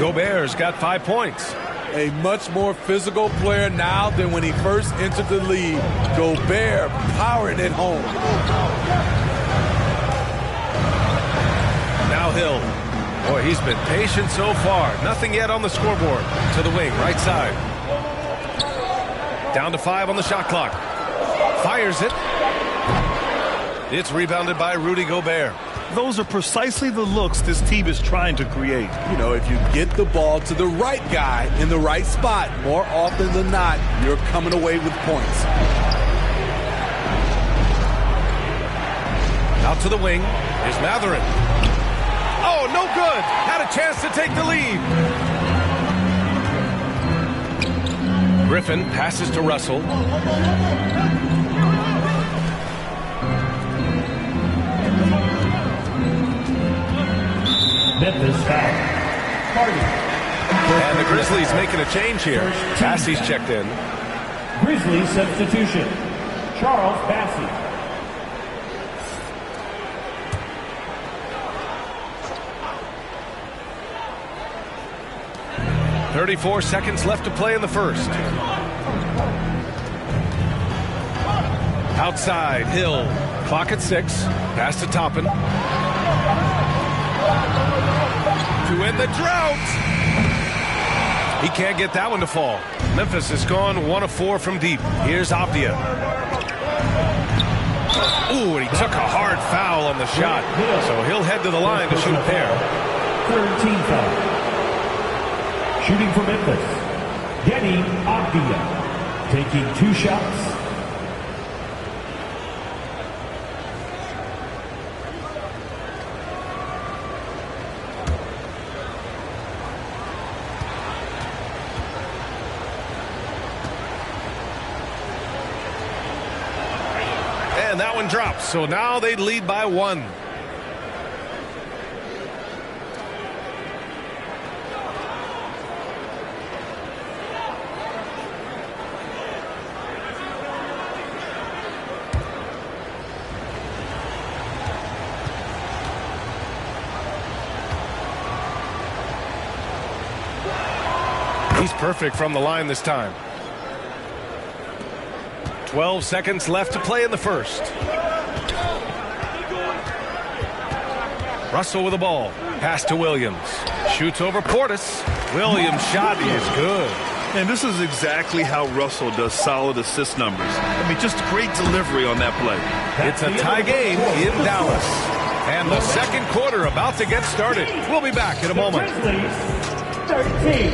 Gobert's got 5 points. A much more physical player now than when he first entered the league. Gobert powering it home. Now Hill. Boy, he's been patient so far. Nothing yet on the scoreboard. To the wing, right side. Down to 5 on the shot clock. Fires it. It's rebounded by Rudy Gobert. Those are precisely the looks this team is trying to create. You know, if you get the ball to the right guy in the right spot, more often than not, you're coming away with points. Out to the wing. Here's Mathurin. Oh, no good. Had a chance to take the lead. Griffin passes to Russell. Memphis foul. And the Grizzlies making a change here. Bassey's checked in. Grizzlies substitution. Charles Bassey. .34 seconds left to play in the first. Outside, Hill. Clock at 6. Pass to Toppin. To end the drought. He can't get that one to fall. Memphis has gone 1 of 4 from deep. Here's Avdia. Ooh, and he took a hard foul on the shot. So he'll head to the line to shoot a pair. Third team foul. Shooting for Memphis, Deni Avdia, taking 2 shots. And that one drops, so now they lead by 1. He's perfect from the line this time. 12 seconds left to play in the first. Russell with the ball. Pass to Williams. Shoots over Portis. Williams' shot is good. And this is exactly how Russell does solid assist numbers. I mean, just great delivery on that play. It's a tie game in Dallas. And the second quarter about to get started. We'll be back in a moment. 13.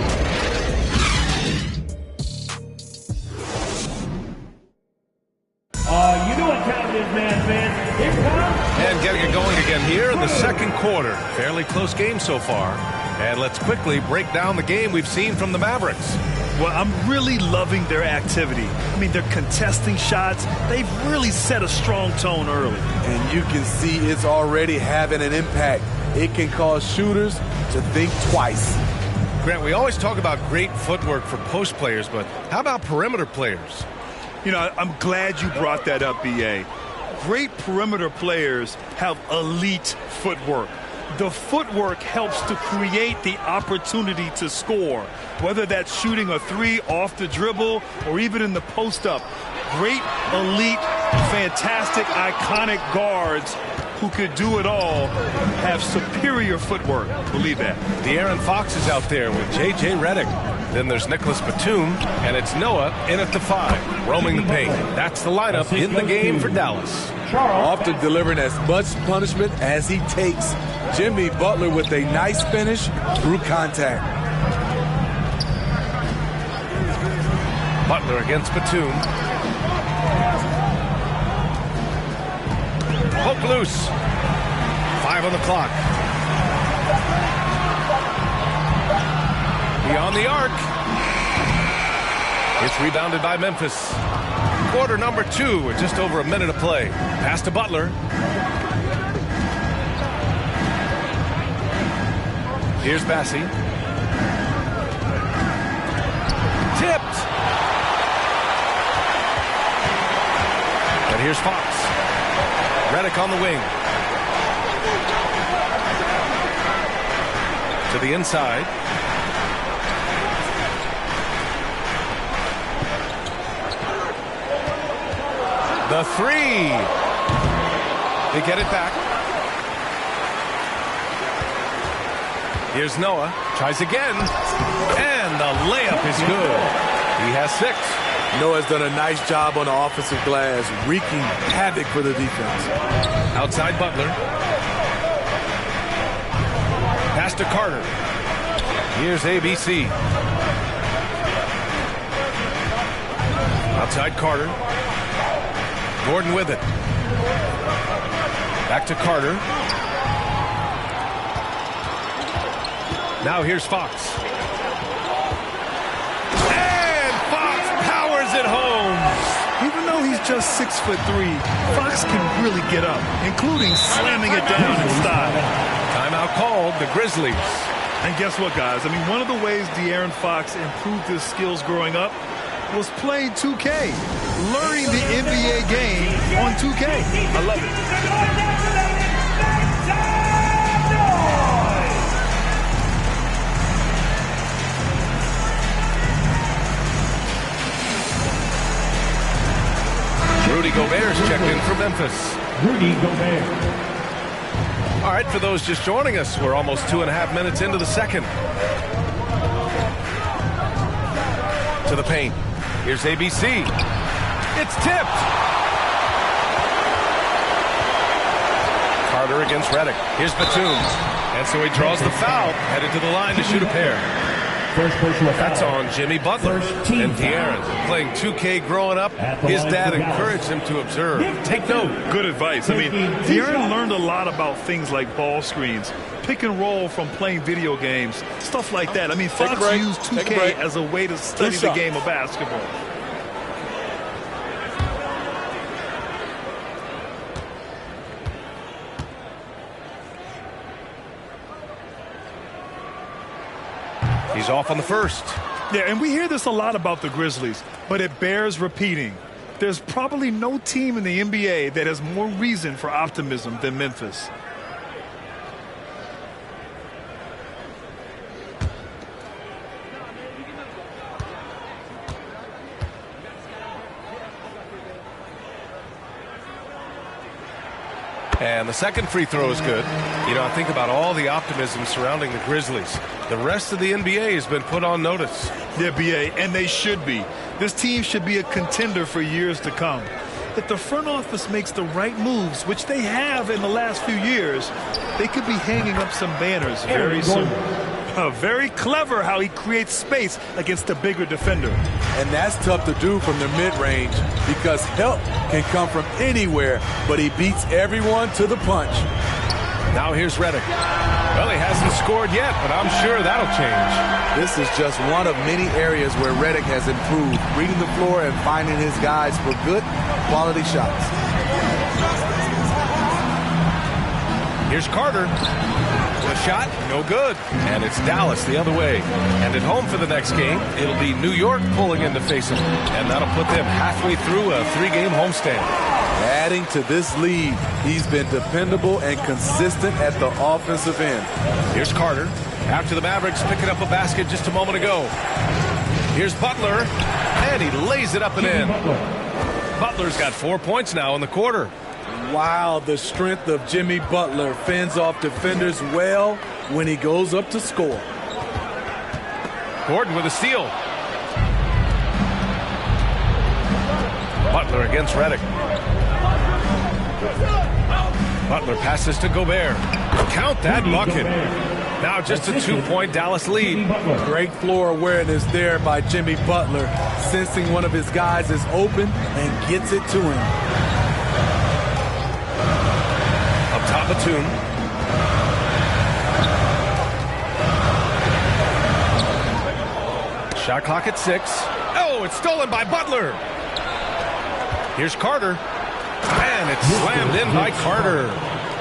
You know what time it is, man, fans. Here comes. And getting it going again here in the second quarter. Fairly close game so far. And let's quickly break down the game we've seen from the Mavericks. Well, I'm really loving their activity. I mean, they're contesting shots. They've really set a strong tone early. And you can see it's already having an impact. It can cause shooters to think twice. Grant, we always talk about great footwork for post players, but how about perimeter players? You know, I'm glad you brought that up, B.A. Great perimeter players have elite footwork. The footwork helps to create the opportunity to score, whether that's shooting a 3 off the dribble or even in the post-up. Great, elite, fantastic, iconic guards who could do it all have superior footwork. Believe that. De'Aaron Fox is out there with J.J. Redick. Then there's Nicholas Batum, and it's Noah in at the 5, roaming the paint. That's the lineup in the game for Dallas. Often delivering as much punishment as he takes. Jimmy Butler with a nice finish through contact. Butler against Batum. Poke loose. 5 on the clock. Beyond the arc. It's rebounded by Memphis. Quarter number 2 with just over a minute to play. Pass to Butler. Here's Bassey. Tipped. And here's Fox. Redick on the wing. To the inside. The 3. They get it back. Here's Noah. Tries again. And the layup is good. He has 6. Noah's done a nice job on the offensive glass, wreaking havoc for the defense. Outside Butler. Pass to Carter. Here's ABC. Outside Carter. Gordon with it. Back to Carter. Now here's Fox. And Fox powers it home. Even though he's just 6'3", Fox can really get up, including slamming it down in style. Timeout called, the Grizzlies. And guess what, guys? I mean, one of the ways De'Aaron Fox improved his skills growing up was playing 2K, learning the NBA game on 2K. I love it. Rudy Gobert's checked in from Memphis. Rudy Gobert. All right, for those just joining us, we're almost 2.5 minutes into the second. To the paint. Here's ABC. It's tipped. Carter against Redick. Here's Batum. And so he draws the foul, headed to the line to shoot a pair. First personal foul. That's on Jimmy Butler. And De'Aaron, playing 2K growing up, his dad encouraged him to observe. Take note. Good advice. I mean, De'Aaron learned a lot about things like ball screens, pick and roll from playing video games, stuff like that. I mean, Fox used 2K as a way to study the game of basketball. He's off on the first. Yeah, and we hear this a lot about the Grizzlies, but it bears repeating. There's probably no team in the NBA that has more reason for optimism than Memphis. And the second free throw is good. You know, I think about all the optimism surrounding the Grizzlies. The rest of the NBA has been put on notice. Yeah, BA, and they should be. This team should be a contender for years to come. If the front office makes the right moves, which they have in the last few years, they could be hanging up some banners very soon. Very clever how he creates space against the bigger defender. And that's tough to do from the mid-range because help can come from anywhere, but he beats everyone to the punch. Now here's Redick. Well, he hasn't scored yet, but I'm sure that'll change. This is just one of many areas where Redick has improved, reading the floor and finding his guys for good, quality shots. Here's Carter. The shot, no good. And it's Dallas the other way. And at home for the next game, it'll be New York pulling in to face him. And that'll put them halfway through a 3-game homestand. Adding to this lead, he's been dependable and consistent at the offensive end. Here's Carter. After the Mavericks picking up a basket just a moment ago. Here's Butler. And he lays it up and in. Butler's got 4 points now in the quarter. Wow, the strength of Jimmy Butler fends off defenders well when he goes up to score. Gordon with a steal. Butler against Redick. Butler passes to Gobert. Count that bucket. Now just a 2-point Dallas lead. Great floor awareness there by Jimmy Butler, sensing one of his guys is open and gets it to him. Top Batum. Shot clock at 6. Oh, it's stolen by Butler. Here's Carter. And it's slammed in by Carter.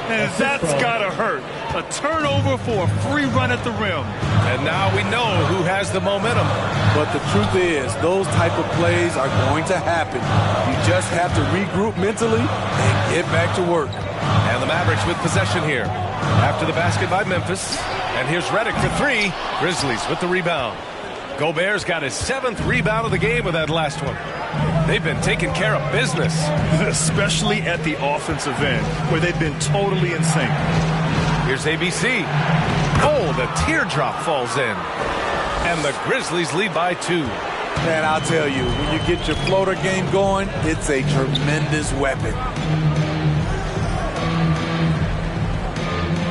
And that's gotta hurt. A turnover for a free run at the rim. And now we know who has the momentum. But the truth is, those type of plays are going to happen. You just have to regroup mentally and get back to work. And the Mavericks with possession here. After the basket by Memphis. And here's Redick for 3. Grizzlies with the rebound. Gobert's got his 7th rebound of the game with that last one. They've been taking care of business. Especially at the offensive end, where they've been totally in sync. Here's ABC. Oh, the teardrop falls in. And the Grizzlies lead by 2. Man, I'll tell you, when you get your floater game going, it's a tremendous weapon.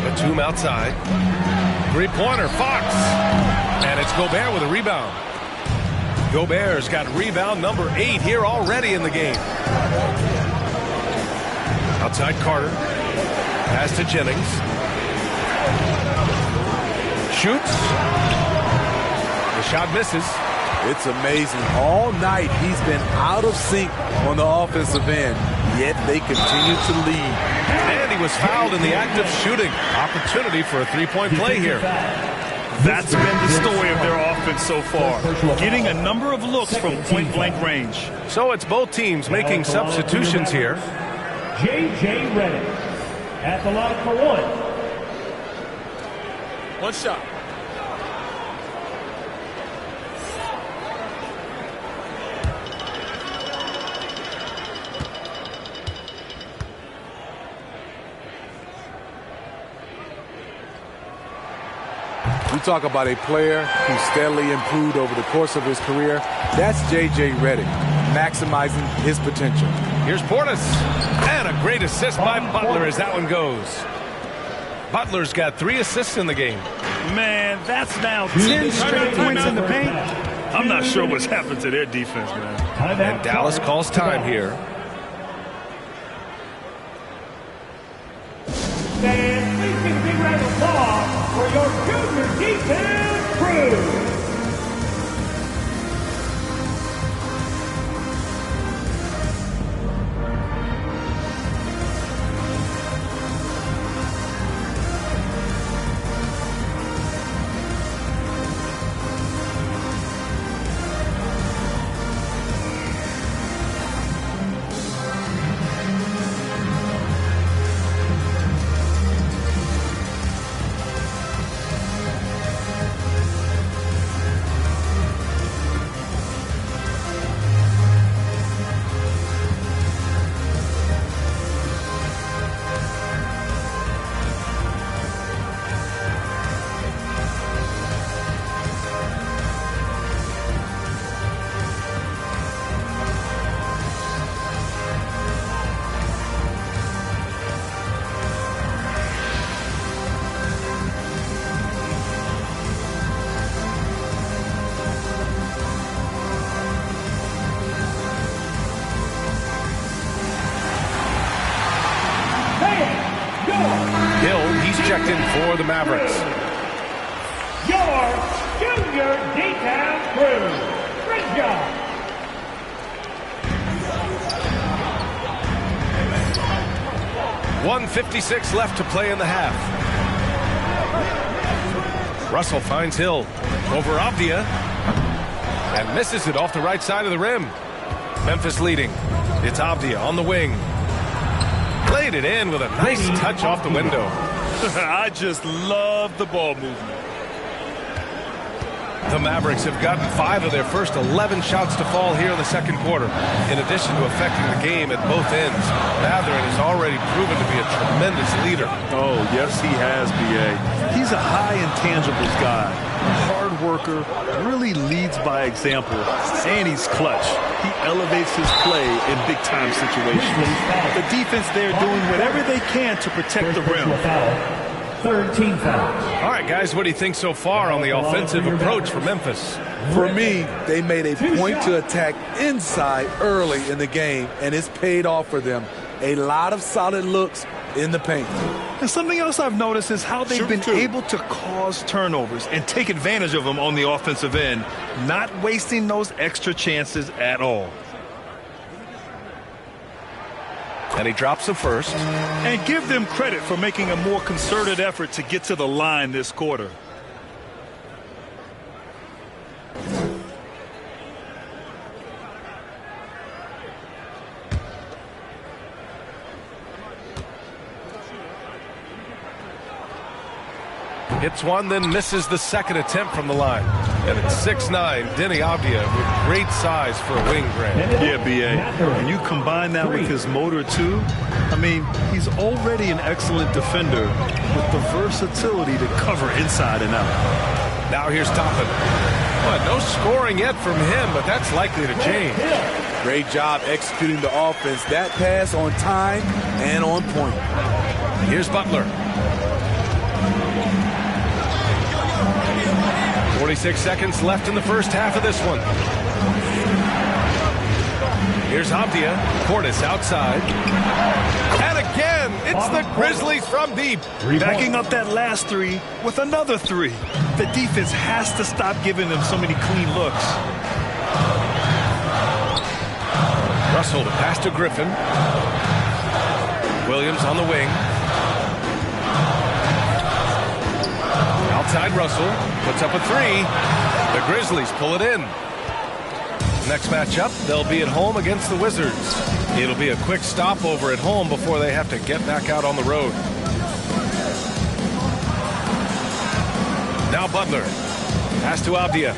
Batum outside. Three-pointer, Fox. And it's Gobert with a rebound. Gobert's got rebound number 8 here already in the game. Outside Carter. Pass to Jennings. Shoots. The shot misses. It's amazing. All night he's been out of sync on the offensive end, yet they continue to lead. And he was fouled in the act of shooting. Opportunity for a three-point play here. That's been the story of their offense so far, getting a number of looks from point-blank range. So it's both teams making substitutions here. J.J. Redick at the line for one. One shot. We talk about a player who steadily improved over the course of his career. That's J.J. Redick, maximizing his potential. Here's Portis. And a great assist by Butler as that one goes. Butler's got 3 assists in the game. Man, that's now 10 straight points in the paint. I'm not sure what's happened to their defense, man. And Dallas calls time here. And please give a big round of applause for your junior defense crew. Checked in for the Mavericks. Your junior D-Town crew. Great job. .156 left to play in the half. Russell finds Hill over Avdia and misses it off the right side of the rim. Memphis leading. It's Avdia on the wing. Played it in with a nice touch off the window. I just love the ball movement. The Mavericks have gotten 5 of their first 11 shots to fall here in the second quarter. In addition to affecting the game at both ends, Mathurin has already proven to be a tremendous leader. Oh, yes, he has, B.A. He's a high intangibles guy, a hard worker, really leads by example, and he's clutch. He elevates his play in big-time situations. The defense there doing whatever they can to protect the rim. 13 fouls. All right, guys, what do you think so far on the offensive approach for Memphis? For me, they made a point to attack inside early in the game, and it's paid off for them. A lot of solid looks in the paint. And something else I've noticed is how they've been able to cause turnovers and take advantage of them on the offensive end, not wasting those extra chances at all. And he drops the first. And give them credit for making a more concerted effort to get to the line this quarter. Hits one, then misses the second attempt from the line. And it's 6'9", Deni Avdia with great size for a wing grab. Yeah, B.A. And you combine that with his motor, too. I mean, he's already an excellent defender with the versatility to cover inside and out. Now here's Toppin. But no scoring yet from him, but that's likely to change. Great job executing the offense. That pass on time and on point. Here's Butler. 46 seconds left in the first half of this one. Here's Avdia. Portis outside. And again, it's the Grizzlies from deep. Backing up that last three with another three. The defense has to stop giving them so many clean looks. Russell to pass to Griffin. Williams on the wing. Outside Russell. Puts up a three. The Grizzlies pull it in. Next matchup, they'll be at home against the Wizards. It'll be a quick stopover at home before they have to get back out on the road. Now Butler. Pass to Avdia.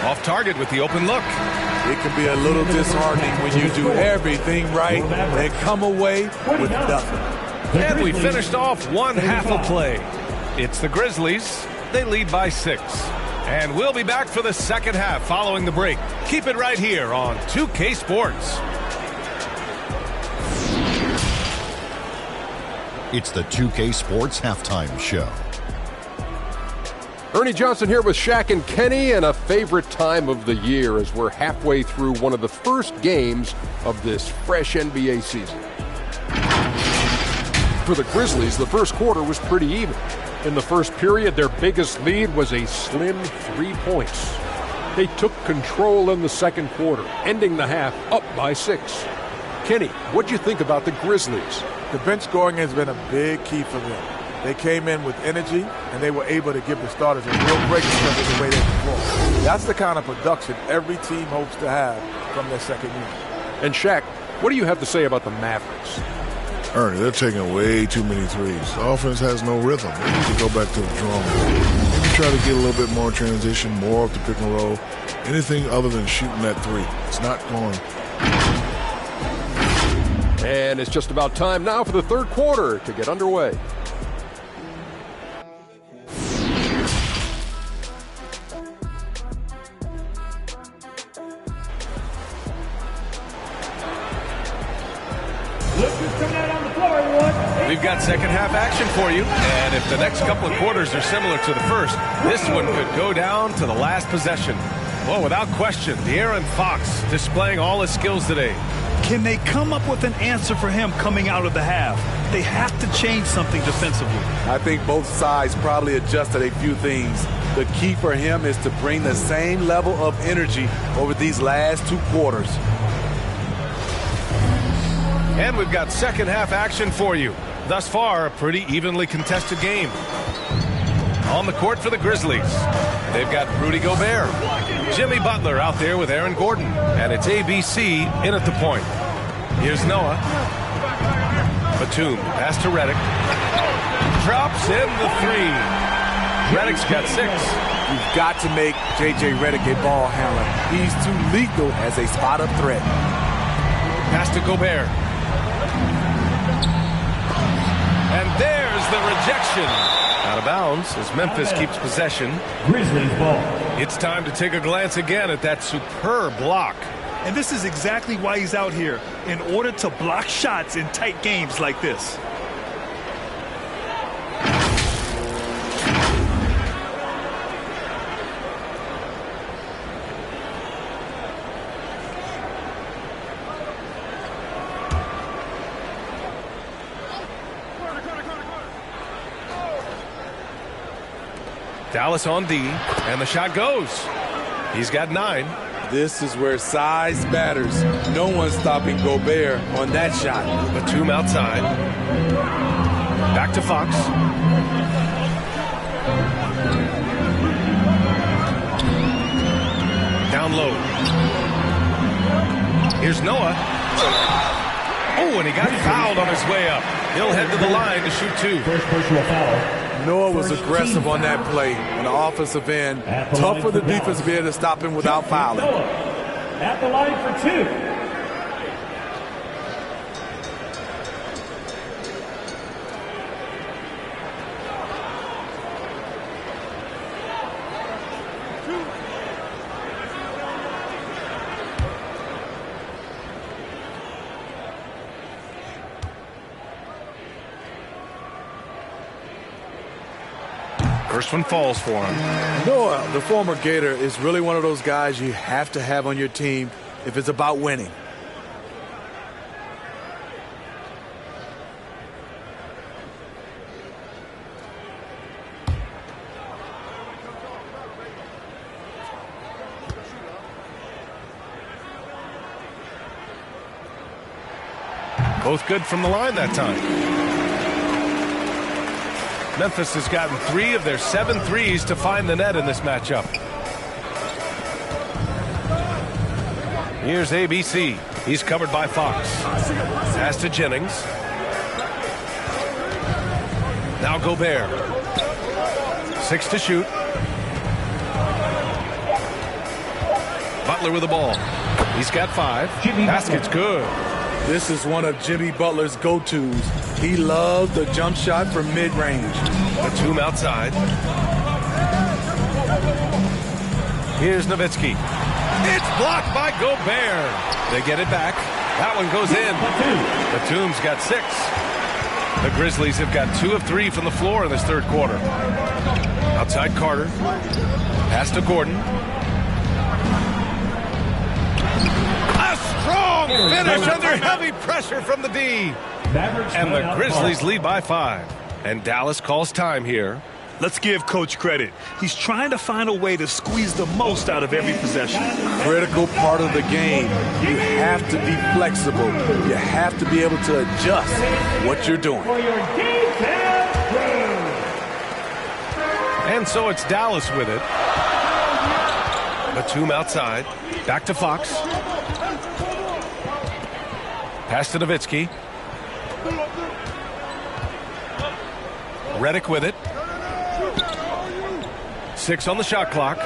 Off target with the open look. It can be a little disheartening when you do everything right and come away with nothing. And we finished off one half of play. It's the Grizzlies. They lead by 6. And we'll be back for the second half following the break. Keep it right here on 2K Sports. It's the 2K Sports Halftime Show. Ernie Johnson here with Shaq and Kenny, and a favorite time of the year as we're halfway through one of the first games of this fresh NBA season. For the Grizzlies, the first quarter was pretty even. In the first period, their biggest lead was a slim 3 points. They took control in the second quarter, ending the half up by 6. Kenny, what'd you think about the Grizzlies? The bench scoring has been a big key for them. They came in with energy, and they were able to give the starters a real break in terms of the way they perform. That's the kind of production every team hopes to have from their second unit. And Shaq, what do you have to say about the Mavericks? Ernie, they're taking way too many threes. The offense has no rhythm. They need to go back to the drawing board. Maybe try to get a little bit more transition, more off the pick and roll. Anything other than shooting that three. It's not going. And it's just about time now for the third quarter to get underway. We've got second half action for you, and if the next couple of quarters are similar to the first, this one could go down to the last possession. Well, without question, De'Aaron Fox displaying all his skills today. Can they come up with an answer for him coming out of the half? They have to change something defensively. I think both sides probably adjusted a few things. The key for him is to bring the same level of energy over these last 2 quarters. And we've got second half action for you. Thus far, a pretty evenly contested game. On the court for the Grizzlies, they've got Rudy Gobert. Jimmy Butler out there with Aaron Gordon. And it's ABC in at the point. Here's Noah. Batum, pass to Redick. Drops in the 3. Redick's got 6. You've got to make J.J. Redick a ball handler. He's too lethal as a spot-up threat. Pass to Gobert. And there's the rejection. Out of bounds as Memphis keeps possession. Grizzlies ball. It's time to take a glance again at that superb block. And this is exactly why he's out here, in order to block shots in tight games like this. Dallas on D, and the shot goes. He's got 9. This is where size matters. No one's stopping Gobert on that shot. Batum outside. Back to Fox. Down low. Here's Noah. Oh, and he got fouled on his way up. He'll head to the line to shoot 2. First personal foul. Noah was aggressive on that play on the offensive end. Tough for the defense to be able to stop him without fouling. Noah at the line for 2. First one falls for him. Noah, the former Gator, is really one of those guys you have to have on your team if it's about winning. Both good from the line that time. Memphis has gotten 3 of their 7 threes to find the net in this matchup. Here's ABC. He's covered by Fox. Pass to Jennings. Now Gobert. 6 to shoot. Butler with the ball. He's got 5. Basket's good. This is one of Jimmy Butler's go-tos. He loves the jump shot from mid-range. Batum outside. Here's Nowitzki. It's blocked by Gobert. They get it back. That one goes in. Batum's got 6. The Grizzlies have got 2 of 3 from the floor in this third quarter. Outside Carter. Pass to Gordon. A strong finish under heavy pressure from the D. And the Grizzlies lead by 5. And Dallas calls time here. Let's give Coach credit. He's trying to find a way to squeeze the most out of every possession. Critical part of the game. You have to be flexible. You have to be able to adjust what you're doing. And so it's Dallas with it. Batum outside. Back to Fox. Pass to Nowitzki. Redick with it. 6 on the shot clock.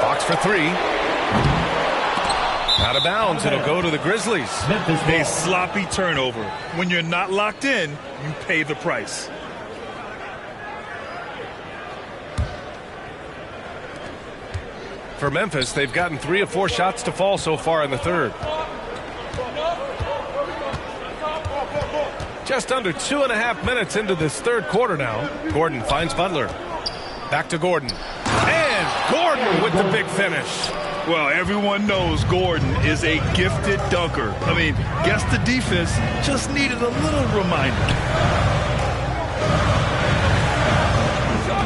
Fox for 3. Out of bounds. It'll go to the Grizzlies. A sloppy turnover. When you're not locked in, you pay the price. For Memphis, they've gotten 3 of 4 shots to fall so far in the third. Just under 2.5 minutes into this third quarter now. Gordon finds Butler. Back to Gordon. And Gordon with the big finish. Well, everyone knows Gordon is a gifted dunker. I mean, guess the defense just needed a little reminder.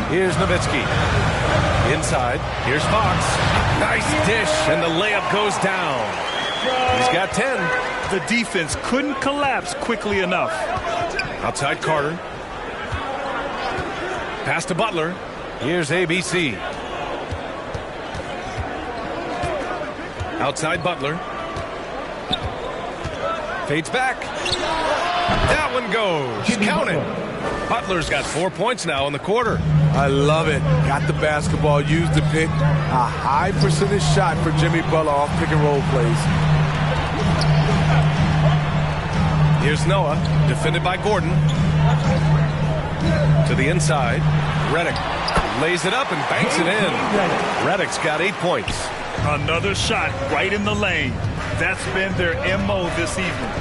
Here's Nowitzki. Inside. Here's Fox. Nice dish, and the layup goes down. He's got 10. The defense couldn't collapse quickly enough. Outside Carter. Pass to Butler. Here's ABC. Outside Butler. Fades back. That one goes. Count it. Butler's got 4 points now in the quarter. I love it. Got the basketball, used to pick a high percentage shot for Jimmy Butler off pick and roll plays. Here's Noah, defended by Gordon. To the inside. Redick lays it up and banks it in. Redick's got 8 points. Another shot right in the lane. That's been their MO this evening.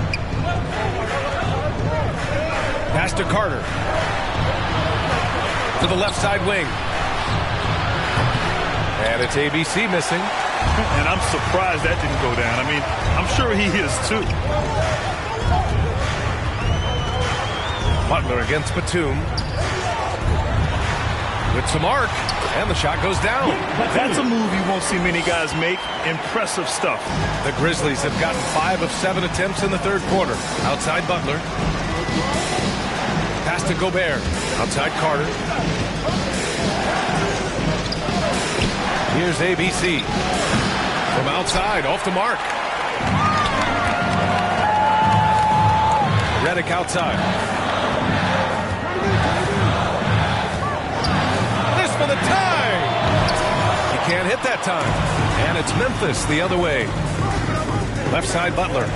Pass to Carter. To the left side wing. And it's ABC missing. And I'm surprised that didn't go down. I mean, I'm sure he is too. Butler against Batum. With some arc. And the shot goes down. That's a move you won't see many guys make. Impressive stuff. The Grizzlies have gotten 5 of 7 attempts in the third quarter. Outside Butler. Pass to Gobert. Outside Carter. Here's ABC. From outside, off the mark. Redick outside. This for the tie. He can't hit that time. And it's Memphis the other way. Left side Butler.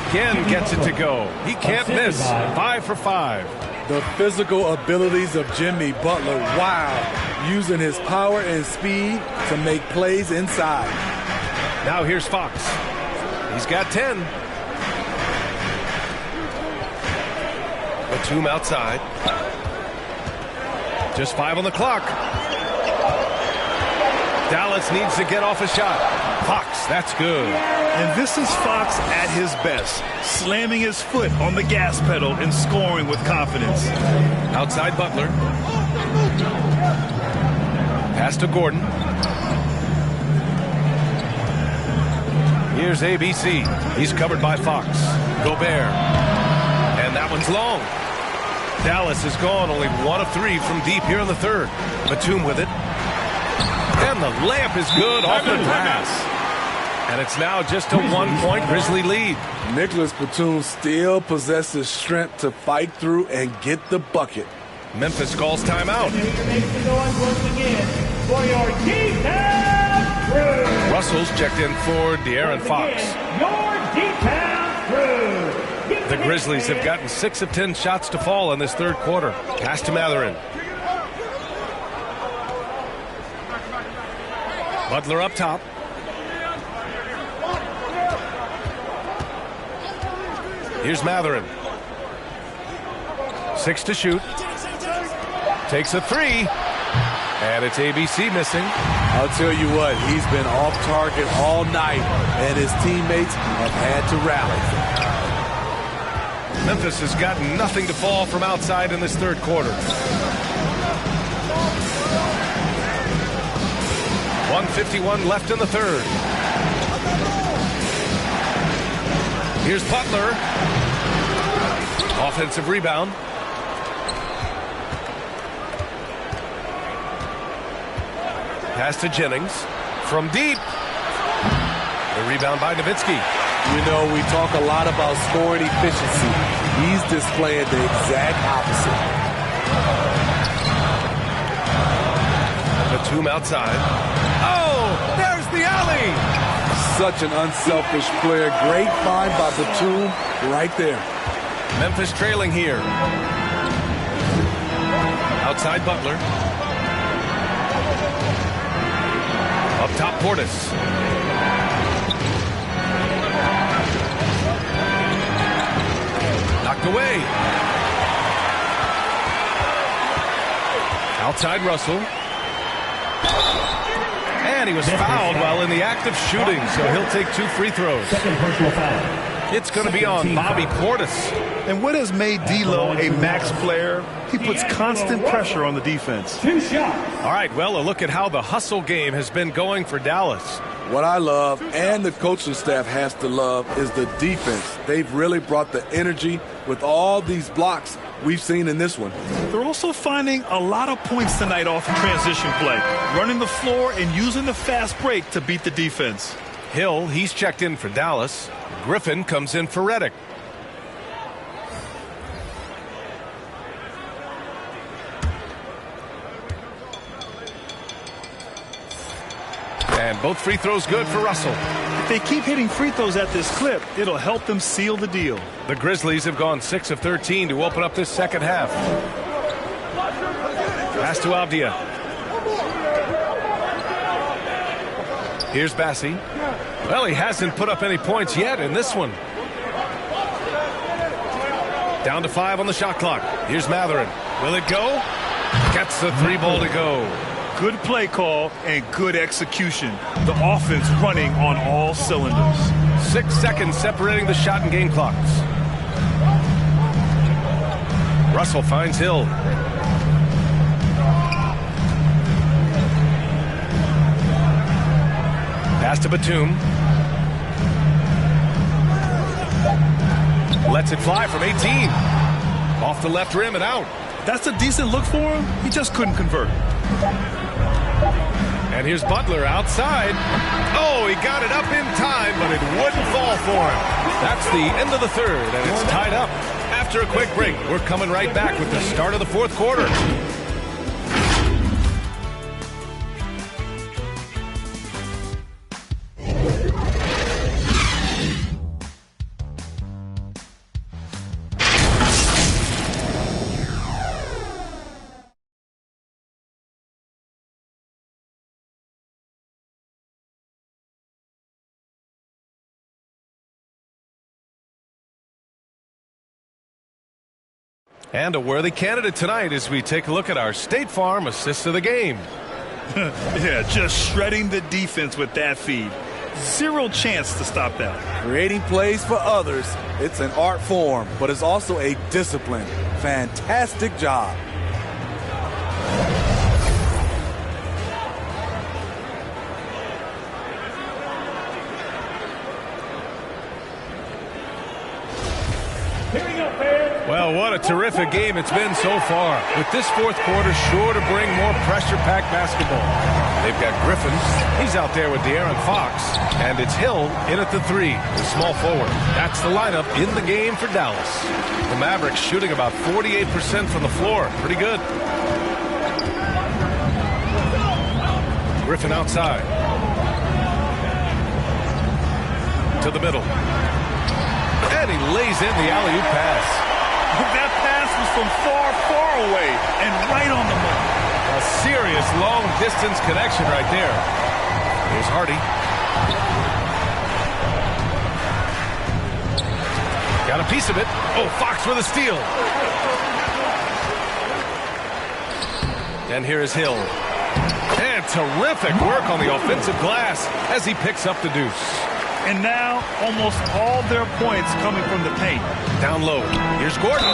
Again gets it to go. He can't miss. 5 for 5. The physical abilities of Jimmy Butler. Wow. Using his power and speed to make plays inside. Now here's Fox. He's got 10. Batum outside. Just 5 on the clock. Dallas needs to get off a shot. Fox, that's good. And this is Fox at his best, slamming his foot on the gas pedal and scoring with confidence. Outside Butler. Pass to Gordon. Here's ABC. He's covered by Fox. Gobert. And that one's long. Dallas has gone only 1 of 3 from deep here in the third. Batum with it. And the layup is good off the glass. And it's now just a 1-point Grizzly lead. Nicholas Batum still possesses strength to fight through and get the bucket. Memphis calls timeout. Russell's checked in for De'Aaron Fox. The Grizzlies have gotten 6 of 10 shots to fall in this third quarter. Pass to Mathurin. Butler up top. Here's Mathurin. 6 to shoot. Takes a 3. And it's ABC missing. I'll tell you what, he's been off target all night, and his teammates have had to rally. Memphis has gotten nothing to fall from outside in this third quarter. 1:51 left in the third. Here's Butler. Offensive rebound. Pass to Jennings. From deep. The rebound by Nowitzki. You know, we talk a lot about scoring efficiency. He's displaying the exact opposite. Batum outside. Oh, there's the alley. Such an unselfish player. Great find by Batum right there. Memphis trailing here. Outside Butler. Up top Portis. Knocked away. Outside Russell. And he was fouled while in the act of shooting, so he'll take 2 free throws. Second personal foul. It's going to be on Bobby Portis. And what has made D'Lo a max player? He puts constant pressure on the defense. 2 shots. All right, well, a look at how the hustle game has been going for Dallas. What I love, and the coaching staff has to love, is the defense. They've really brought the energy with all these blocks we've seen in this one. They're also finding a lot of points tonight off transition play, running the floor and using the fast break to beat the defense. Hill, he's checked in for Dallas. Griffin comes in for Redick. And both free throws good for Russell. If they keep hitting free throws at this clip, it'll help them seal the deal. The Grizzlies have gone 6 of 13 to open up this second half. Pass to Avdia. Here's Bassi. Well, he hasn't put up any points yet in this one. Down to 5 on the shot clock. Here's Mathurin. Will it go? Gets the 3-ball to go. Good play call and good execution. The offense running on all cylinders. 6 seconds separating the shot and game clocks. Russell finds Hill. Pass to Batum. Lets it fly from 18. Off the left rim and out. That's a decent look for him. He just couldn't convert. And here's Butler outside. Oh, he got it up in time, but it wouldn't fall for him. That's the end of the third, and it's tied up. After a quick break, we're coming right back with the start of the fourth quarter. And a worthy candidate tonight as we take a look at our State Farm assist of the game. Yeah, just shredding the defense with that feed. Zero chance to stop that. Creating plays for others, it's an art form, but it's also a discipline. Fantastic job. Well, what a terrific game it's been so far. With this fourth quarter sure to bring more pressure-packed basketball. They've got Griffin. He's out there with De'Aaron Fox. And it's Hill in at the 3, the small forward. That's the lineup in the game for Dallas. The Mavericks shooting about 48% from the floor. Pretty good. Griffin outside. To the middle. And he lays in the alley-oop pass. That pass was from far, far away and right on the mark. A serious long-distance connection right there. Here's Hardy. Got a piece of it. Oh, Fox with a steal. And here is Hill. And terrific work on the offensive glass as he picks up the deuce. And now almost all their points coming from the paint. Down low. Here's Gordon.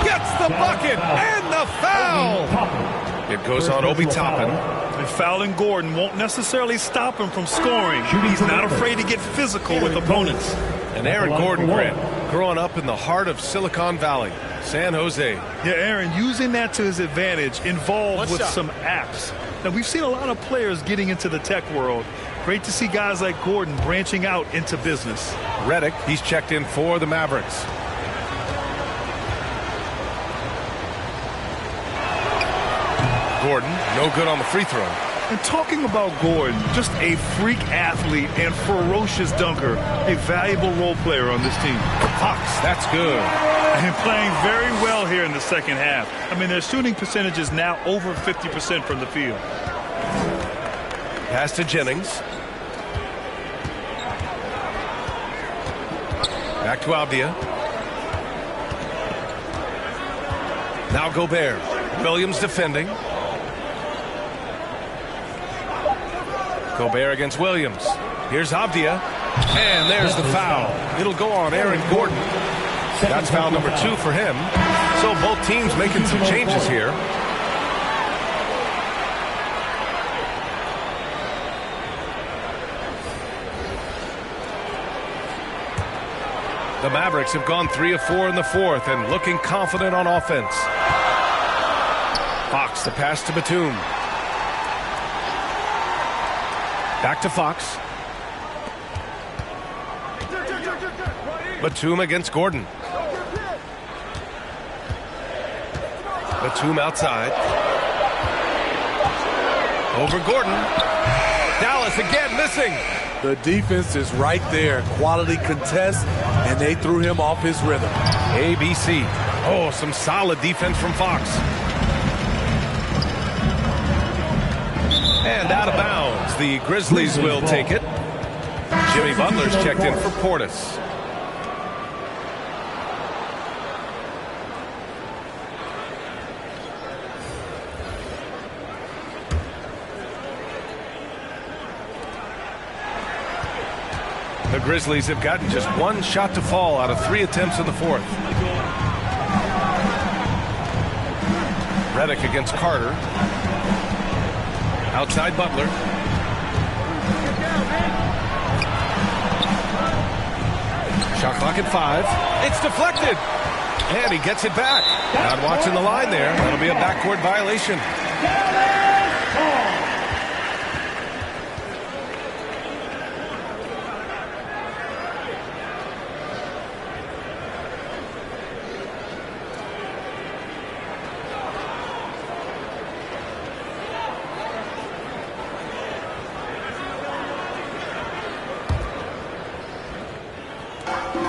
Gets the bucket and the foul. It goes on Obi Toppin. And fouling Gordon won't necessarily stop him from scoring. He's not afraid to get physical with opponents. And Aaron Gordon, Grant, growing up in the heart of Silicon Valley, San Jose. Yeah, Aaron, using that to his advantage, involved with some apps. Now, we've seen a lot of players getting into the tech world. Great to see guys like Gordon branching out into business. Redick, he's checked in for the Mavericks. Gordon, no good on the free throw. And talking about Gordon, just a freak athlete and ferocious dunker, a valuable role player on this team. Fox, that's good. And playing very well here in the second half. I mean, their shooting percentage is now over 50% from the field. Pass to Jennings. Back to Avdia. Now Gobert. Williams defending. Gobert against Williams. Here's Avdia. And there's the foul. It'll go on Aaron Gordon. That's foul number 2 for him. So both teams making some changes here. The Mavericks have gone 3 of 4 in the fourth and looking confident on offense. Fox, the pass to Batum. Back to Fox. Batum against Gordon. Batum outside. Over Gordon. Dallas again missing. The defense is right there. Quality contest, and they threw him off his rhythm. ABC. Oh, some solid defense from Fox. And out of bounds. The Grizzlies will take it. Jimmy Butler's checked in for Portis. The Grizzlies have gotten just 1 shot to fall out of 3 attempts in the fourth. Redick against Carter. Outside Butler. Shot clock at 5. It's deflected. And he gets it back. Not watching the line there. That'll be a backcourt violation.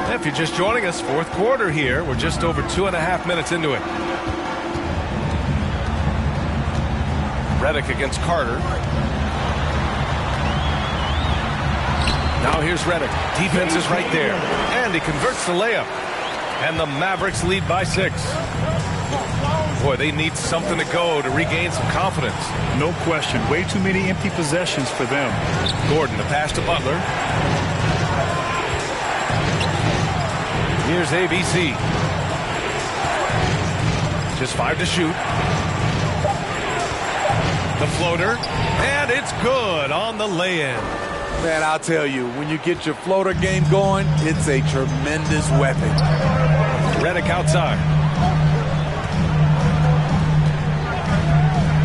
If you're just joining us, fourth quarter here. We're just over 2.5 minutes into it. Redick against Carter. Now here's Redick. Defense is right there. And he converts the layup. And the Mavericks lead by 6. Boy, they need something to go to regain some confidence. No question. Way too many empty possessions for them. Gordon, the pass to Butler. Here's ABC. Just 5 to shoot. The floater, and it's good on the lay-in. Man, I'll tell you, when you get your floater game going, it's a tremendous weapon. Redick outside.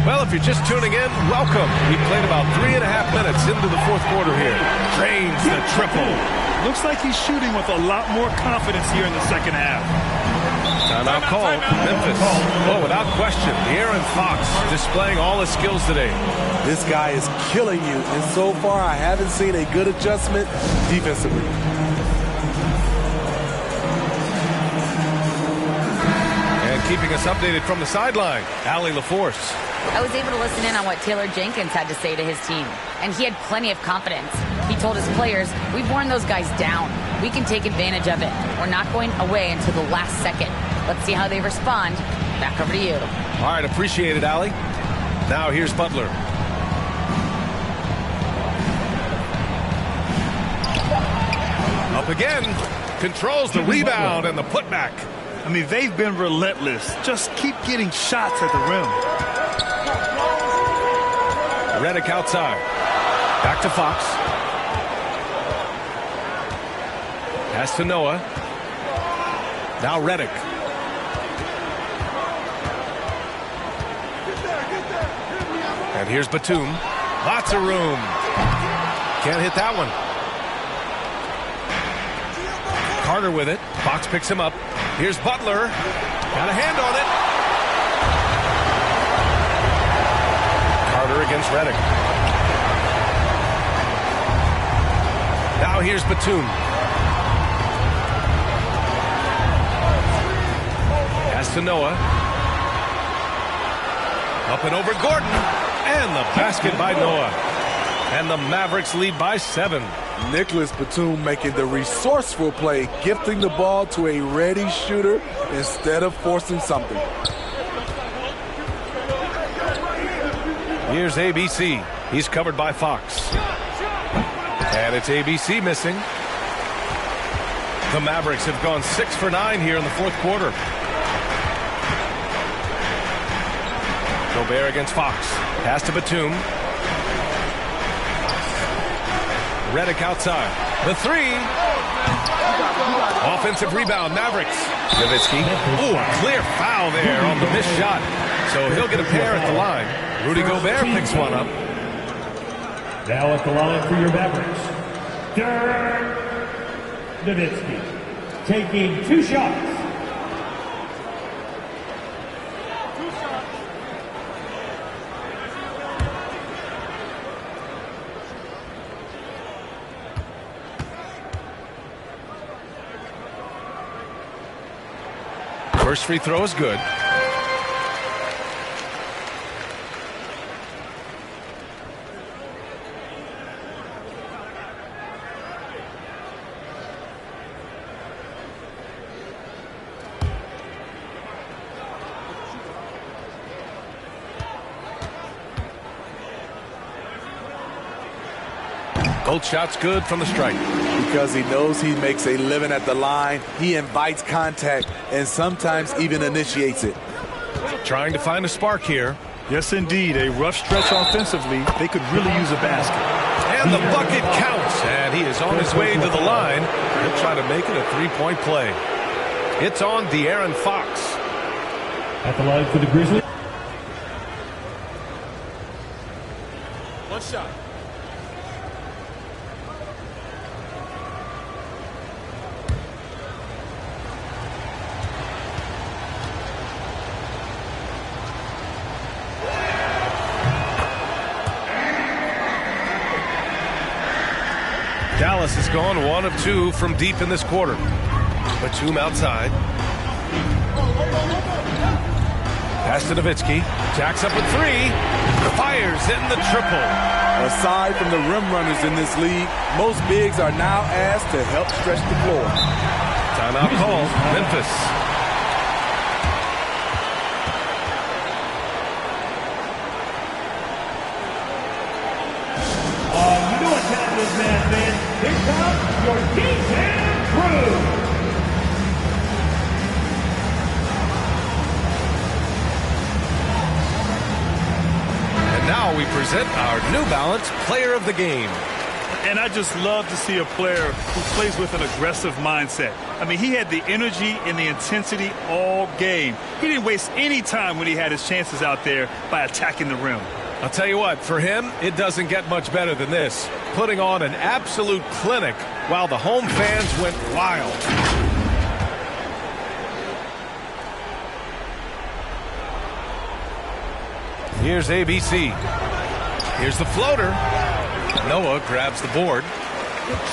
Well, if you're just tuning in, welcome. We played about 3.5 minutes into the fourth quarter here. Drains the triple. Looks like he's shooting with a lot more confidence here in the second half. Timeout call, Memphis. Oh, without question, De'Aaron Fox displaying all his skills today. This guy is killing you, and so far I haven't seen a good adjustment defensively. And keeping us updated from the sideline, Allie LaForce. I was able to listen in on what Taylor Jenkins had to say to his team, and he had plenty of confidence. He told his players, we've worn those guys down. We can take advantage of it. We're not going away until the last second. Let's see how they respond. Back over to you. All right, appreciate it, Allie. Now here's Butler. Up again. Controls the rebound and the putback. I mean, they've been relentless. Just keep getting shots at the rim. Redick outside. Back to Fox. Pass to Noah. Now Redick. And here's Batum. Lots of room. Can't hit that one. Carter with it. Fox picks him up. Here's Butler. Got a hand on it. Carter against Redick. Now here's Batum. Pass to Noah. Up and over Gordon. And the basket by Noah. And the Mavericks lead by 7. Nicholas Batum making the resourceful play, gifting the ball to a ready shooter instead of forcing something. Here's ABC. He's covered by Fox. And it's ABC missing. The Mavericks have gone 6 for 9 here in the fourth quarter. Gobert against Fox. Pass to Batum. Redick outside. The 3. Offensive rebound, Mavericks. Nowitzki. Ooh, clear foul there on the missed shot. So he'll get a pair at the line. Rudy Gobert picks one up. Now at the line for your Mavericks, Dirk Nowitzki, taking 2 shots. First free throw is good. Both shots good from the strike. Because he knows he makes a living at the line, he invites contact and sometimes even initiates it. Trying to find a spark here. Yes, indeed. A rough stretch offensively. They could really use a basket. And the bucket counts. And he is on his way to the line. He'll try to make it a three-point play. It's on De'Aaron Fox. At the line for the Grizzlies. One shot. Dallas has gone 1 of 2 from deep in this quarter. Batum outside. Pass to Nowitzki. Jacks up a 3. Fires in the triple. Aside from the rim runners in this league, most bigs are now asked to help stretch the floor. Timeout call. Memphis. this man, fans. Here comes your D-Town crew. And now we present our New Balance Player of the Game. And I just love to see a player who plays with an aggressive mindset. I mean, he had the energy and the intensity all game. He didn't waste any time when he had his chances out there by attacking the rim. I'll tell you what, for him, it doesn't get much better than this. Putting on an absolute clinic while the home fans went wild. Here's ABC. Here's the floater. Noah grabs the board.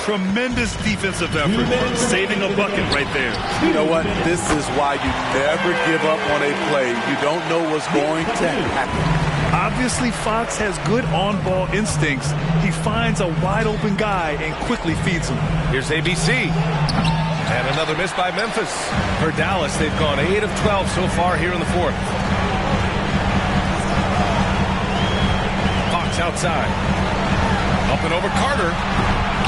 Tremendous defensive effort, saving a bucket right there. You know what? This is why you never give up on a play. You don't know what's going to happen. Obviously, Fox has good on-ball instincts. He finds a wide-open guy and quickly feeds him. Here's ABC. And another miss by Memphis. For Dallas, they've gone 8 of 12 so far here in the fourth. Fox outside. Up and over Carter.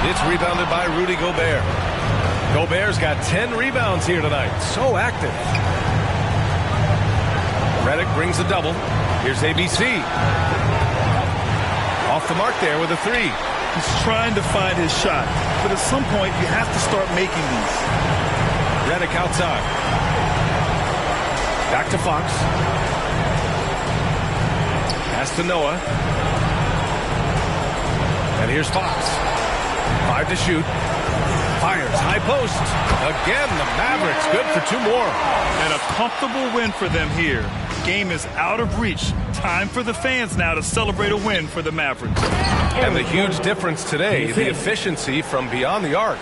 It's rebounded by Rudy Gobert. Gobert's got 10 rebounds here tonight. So active. Redick brings a double. Here's ABC. Off the mark there with a three. He's trying to find his shot, but at some point you have to start making these. Redick outside. Back to Fox. Pass to Noah. And here's Fox. 5 to shoot. Fires. High post. Again, the Mavericks good for 2 more. And a comfortable win for them here. Game is out of reach. Time for the fans now to celebrate a win for the Mavericks. And the huge difference today, the efficiency from beyond the arc.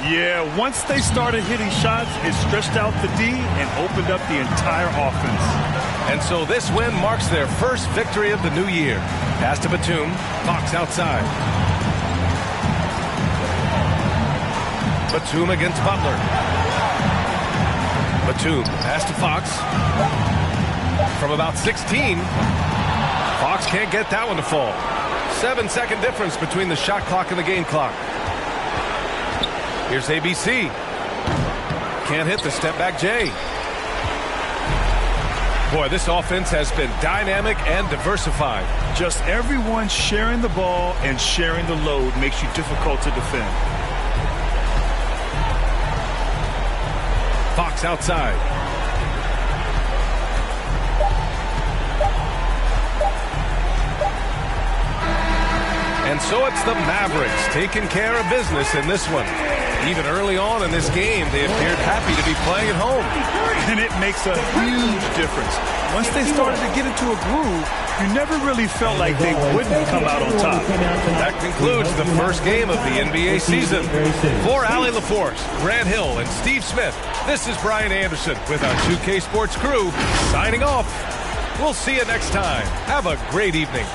Yeah, once they started hitting shots, it stretched out the D and opened up the entire offense. And so this win marks their first victory of the new year. Pass to Batum. Fox outside. Batum against Butler. Batum. Pass to Fox. From about 16. Fox can't get that one to fall. 7-second difference between the shot clock and the game clock. Here's ABC. Can't hit the step back J. Boy, this offense has been dynamic and diversified. Just everyone sharing the ball and sharing the load makes you difficult to defend. Fox outside. And so it's the Mavericks taking care of business in this one. Even early on in this game, they appeared happy to be playing at home. And it makes a huge difference. Once they started to get into a groove, you never really felt like they wouldn't come out on top. That concludes the first game of the NBA season. For Allie LaForce, Grant Hill, and Steve Smith, this is Brian Anderson with our 2K Sports crew signing off. We'll see you next time. Have a great evening.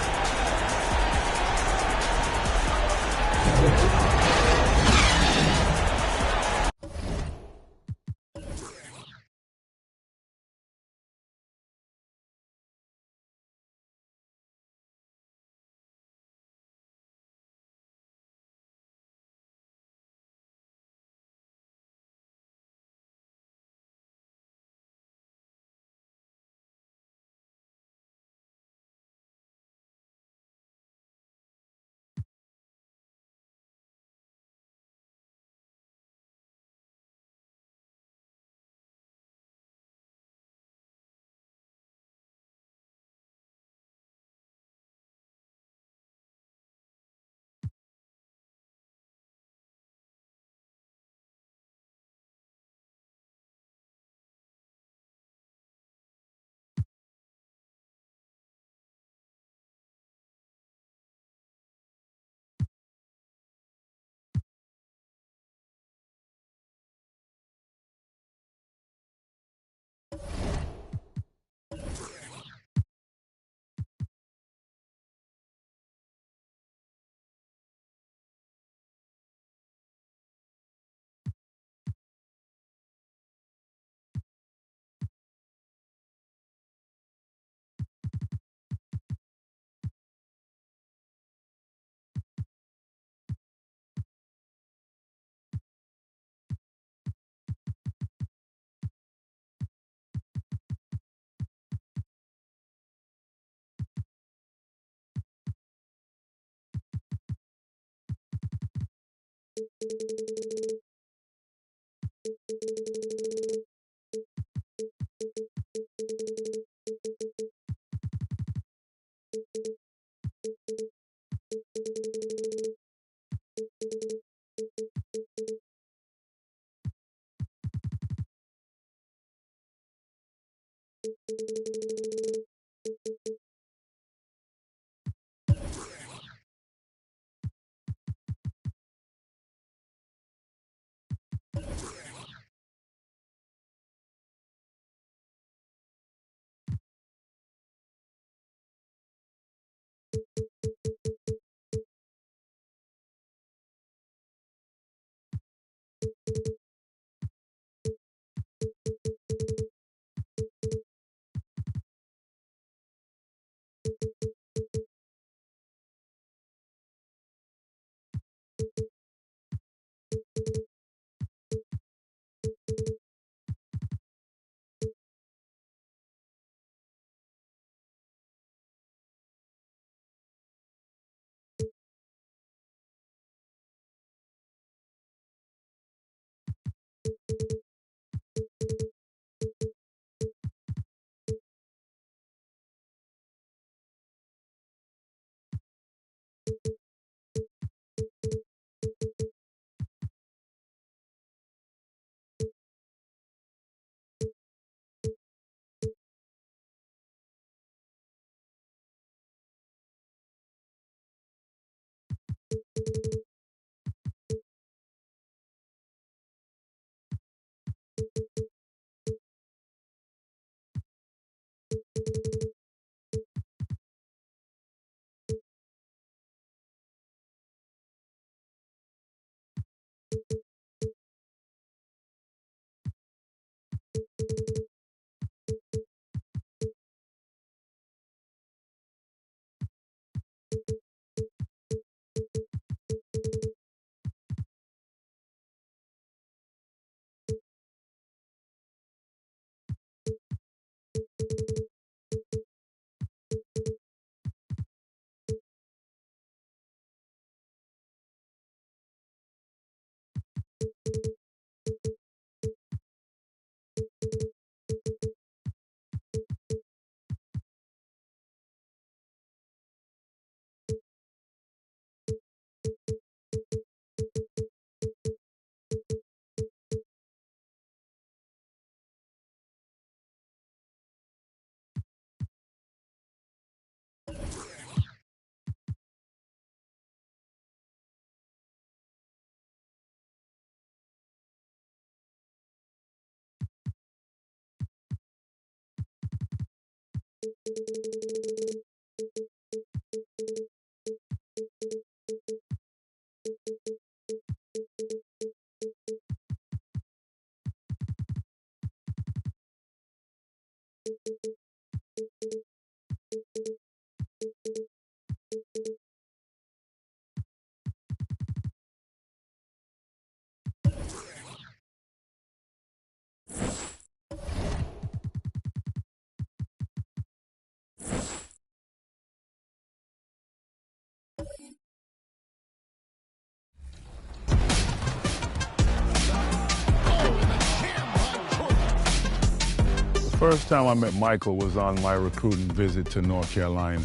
First time I met Michael was on my recruiting visit to North Carolina.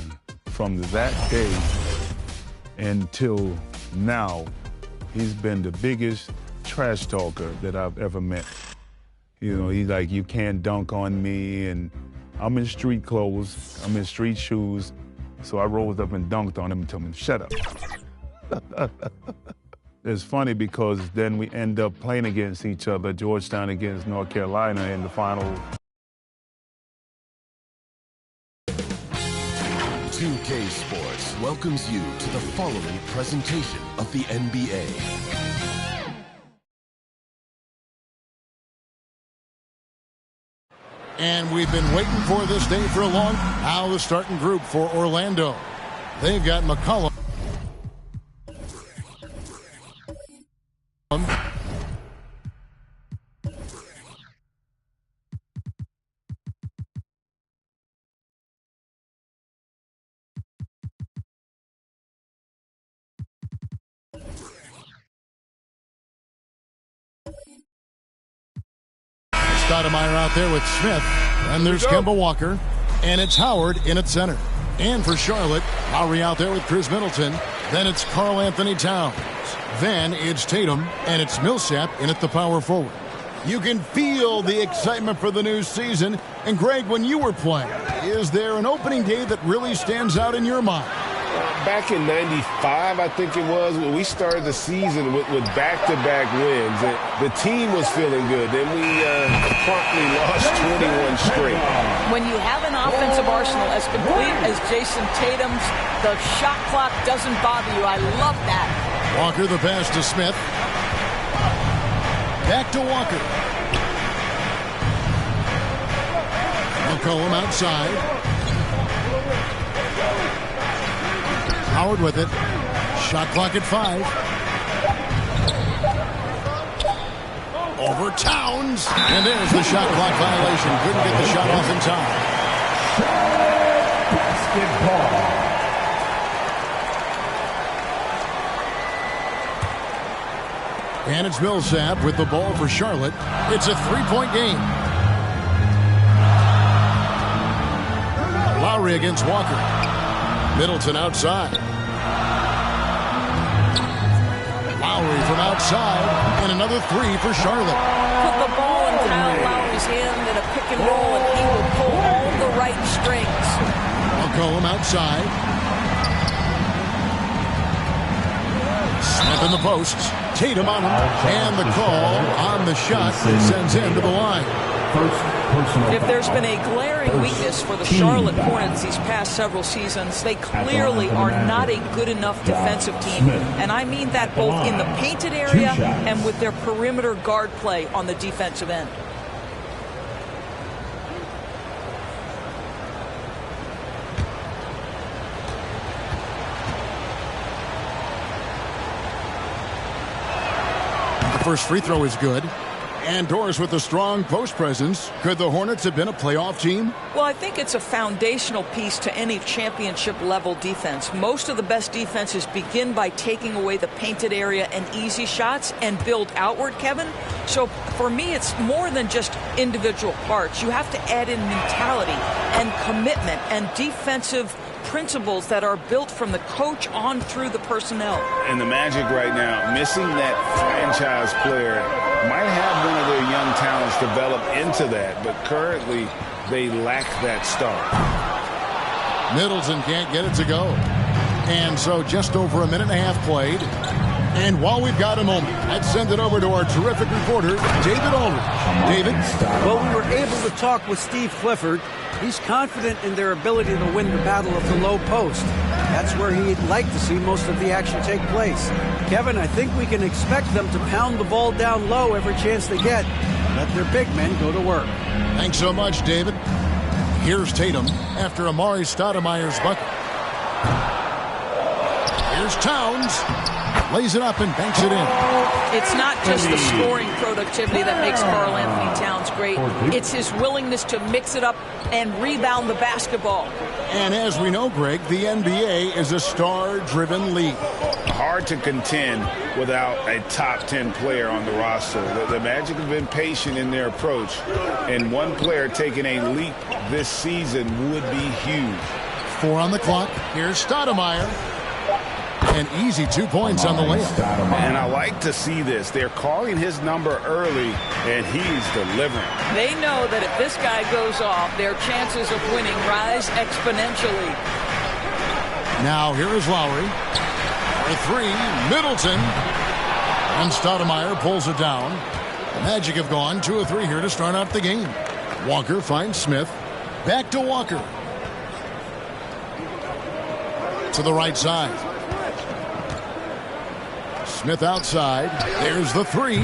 From that day until now, he's been the biggest trash talker that I've ever met. You know, he's like, you can't dunk on me, and I'm in street clothes, I'm in street shoes, so I rose up and dunked on him and told him, shut up. It's funny because then we end up playing against each other, Georgetown against North Carolina in the final. 2K Sports welcomes you to the following presentation of the NBA. And we've been waiting for this day for a long time. Now the starting group for Orlando. They've got McCollum. Stoudemire out there with Smith. And there's Kemba Walker. And it's Howard in at center. And for Charlotte, Lowry out there with Chris Middleton. Then it's Karl Anthony Towns. Then it's Tatum. And it's Millsap in at the power forward. You can feel the excitement for the new season. And Greg, when you were playing, is there an opening day that really stands out in your mind? Back in '95, I think it was, when we started the season with back-to-back wins. The team was feeling good. Then we promptly lost 21 straight. When you have an offensive arsenal as complete as Jason Tatum's, the shot clock doesn't bother you. I love that. Walker the pass to Smith. Back to Walker. McCollum outside. Howard with it. Shot clock at 5. Over Towns. And there's the shot clock violation. Couldn't get the shot off in time. Basketball. And it's Millsap with the ball for Charlotte. It's a 3-point game. Lowry against Walker. Middleton outside. Lowry from outside. And another 3 for Charlotte. Put the ball in Kyle Lowry's hand in a pick and roll, and he will pull all the right strings. McCollum outside. Smith in the posts. Tatum on him. And the call on the shot sends him to the line. If there's been a glaring weakness for the Charlotte Hornets these past several seasons, they clearly are not a good enough defensive team. And I mean that both in the painted area and with their perimeter guard play on the defensive end. The first free throw is good. And Doris with a strong post presence. Could the Hornets have been a playoff team? Well, I think it's a foundational piece to any championship level defense. Most of the best defenses begin by taking away the painted area and easy shots and build outward, Kevin. So for me, it's more than just individual parts. You have to add in mentality and commitment and defensive principles that are built from the coach on through the personnel. And the Magic right now, missing that franchise player, might have one of their young talents develop into that, but currently they lack that star. Middleton can't get it to go. And so just over a minute and a half played. And while we've got a moment, I'd send it over to our terrific reporter, David Aldridge. David? Well, we were able to talk with Steve Clifford. He's confident in their ability to win the battle of the low post. That's where he'd like to see most of the action take place. Kevin, I think we can expect them to pound the ball down low every chance they get. Let their big men go to work. Thanks so much, David. Here's Tatum after Amari Stoudemire's bucket. Here's Towns. Lays it up and banks it in. It's not just the scoring productivity that makes Karl Anthony Towns great. It's his willingness to mix it up and rebound the basketball. And as we know, Greg, the NBA is a star-driven league. Hard to contend without a top 10 player on the roster. The Magic have been patient in their approach, and one player taking a leap this season would be huge. 4 on the clock. Here's Stoudemire. An easy 2 points on the layup. And I like to see this. They're calling his number early, and he's delivering. They know that if this guy goes off, their chances of winning rise exponentially. Now here is Lowry. For 3, Middleton. And Stoudemire pulls it down. The Magic have gone 2 of 3 here to start out the game. Walker finds Smith. Back to Walker. To the right side. Smith outside. There's the 3.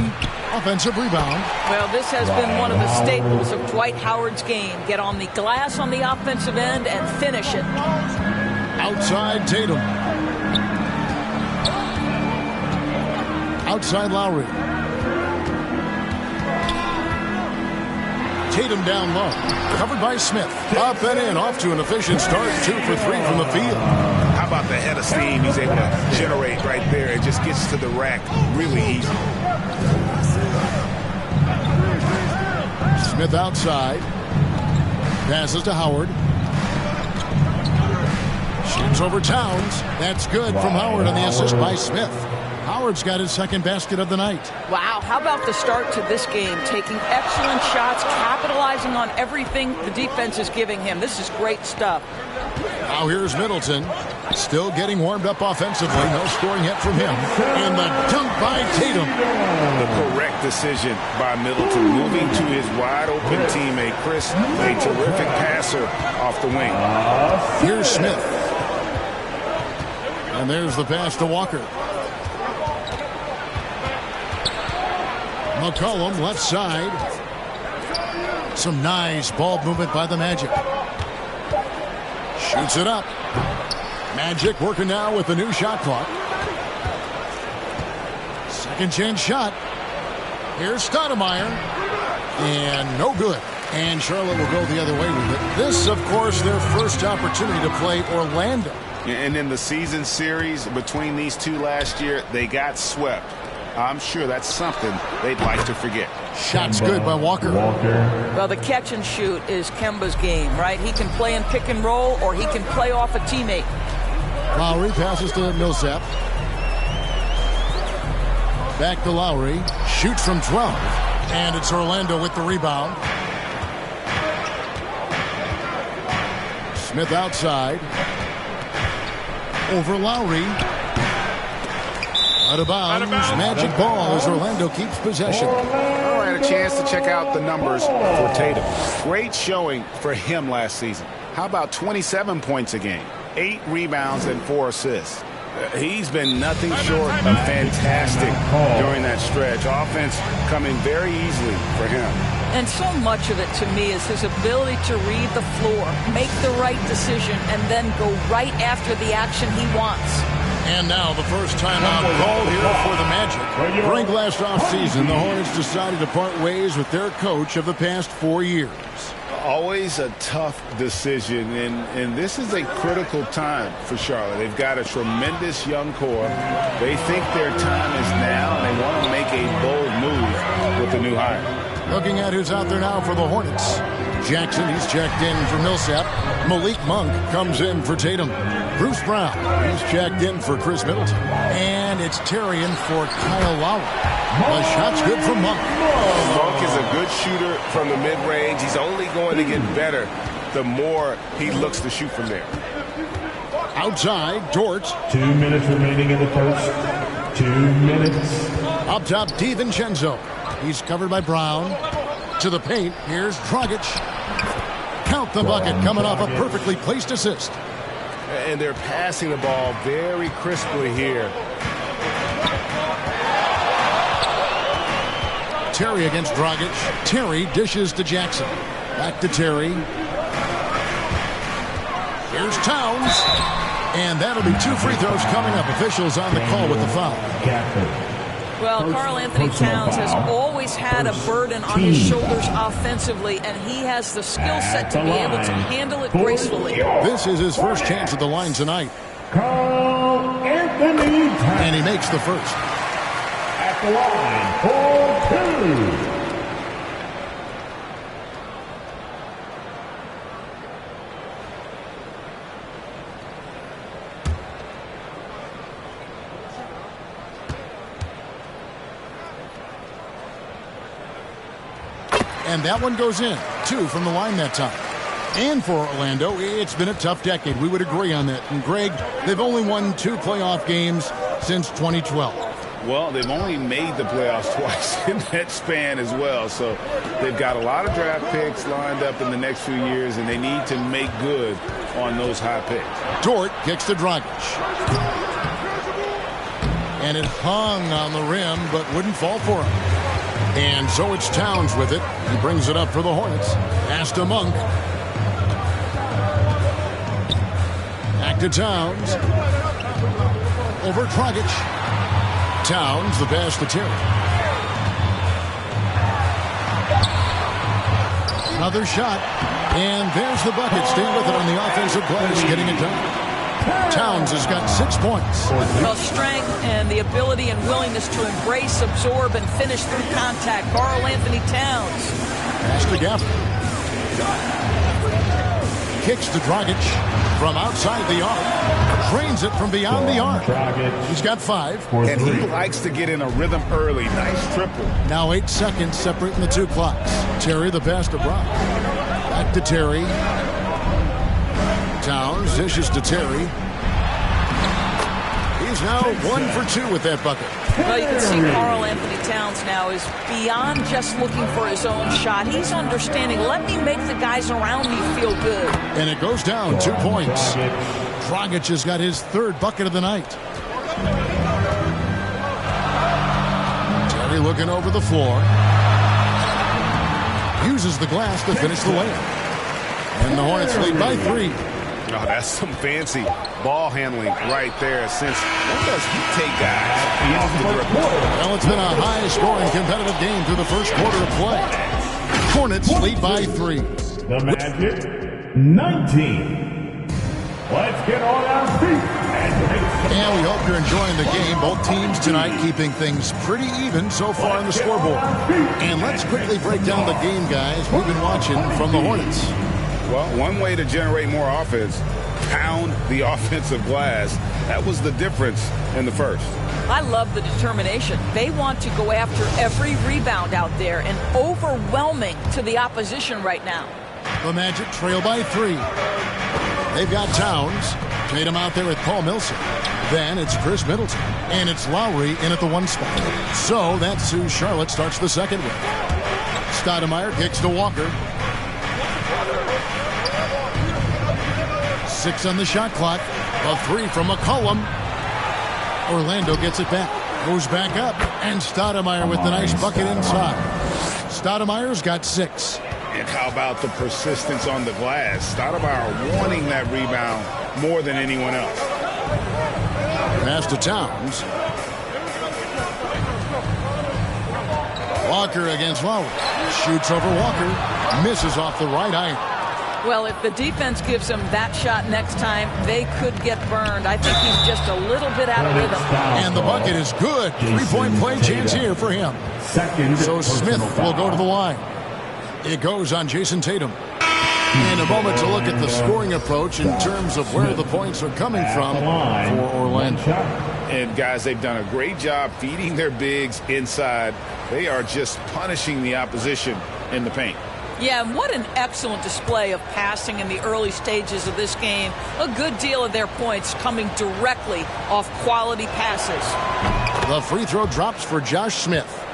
Offensive rebound. Well, this has been one of the staples of Dwight Howard's game. Get on the glass on the offensive end and finish it. Outside Tatum. Outside Lowry. Tatum down low. Covered by Smith. Up and in. Off to an efficient start. 2 for 3 from the field. How about the head of steam he's able to generate right there? It just gets to the rack really easy. Smith outside. Passes to Howard. Shoots over Towns. That's good from Howard on the assist by Smith. Howard's got his second basket of the night. Wow, how about the start to this game? Taking excellent shots, capitalizing on everything the defense is giving him. This is great stuff. Now here's Middleton. Still getting warmed up offensively. No scoring yet from him. And the dunk by Tatum. The correct decision by Middleton. Moving to his wide-open teammate, Chris. A terrific passer off the wing. Here's Smith. And there's the pass to Walker. McCollum left side. Some nice ball movement by the Magic. Shoots it up. Magic working now with the new shot clock. Second chance shot. Here's Stoudemire. And no good. And Charlotte will go the other way with it. This, of course, their first opportunity to play Orlando. And in the season series between these two last year, they got swept. I'm sure that's something they'd like to forget. Shot's good by Walker. Well, the catch and shoot is Kemba's game, right? He can play in pick and roll, or he can play off a teammate. Lowry passes to Millsap. Back to Lowry. Shoots from 12. And it's Orlando with the rebound. Smith outside. Over Lowry. Out of bounds. Magic ball as Orlando keeps possession. I had a chance to check out the numbers for Tatum. Great showing for him last season. How about 27 points a game, 8 rebounds, and 4 assists? He's been nothing short of fantastic during that stretch. Offense coming very easily for him. And so much of it to me is his ability to read the floor, make the right decision, and then go right after the action he wants. And now the first timeout called here for the Magic. During last offseason, the Hornets decided to part ways with their coach of the past 4 years. Always a tough decision, and this is a critical time for Charlotte. They've got a tremendous young core. They think their time is now, and they want to make a bold move with the new hire. Looking at who's out there now for the Hornets. Jackson, he's checked in for Millsap. Malik Monk comes in for Tatum. Bruce Brown, he's checked in for Chris Middleton. And it's Tarian for Kyle Lowry. The shot's good from Monk. Monk is a good shooter from the mid-range. He's only going to get better the more he looks to shoot from there. Outside, Dort. 2 minutes remaining in the first. 2 minutes. Up top, DiVincenzo. He's covered by Brown. To the paint, here's Dragic. Count the bucket, coming off a perfectly placed assist. And they're passing the ball very crisply here. Terry against Dragic. Terry dishes to Jackson. Back to Terry. Here's Towns. And that'll be 2 free throws coming up. Officials on the call with the foul. Well, Karl Anthony Towns has always had a burden on his shoulders offensively, and he has the skill set to be able to handle it gracefully. This is his first chance at the line tonight. Karl Anthony Towns. And he makes the first. At the line for 2. And that one goes in. 2 from the line that time. And for Orlando, it's been a tough decade. We would agree on that. And Greg, they've only won 2 playoff games since 2012. Well, they've only made the playoffs twice in that span as well. So they've got a lot of draft picks lined up in the next few years, and they need to make good on those high picks. Dort kicks to Dragic. And it hung on the rim, but wouldn't fall for him. And so it's Towns with it. He brings it up for the Hornets. Pass to Monk. Back to Towns. Over Dragic. Towns, the pass to Terry. Another shot. And there's the bucket. Stay with it on the offensive glass, getting it done. Towns has got 6 points. Well, strength and the ability and willingness to embrace, absorb, and finish through contact. Karl Anthony Towns. Pass to Gafford. Kicks to Dragic from outside the arc. Drains it from beyond the arc. He's got 5. And he likes to get in a rhythm early. Nice triple. Now 8 seconds separating the 2 clocks. Terry the pass to Brown. Back to Terry. Towns dishes to Terry. He's now 1 for 2 with that bucket. Well, you can see Karl Anthony Towns now is beyond just looking for his own shot. He's understanding, let me make the guys around me feel good. And it goes down 2 points. Dragic has got his 3rd bucket of the night. Terry looking over the floor. Uses the glass to finish the layup. And the Hornets lead by 3. Oh, that's some fancy ball handling right there. Since when does he take guys off the dribble? Well, it's been a high-scoring competitive game through the first quarter of play. Hornets lead by 3. The Magic, 19. Let's get on our feet. And we hope you're enjoying the game. Both teams tonight keeping things pretty even so far on the scoreboard. And let's quickly break down the game, guys, we've been watching from the Hornets. Well, one way to generate more offense, pound the offensive glass. That was the difference in the first. I love the determination. They want to go after every rebound out there and overwhelming to the opposition right now. The Magic trail by 3. They've got Towns. Tatum out there with Paul Millsap. Then it's Chris Middleton. And it's Lowry in at the 1 spot. So that's who Charlotte starts the second with. Stoudemire kicks to Walker. 6 on the shot clock. A 3 from McCollum. Orlando gets it back. Goes back up. And Stoudemire with the nice bucket inside. Stoudemire's got 6. And how about the persistence on the glass? Stoudemire wanting that rebound more than anyone else. Pass to Towns. Walker against Lowry. Shoots over Walker. Misses off the right iron. Well, if the defense gives him that shot next time, they could get burned. I think he's just a little bit out of rhythm. And the bucket is good. 3-point play chance here for him. So Smith will go to the line. It goes on Jason Tatum. And a moment to look at the scoring approach in terms of where the points are coming from for Orlando. And guys, they've done a great job feeding their bigs inside. They are just punishing the opposition in the paint. Yeah, and what an excellent display of passing in the early stages of this game. A good deal of their points coming directly off quality passes. The free throw drops for Josh Smith.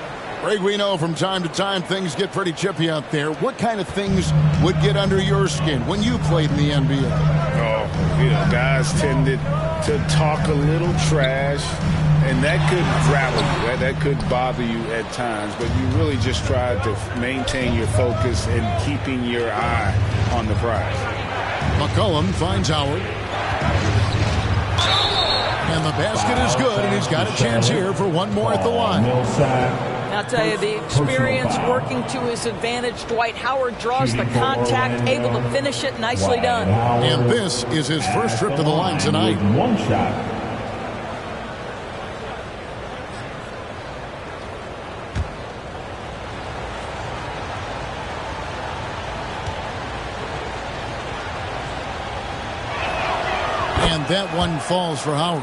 Greg, we know from time to time things get pretty chippy out there. What kind of things would get under your skin when you played in the NBA? Oh, you know, guys tended to talk a little trash, and that could rattle you. That could bother you at times, but you really just tried to maintain your focus and keeping your eye on the prize. McCollum finds Howard. And the basket is good, and he's got a chance here for one more at the line. I'll tell you, the experience working to his advantage. Dwight Howard draws the contact, able to finish it. Nicely done. And this is his first trip to the line tonight. One shot. And that one falls for Howard.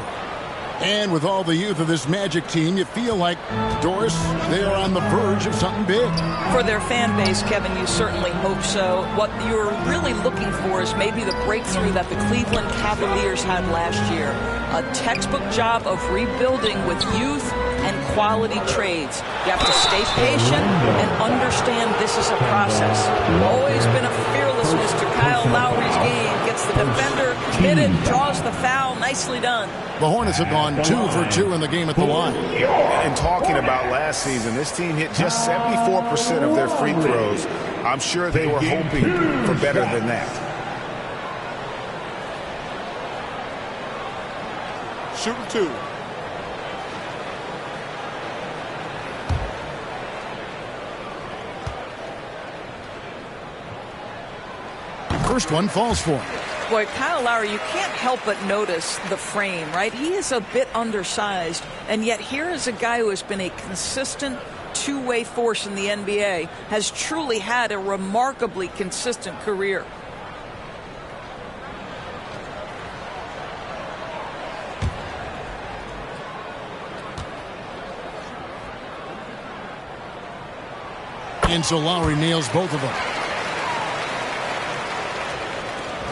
And with all the youth of this Magic team, you feel like, Doris, they are on the verge of something big. For their fan base, Kevin, you certainly hope so. What you're really looking for is maybe the breakthrough that the Cleveland Cavaliers had last year. A textbook job of rebuilding with youth and quality trades. You have to stay patient and understand this is a process. Always been a fearlessness to Kyle Lowry's game. Gets the defender committed, draws the foul. Nicely done. The Hornets have gone 2 for 2 in the game at the line. And talking about last season, this team hit just 74% of their free throws. I'm sure they were hoping for better than that. Shooting 2. First one falls for him. Boy, Kyle Lowry, you can't help but notice the frame, right? He is a bit undersized, and yet here is a guy who has been a consistent two-way force in the NBA, has truly had a remarkably consistent career. And so Lowry nails both of them.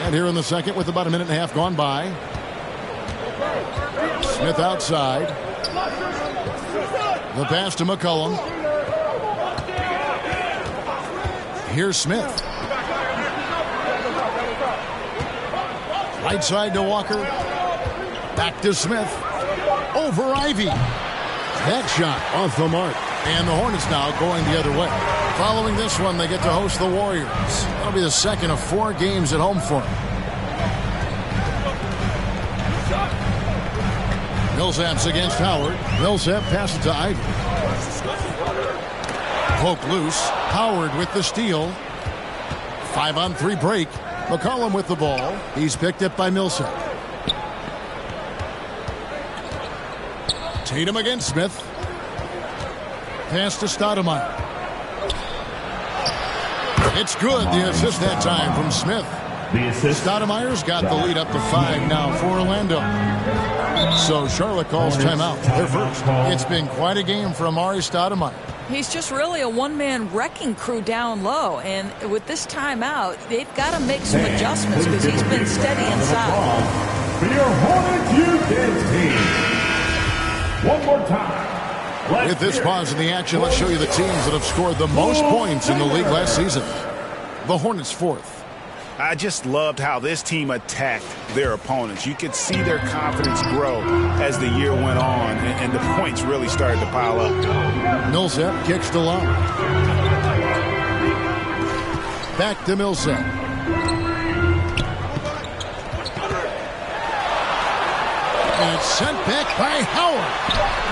And here in the second with about a minute and a half gone by. Smith outside. The pass to McCollum. Here's Smith. Right side to Walker. Back to Smith. Over Ivy. That shot off the mark. And the Hornets now going the other way. Following this one, they get to host the Warriors. That'll be the second of 4 games at home for them. Millsap's against Howard. Millsap passes to Ivy. Poke loose. Howard with the steal. 5-on-3 break. McCollum with the ball. He's picked up by Millsap. Tatum against Smith. Pass to Stoudemire. It's good. The assist that time from Smith. The assist. Stoudemire's got the lead up to 5 now for Orlando. So Charlotte calls timeout. Their first. It's been quite a game for Amari Stoudemire. He's just really a one-man wrecking crew down low. And with this timeout, they've got to make some adjustments because he's been steady inside. For your Hornets youth team. One more time. With this pause in the action, let's show you the teams that have scored the most points in the league last season. The Hornets 4th. I just loved how this team attacked their opponents. You could see their confidence grow as the year went on, and the points really started to pile up. Millsap kicks to Lowry. Back to Millsap. And it's sent back by Howard.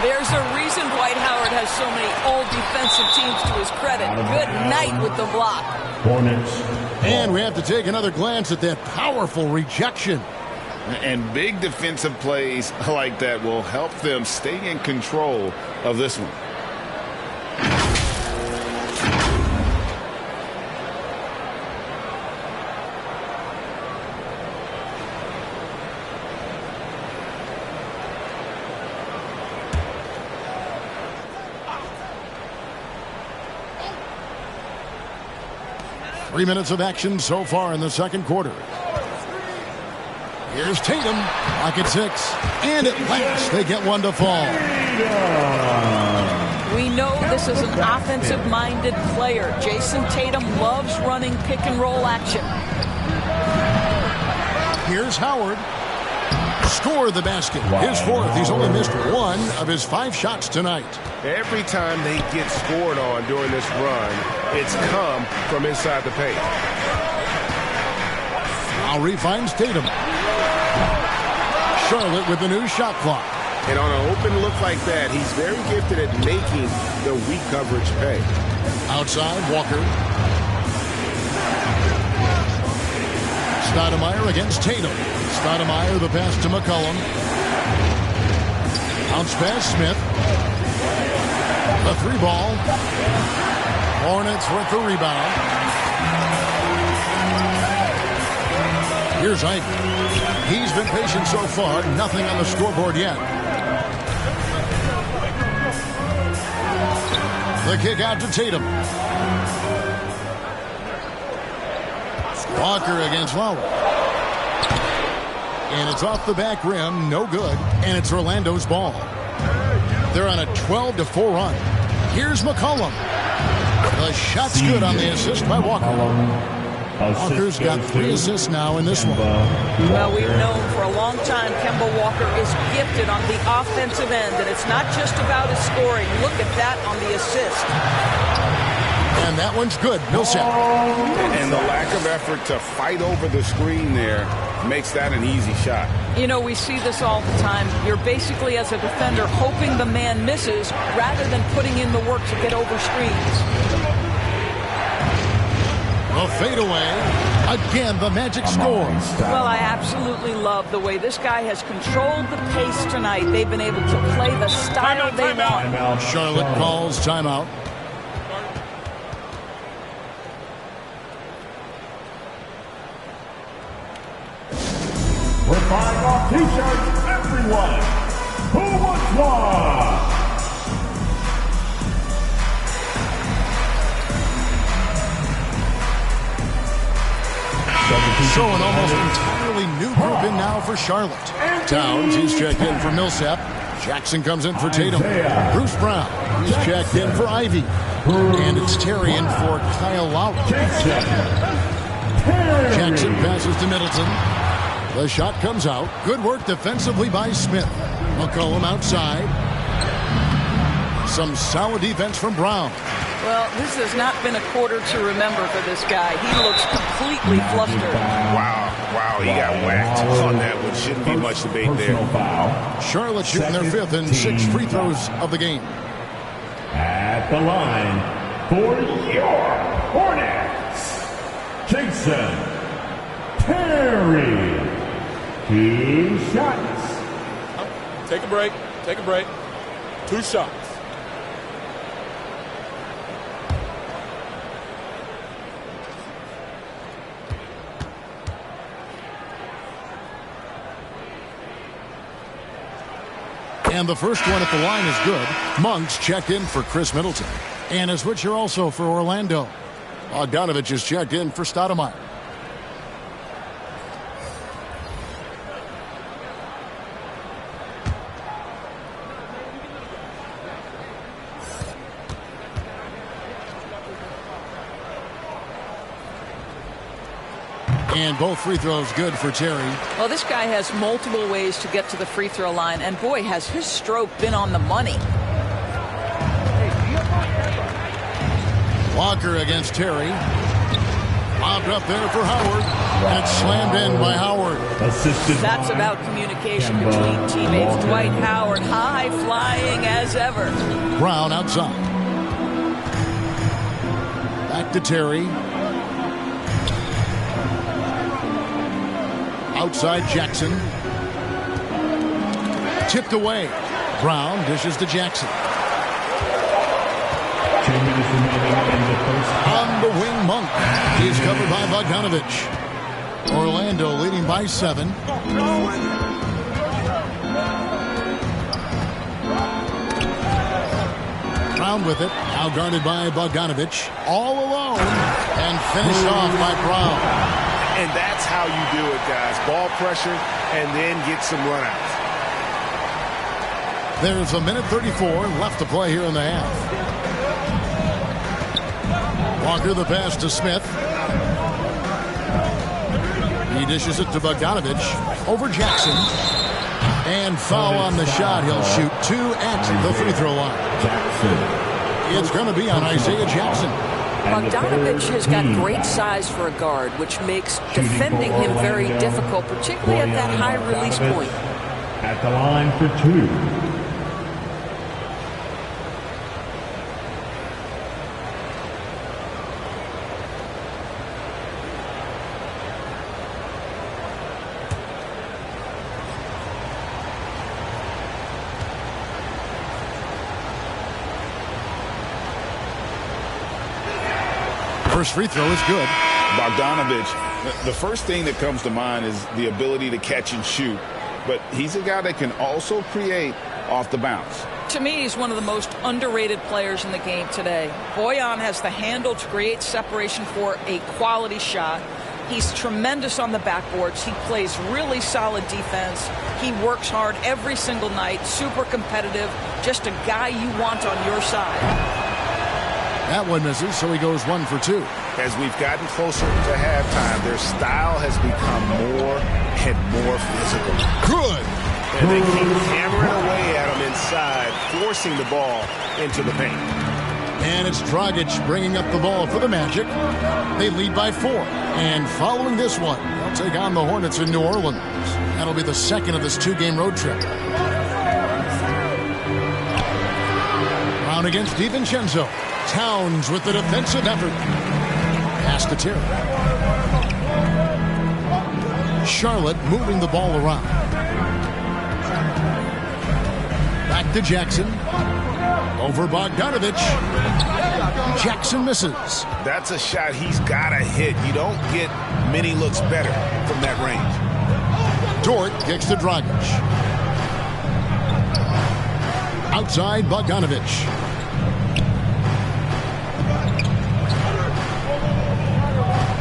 There's a reason Dwight Howard has so many all defensive teams to his credit. Good night with the block. Hornets. And we have to take another glance at that powerful rejection. And big defensive plays like that will help them stay in control of this one. 3 minutes of action so far in the second quarter. Here's Tatum, pocket 6, and at last they get one to fall. We know this is an offensive-minded player. Jason Tatum loves running pick-and-roll action. Here's Howard. Score the basket. His fourth. He's only missed one of his 5 shots tonight. Every time they get scored on during this run, it's come from inside the paint. Lowry finds Tatum. Charlotte with the new shot clock. And on an open look like that, he's very gifted at making the weak coverage pay. Outside, Walker. Stoudemire against Tatum. Stoudemire, the pass to McCollum. Bounce pass, Smith. The 3-ball. Hornets with the rebound. Here's Ivy. He's been patient so far. Nothing on the scoreboard yet. The kick out to Tatum. Walker against Lowry. And it's off the back rim. No good. And it's Orlando's ball. They're on a 12-4 run. Here's McCollum. The shot's good on the assist by Walker. Walker's got 3 assists now in this one. Well, we've known for a long time Kemba Walker is gifted on the offensive end, and it's not just about his scoring. Look at that on the assist. And that one's good. Millsap. And the lack of effort to fight over the screen there makes that an easy shot. You know, we see this all the time. You're basically, as a defender, hoping the man misses rather than putting in the work to get over screens. A fadeaway. Again, the Magic scores. Well, I absolutely love the way this guy has controlled the pace tonight. They've been able to play the style they want. Charlotte calls timeout. We're buying off t-shirts, everyone. Who wants one? So an almost entirely new group in now for Charlotte. Towns, he's checked in for Millsap. Jackson comes in for Tatum. Bruce Brown, he's checked in for Ivy. And it's Terry in for Kyle Lowry. Jackson passes to Middleton. The shot comes out. Good work defensively by Smith. McCollum outside. Some solid defense from Brown. Well, this has not been a quarter to remember for this guy. He looks completely flustered. Wow, he got whacked on that one. Shouldn't be much debate there. Charlotte shooting their 5th and 6 free throws of the game. At the line for your Hornets, Jason Terry. 2 shots. Take a break. Take a break. 2 shots. And the first one at the line is good. Monks checked in for Chris Middleton. And a switcher also for Orlando. Bogdanovich is checked in for Stoudemire. And both free throws good for Terry. Well, this guy has multiple ways to get to the free throw line, and boy, has his stroke been on the money. Walker against Terry. Lobbed up there for Howard. And it's slammed in by Howard. That's about communication between teammates. Dwight Howard, high flying as ever. Brown outside. Back to Terry. Outside Jackson. Tipped away. Brown dishes to Jackson. 2 minutes remaining in the first half. On the wing, Monk. He's covered by Bogdanovich. Orlando leading by 7. Brown with it. Now guarded by Bogdanovich. All alone. And finished off by Brown. And that's how you do it, guys. Ball pressure and then get some runouts. There's a minute 34 left to play here in the half. Walker the pass to Smith. He dishes it to Bogdanovich over Jackson. And foul on the shot. He'll shoot 2 at the free throw line. It's going to be on Isaiah Jackson. Bogdanovich has got great size for a guard, which makes defending him very difficult, particularly at that high release point. At the line for 2. First free throw is good. Bogdanovich, the first thing that comes to mind is the ability to catch and shoot. But he's a guy that can also create off the bounce. To me, he's one of the most underrated players in the game today. Bojan has the handle to create separation for a quality shot. He's tremendous on the backboards. He plays really solid defense. He works hard every single night, super competitive, just a guy you want on your side. That one misses, so he goes 1 for 2. As we've gotten closer to halftime, their style has become more and more physical. Good. And they keep hammering away at him inside, forcing the ball into the paint. And it's Dragic bringing up the ball for the Magic. They lead by 4. And following this one, they'll take on the Hornets in New Orleans. That'll be the second of this 2-game road trip. Brown against DiVincenzo. Towns with the defensive effort. Pass to Terry. Charlotte moving the ball around. Back to Jackson. Over Bogdanovich. Jackson misses. That's a shot he's got to hit. You don't get many looks better from that range. Dort kicks to Dragic. Outside Bogdanovich.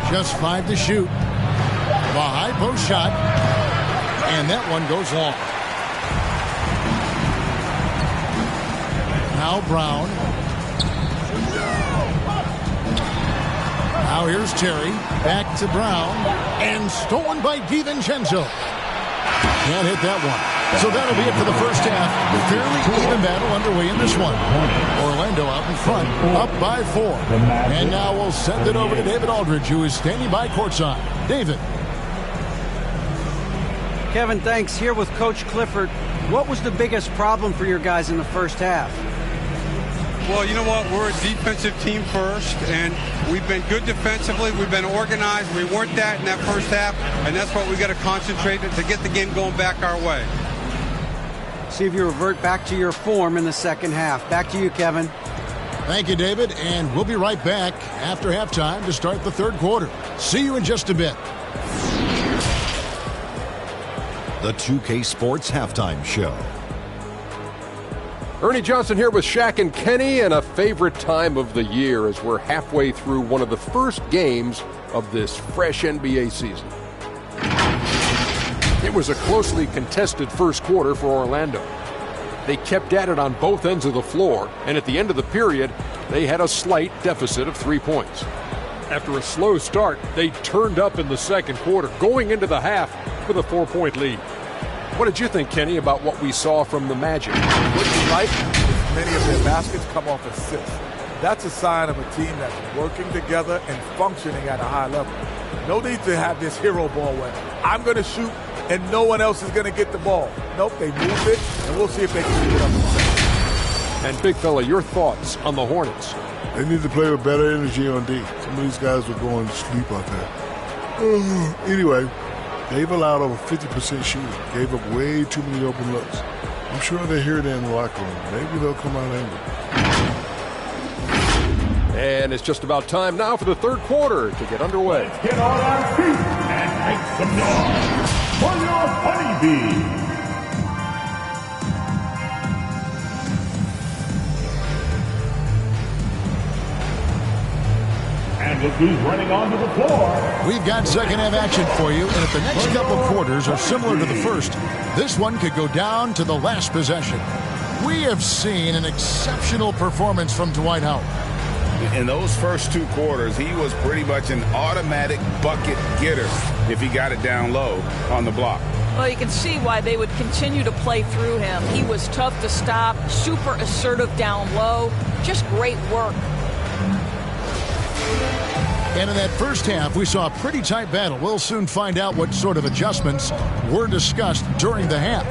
Just 5 to shoot. The high post shot. And that one goes long. Now Brown. Now here's Terry. Back to Brown. And stolen by DiVincenzo. Can't hit that one. So that'll be it for the first half. Fairly even battle underway in this one. Orlando out in front, up by 4. And now we'll send it over to David Aldridge, who is standing by courtside. David. Kevin, thanks. Here with Coach Clifford. What was the biggest problem for your guys in the first half? Well, you know what? We're a defensive team first, and we've been good defensively. We've been organized. We weren't that in that first half, and that's what we got to concentrate to get the game going back our way. See if you revert back to your form in the second half. Back to you, Kevin. Thank you, David, and we'll be right back after halftime to start the third quarter. See you in just a bit. The 2K Sports Halftime Show. Ernie Johnson here with Shaq and Kenny, and a favorite time of the year as we're halfway through one of the first games of this fresh NBA season. It was a closely contested first quarter for Orlando. They kept at it on both ends of the floor, and at the end of the period, they had a slight deficit of 3 points. After a slow start, they turned up in the second quarter, going into the half with a 4-point lead. What did you think, Kenny, about what we saw from the Magic? What you like is many of their baskets come off assists. That's a sign of a team that's working together and functioning at a high level. No need to have this hero ball where I'm going to shoot and no one else is going to get the ball. Nope, they move it, and we'll see if they can keep it up. And Big Fella, your thoughts on the Hornets? They need to play with better energy on D. Some of these guys were going to sleep out there. Anyway, they've allowed over 50% shooting. Gave up way too many open looks. I'm sure they hear it in the locker room. Maybe they'll come out angry. And it's just about time now for the third quarter to get underway. Let's get on our feet and make some noise for your Honeybee. And And look who's running onto the floor. We've got second half action for you, and if the next couple quarters are similar to the first, this one could go down to the last possession. We have seen an exceptional performance from Dwight Howard. In those first 2 quarters, he was pretty much an automatic bucket getter if he got it down low on the block. Well, you can see why they would continue to play through him. He was tough to stop, super assertive down low, just great work. And in that first half, we saw a pretty tight battle. We'll soon find out what sort of adjustments were discussed during the half.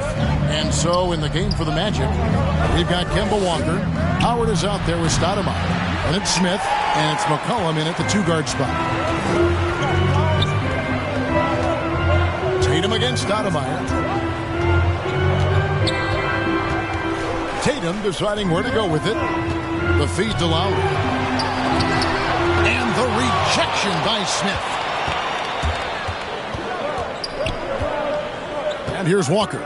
And so in the game for the Magic, we've got Kemba Walker. Howard is out there with Stoudemire. And it's Smith, and it's McCollum in at the 2-guard spot. Tatum against Stoudemire. Tatum deciding where to go with it. The feed to Lowry. And the rejection by Smith. And here's Walker.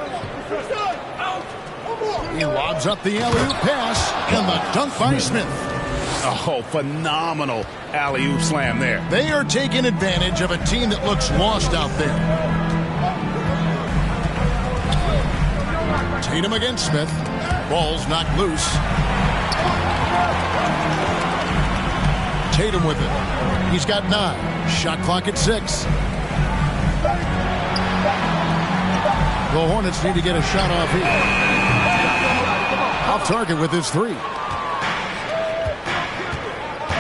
He lobs up the alley-oop pass, and the dunk by Smith. Oh, phenomenal alley-oop slam there. They are taking advantage of a team that looks lost out there. Tatum against Smith. Ball's knocked loose. Tatum with it. He's got 9. Shot clock at 6. The Hornets need to get a shot off here. Off target with his 3.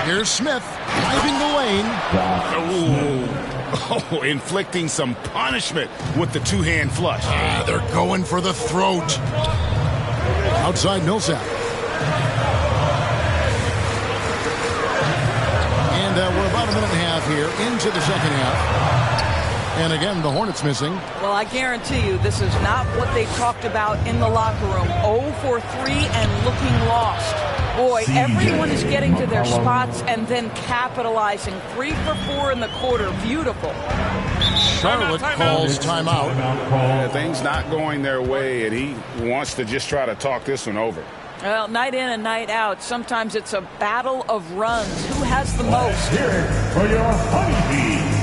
Here's Smith driving the lane. Oh, inflicting some punishment with the 2-hand flush. They're going for the throat. Outside Millsap. And we're about a minute and a half here into the second half. And again, the Hornets missing. Well, I guarantee you this is not what they talked about in the locker room. 0 for 3 and looking lost. Boy, everyone is getting to their spots and then capitalizing. 3 for 4 in the quarter. Beautiful. Charlotte calls timeout. Things not going their way, and he wants to just try to talk this one over. Well, night in and night out, sometimes it's a battle of runs. Who has the most? Hear it for your Honeybees.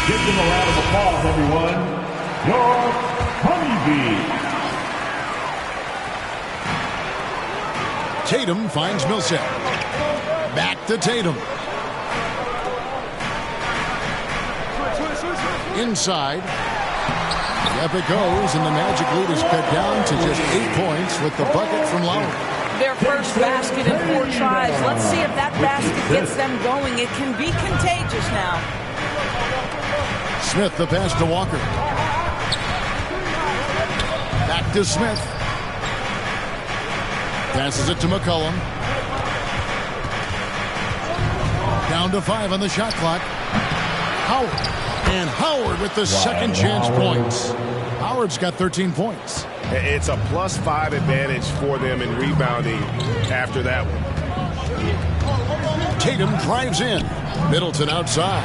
Give them a round of applause, everyone. Your Honeybees. Tatum finds Millsap. Back to Tatum. Inside. Up it goes, and the Magic lead is cut down to just 8 points with the bucket from Lowry. Their first basket in 4 tries. Let's see if that basket gets them going. It can be contagious now. Smith, the pass to Walker. Back to Smith. Passes it to McCollum. Down to 5 on the shot clock. Howard. And Howard with the second chance points. Howard's got 13 points. It's a +5 advantage for them in rebounding after that one. Tatum drives in. Middleton outside.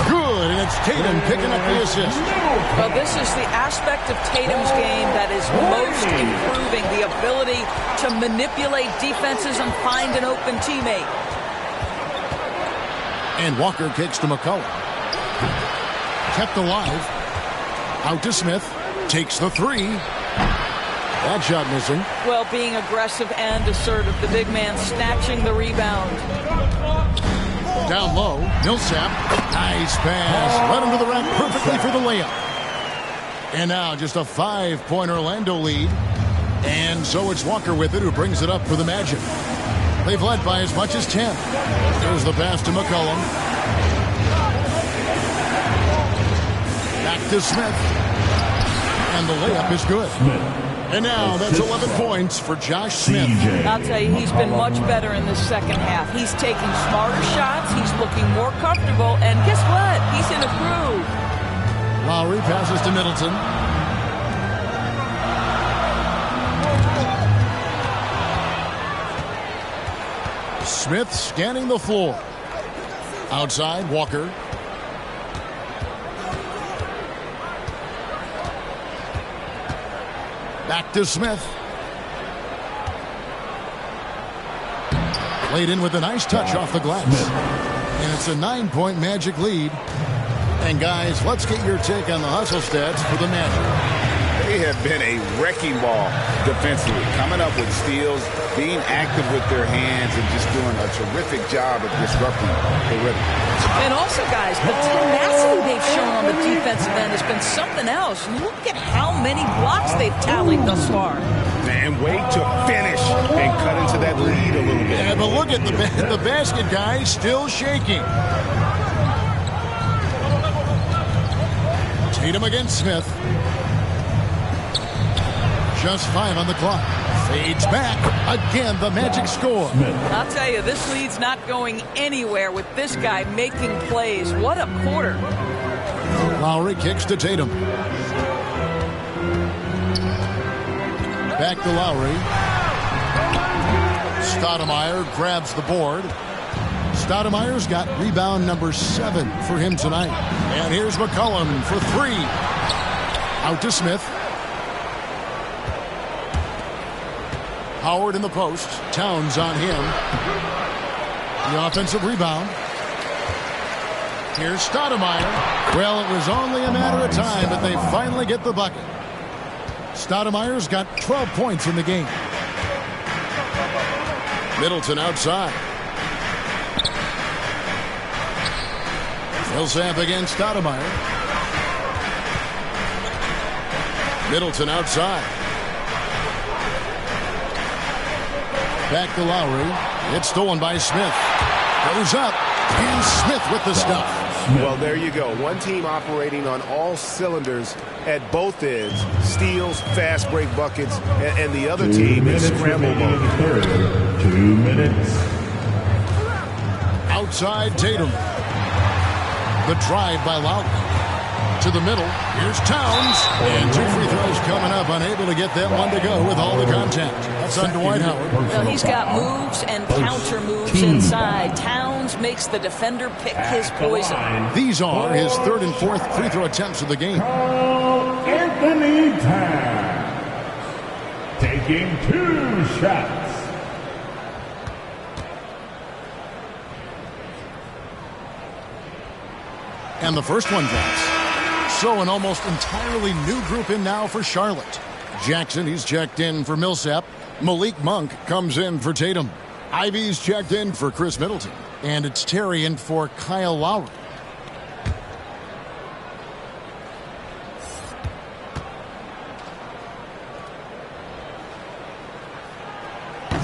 Good, and it's Tatum picking up the assist. Well, this is the aspect of Tatum's game that is most improving, the ability to manipulate defenses and find an open teammate. And Walker kicks to McCollum. Kept alive. Out to Smith. Takes the 3. That shot missing. Well, being aggressive and assertive. The big man snatching the rebound. Down low. Millsap. Nice pass. Led him to the rack perfectly for the layup. And now just a 5-point Orlando lead. And so it's Walker with it, who brings it up for the Magic. They've led by as much as 10. Here's the pass to McCollum. Back to Smith. And the layup is good. And now that's 11 points for Josh Smith. I'll tell you, he's been much better in this second half. He's taking smarter shots. He's looking more comfortable. And guess what? He's in a groove. Lowry passes to Middleton. Smith scanning the floor. Outside, Walker. Back to Smith. Laid in with a nice touch off the glass. And it's a 9-point Magic lead. And guys, let's get your take on the hustle stats for the Magic. They have been a wrecking ball defensively, coming up with steals, being active with their hands, and just doing a terrific job of disrupting the rhythm. And also, guys, the tenacity they've shown on the defensive end has been something else. Look at how many blocks they've tallied thus far. And wait to finish and cut into that lead a little bit. Yeah, but look at the basket, guys, still shaking. Tatum against Smith. Just 5 on the clock. Fades back. Again, the Magic score. I'll tell you, this lead's not going anywhere with this guy making plays. What a quarter. Lowry kicks to Tatum. Back to Lowry. Stoudemire grabs the board. Stoudemire's got rebound number 7 for him tonight. And here's McCollum for 3. Out to Smith. Howard in the post. Towns on him. The offensive rebound. Here's Stoudemire. Well, it was only a matter of time, but they finally get the bucket. Stoudemire's got 12 points in the game. Middleton outside. Millsap against Stoudemire. Middleton outside. Back to Lowry. It's stolen by Smith. Goes up. And Smith with the stuff. Well, there you go. One team operating on all cylinders at both ends. Steals, fast break buckets, and the other team is scramble mode. 2 minutes. Outside Tatum. The drive by Lowry. To the middle. Here's Towns. And 2 free throws coming up. Unable to get that one to go with all the contact. That's on Dwight Howard. Well, he's got moves and counter moves inside. Towns makes the defender pick his poison. These are his 3rd and 4th free throw attempts of the game. Anthony Towns taking 2 shots. And the first one drops. So an almost entirely new group in now for Charlotte. Jackson, he's checked in for Millsap. Malik Monk comes in for Tatum. Ivy's checked in for Chris Middleton. And it's Terry in for Kyle Lowry.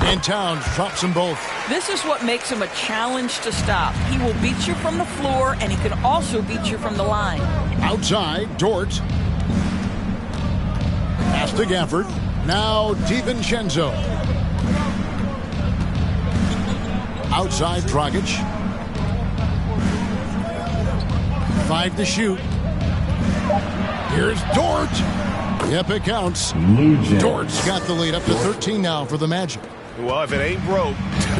And Towns drops them both. This is what makes him a challenge to stop. He will beat you from the floor, and he can also beat you from the line. Outside, Dort. Pass to Gafford. Now DiVincenzo. Outside, Dragic. 5 to shoot. Here's Dort. Yep, it counts. Dort's got the lead up to 13 now for the Magic. Well, if it ain't broke,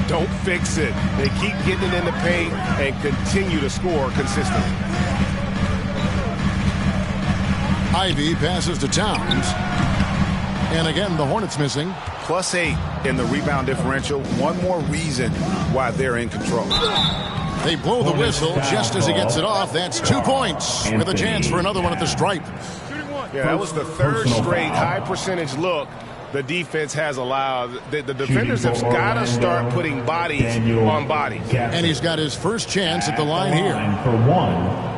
don't fix it. They keep getting it in the paint and continue to score consistently. Ivy passes to Towns. And again, the Hornets missing. +8 in the rebound differential. One more reason why they're in control. They blow the whistle just as he gets it off. That's 2 points with a chance for another one at the stripe. Yeah, that was the 3rd straight high percentage look the defense has allowed. The defenders have got to start putting bodies on bodies. And he's got his first chance at the line here. For 1.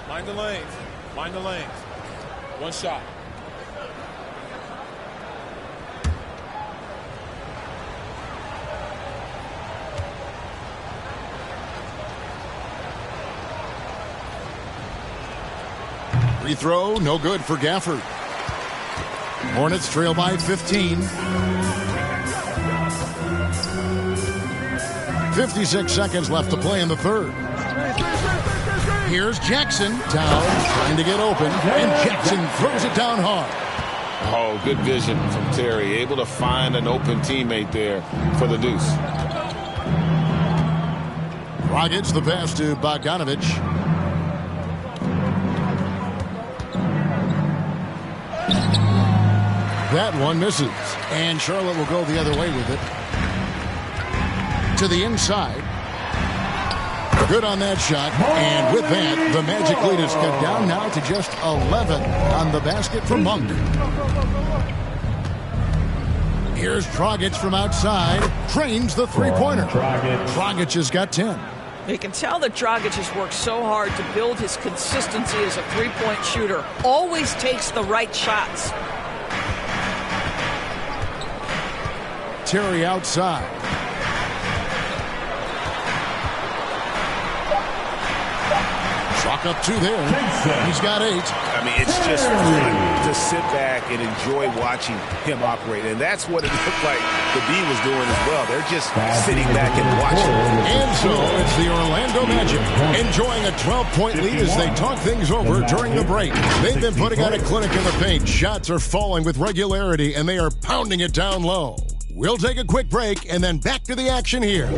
Mind the lanes. Mind the lanes. One shot. Free throw, no good for Gafford. Hornets trail by 15. 56 seconds left to play in the 3rd. Here's Jackson. Towns trying to get open, and Jackson throws it down hard. Oh, good vision from Terry. Able to find an open teammate there for the deuce. Dragic, the pass to Bogdanovich. That one misses. And Charlotte will go the other way with it. To the inside. Good on that shot. And with that, the Magic lead is cut down now to just 11 on the basket for Monk. Here's Dragic from outside. Trains the three-pointer. Dragic has got 10. You can tell that Dragic has worked so hard to build his consistency as a three-point shooter. Always takes the right shots. Terry outside. Chalk up 2 there. He's got 8. I mean, it's just fun to sit back and enjoy watching him operate. And that's what it looked like the B was doing as well. They're just sitting back and watching. And so it's the Orlando Magic enjoying a 12-point lead as they talk things over during the break. They've been putting on a clinic in the paint. Shots are falling with regularity, and they are pounding it down low. We'll take a quick break and then back to the action here.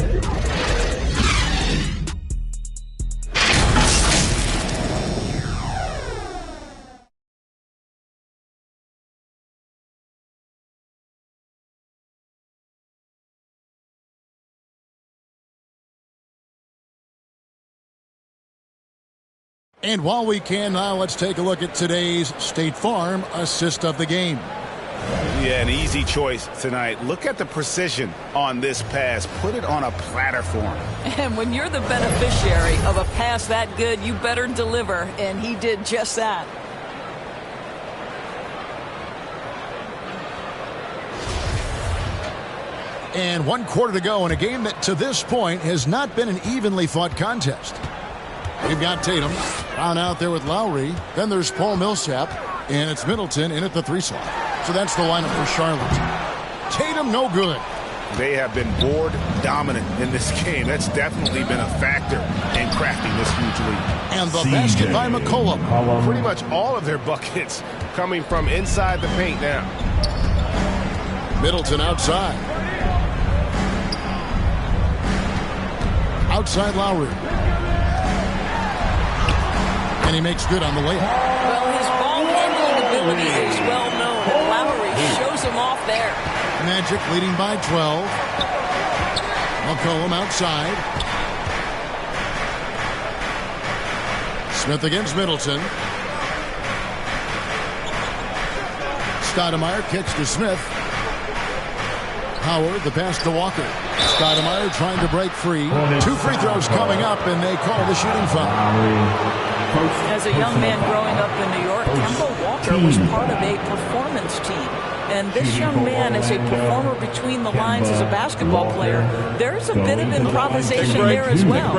And while we can now, let's take a look at today's State Farm assist of the game. Yeah, an easy choice tonight. Look at the precision on this pass. Put it on a platter for him. And when you're the beneficiary of a pass that good, you better deliver. And he did just that. And 1 quarter to go in a game that to this point has not been an evenly fought contest. We've got Tatum down out there with Lowry. Then there's Paul Millsap. And it's Middleton in at the 3 slot. So that's the lineup for Charlotte. Tatum no good. They have been board dominant in this game. That's definitely been a factor in crafting this huge lead. And the basket by McCollum. Pretty much all of their buckets coming from inside the paint now. Middleton outside. Outside Lowry. And he makes good on the layup. Well, his ball handling ability is well known, and Lowry shows him off there. Magic leading by 12. McCollum outside. Smith against Middleton. Stoudemire kicks to Smith. Howard, the pass to Walker. Stoudemire trying to break free. 2 free throws coming up, and they call the shooting foul. As a young man growing up in New York, Kemba Walker was part of a performance team. And this young man is a performer between the lines as a basketball player. There's a bit of improvisation there as well.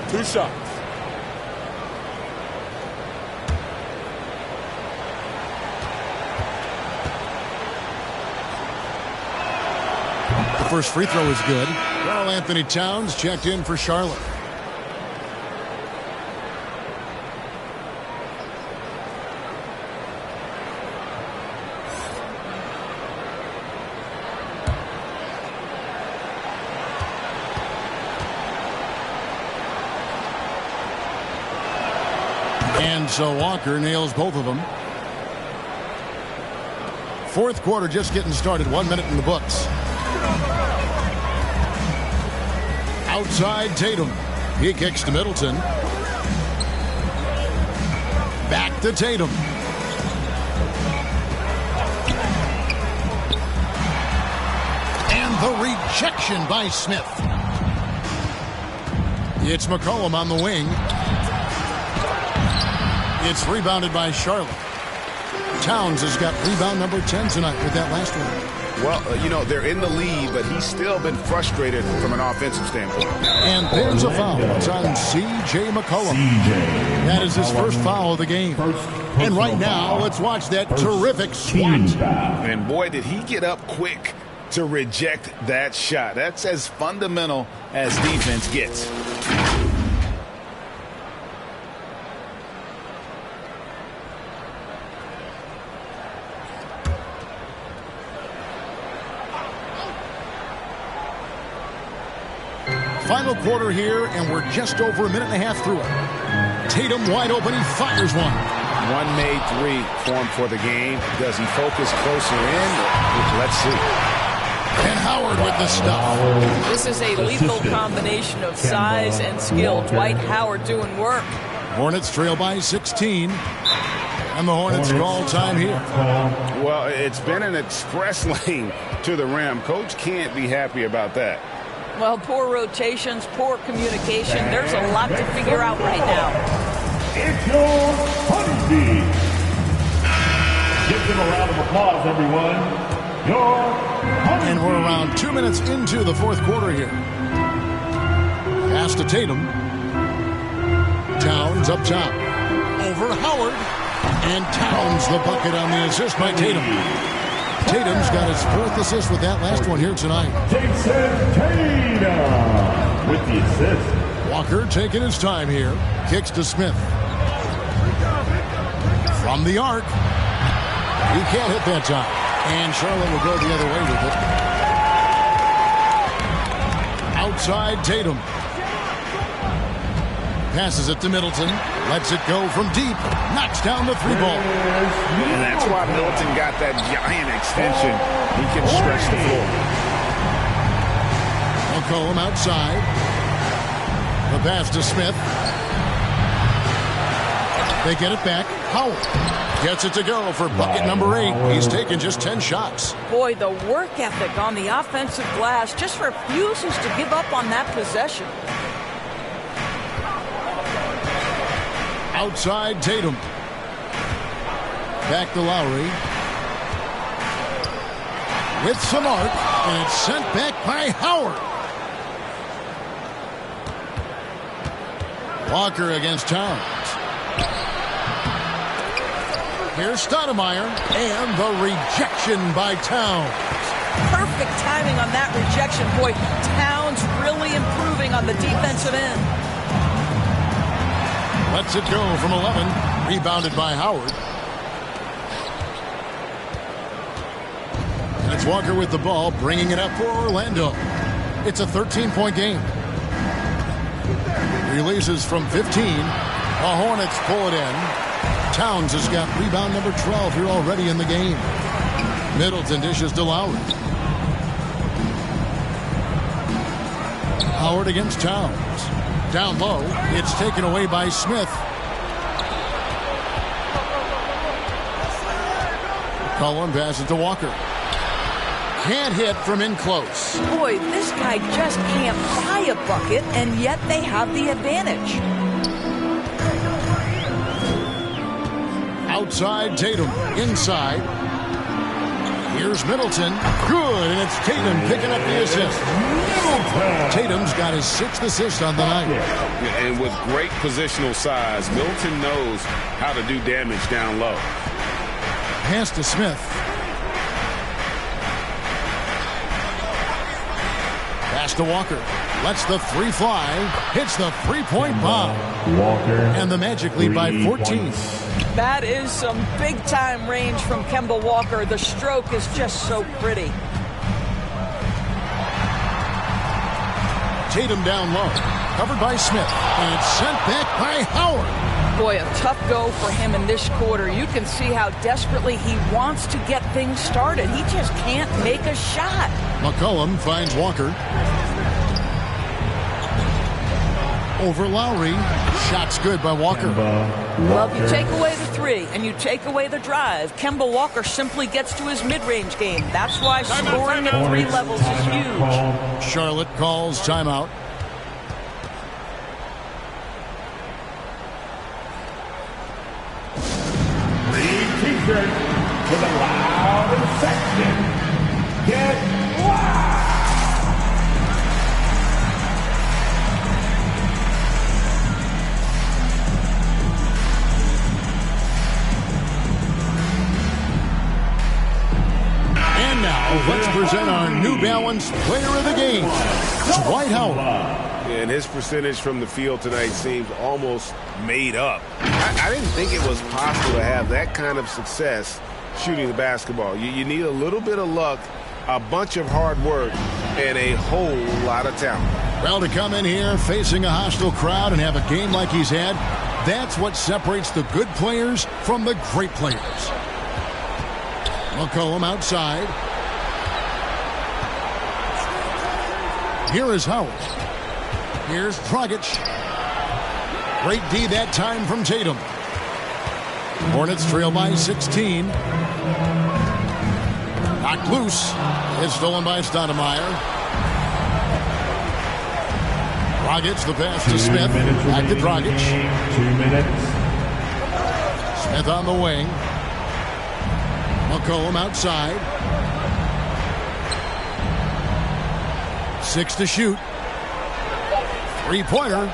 2 shots. The first free throw is good. Karl Anthony Towns checked in for Charlotte. And so Walker nails both of them. 4th quarter just getting started. 1 minute in the books. Outside Tatum. He kicks to Middleton. Back to Tatum. And the rejection by Smith. It's McCollum on the wing. It's rebounded by Charlotte. Towns has got rebound number 10 tonight with that last one. Well, you know, they're in the lead, but he's still been frustrated from an offensive standpoint. And there's a foul. It's on C.J. McCollum. That is his first foul of the game. And right now, let's watch that terrific swat. And boy, did he get up quick to reject that shot. That's as fundamental as defense gets. Final quarter here, and we're just over a minute and a half through it. Tatum wide open. He fires one. one made three for him for the game. Does he focus closer in? Let's see. And Howard with the stuff. This is a lethal combination of size and skill. Dwight Howard doing work. Hornets trail by 16. And the Hornets call time here. Well, it's been an express lane to the rim. Coach can't be happy about that. Well, poor rotations, poor communication. There's a lot to figure out right now. It's your Hornets. Give them a round of applause, everyone. And we're around 2 minutes into the fourth quarter here. Pass to Tatum. Towns up top. Over Howard. And Towns the bucket on the assist by Tatum. Tatum's got his fourth assist with that last one here tonight. Jason Tatum with the assist. Walker taking his time here. Kicks to Smith. From the arc. He can't hit that time. And Charlotte will go the other way with it. Outside Tatum. Passes it to Middleton. Lets it go from deep. Knocks down the three ball. And that's why Middleton got that giant extension. He can stretch the floor. McCollum outside. The pass to Smith. They get it back. Howard gets it to go for bucket number 8. He's taken just 10 shots. Boy, the work ethic on the offensive glass just refuses to give up on that possession. Outside Tatum. Back to Lowry. With some arc, and it's sent back by Howard. Walker against Towns. Here's Stoudemire, and the rejection by Towns. Perfect timing on that rejection. Boy, Towns really improving on the defensive end. Lets it go from 11. Rebounded by Howard. And it's Walker with the ball, bringing it up for Orlando. It's a 13-point game. Releases from 15. The Hornets pull it in. Towns has got rebound number 12 here already in the game. Middleton dishes to Lowry. Howard against Towns. Down low. It's taken away by Smith. Cullen passes to Walker. Can't hit from in close. Boy, this guy just can't buy a bucket, and yet they have the advantage. Outside Tatum. Inside. Here's Middleton. Good, and it's Tatum picking up the assist. Tatum's got his 6th assist on the night. And with great positional size, Middleton knows how to do damage down low. Pass to Smith. Pass to Walker. Lets the three fly. Hits the three-point bomb. Walker. And the Magic lead by 14. That is some big-time range from Kemba Walker. The stroke is just so pretty. Tatum down low. Covered by Smith. And it's sent back by Howard. Boy, a tough go for him in this quarter. You can see how desperately he wants to get things started. He just can't make a shot. McCollum finds Walker. Over Lowry. Shot's good by Walker. Well, you take away the three and you take away the drive. Kemba Walker simply gets to his mid-range game. That's why scoring at 3 levels is huge. Charlotte calls timeout. T-shirt for the loudest section. Get loud! And now, let's present our New Balance Player of the Game, Dwight Howard. And his percentage from the field tonight seems almost made up. I didn't think it was possible to have that kind of success shooting the basketball. You need a little bit of luck, a bunch of hard work, and a whole lot of talent. Well, to come in here facing a hostile crowd and have a game like he's had, That's what separates the good players from the great players. McCollum outside. Here is Howard. Here's Dragic. Great D that time from Tatum. Hornets trail by 16. Knocked loose. It's stolen by Stoudemire. Dragic, the pass to Smith. Back to Dragic. 2 minutes. Smith on the wing. McCollum outside. 6 to shoot. Three-pointer.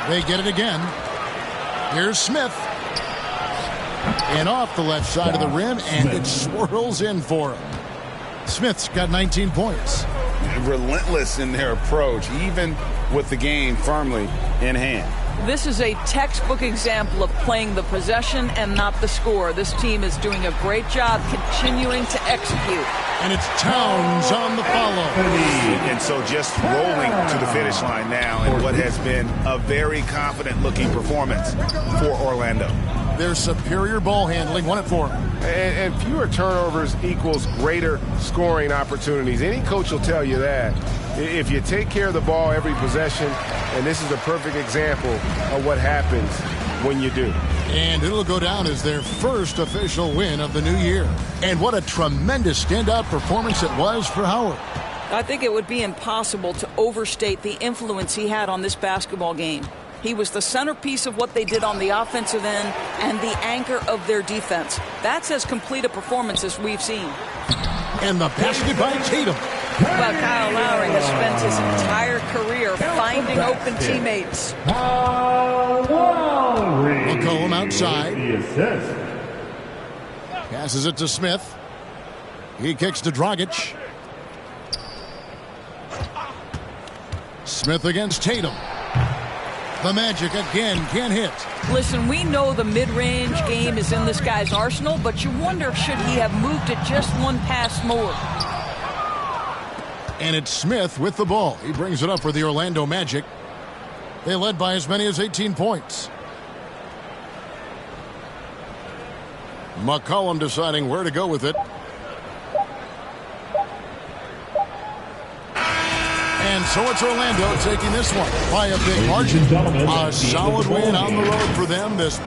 They get it again. Here's Smith. And off the left side of the rim, and it swirls in for him. Smith's got 19 points. Relentless in their approach, even with the game firmly in hand. This is a textbook example of playing the possession and not the score. This team is doing a great job continuing to execute. And it's Towns on the follow. And so just rolling to the finish line now in what has been a very confident-looking performance for Orlando. Their superior ball handling won it for them. And fewer turnovers equals greater scoring opportunities. Any coach will tell you that. If you take care of the ball every possession, and this is a perfect example of what happens when you do. And it'll go down as their first official win of the new year. And what a tremendous standout performance it was for Howard. I think it would be impossible to overstate the influence he had on this basketball game. He was the centerpiece of what they did on the offensive end and the anchor of their defense. That's as complete a performance as we've seen. And the basket by Tatum. Well, Kyle Lowry has spent his entire career finding open teammates. McCollum outside. Passes it to Smith. He kicks to Dragic. Smith against Tatum. The Magic again can't hit. Listen, we know the mid-range game is in this guy's arsenal, but you wonder, should he have moved it just one pass more? And it's Smith with the ball. He brings it up for the Orlando Magic. They led by as many as 18 points. McCollum deciding where to go with it. And so it's Orlando taking this one by a big margin. A solid win on the road for them this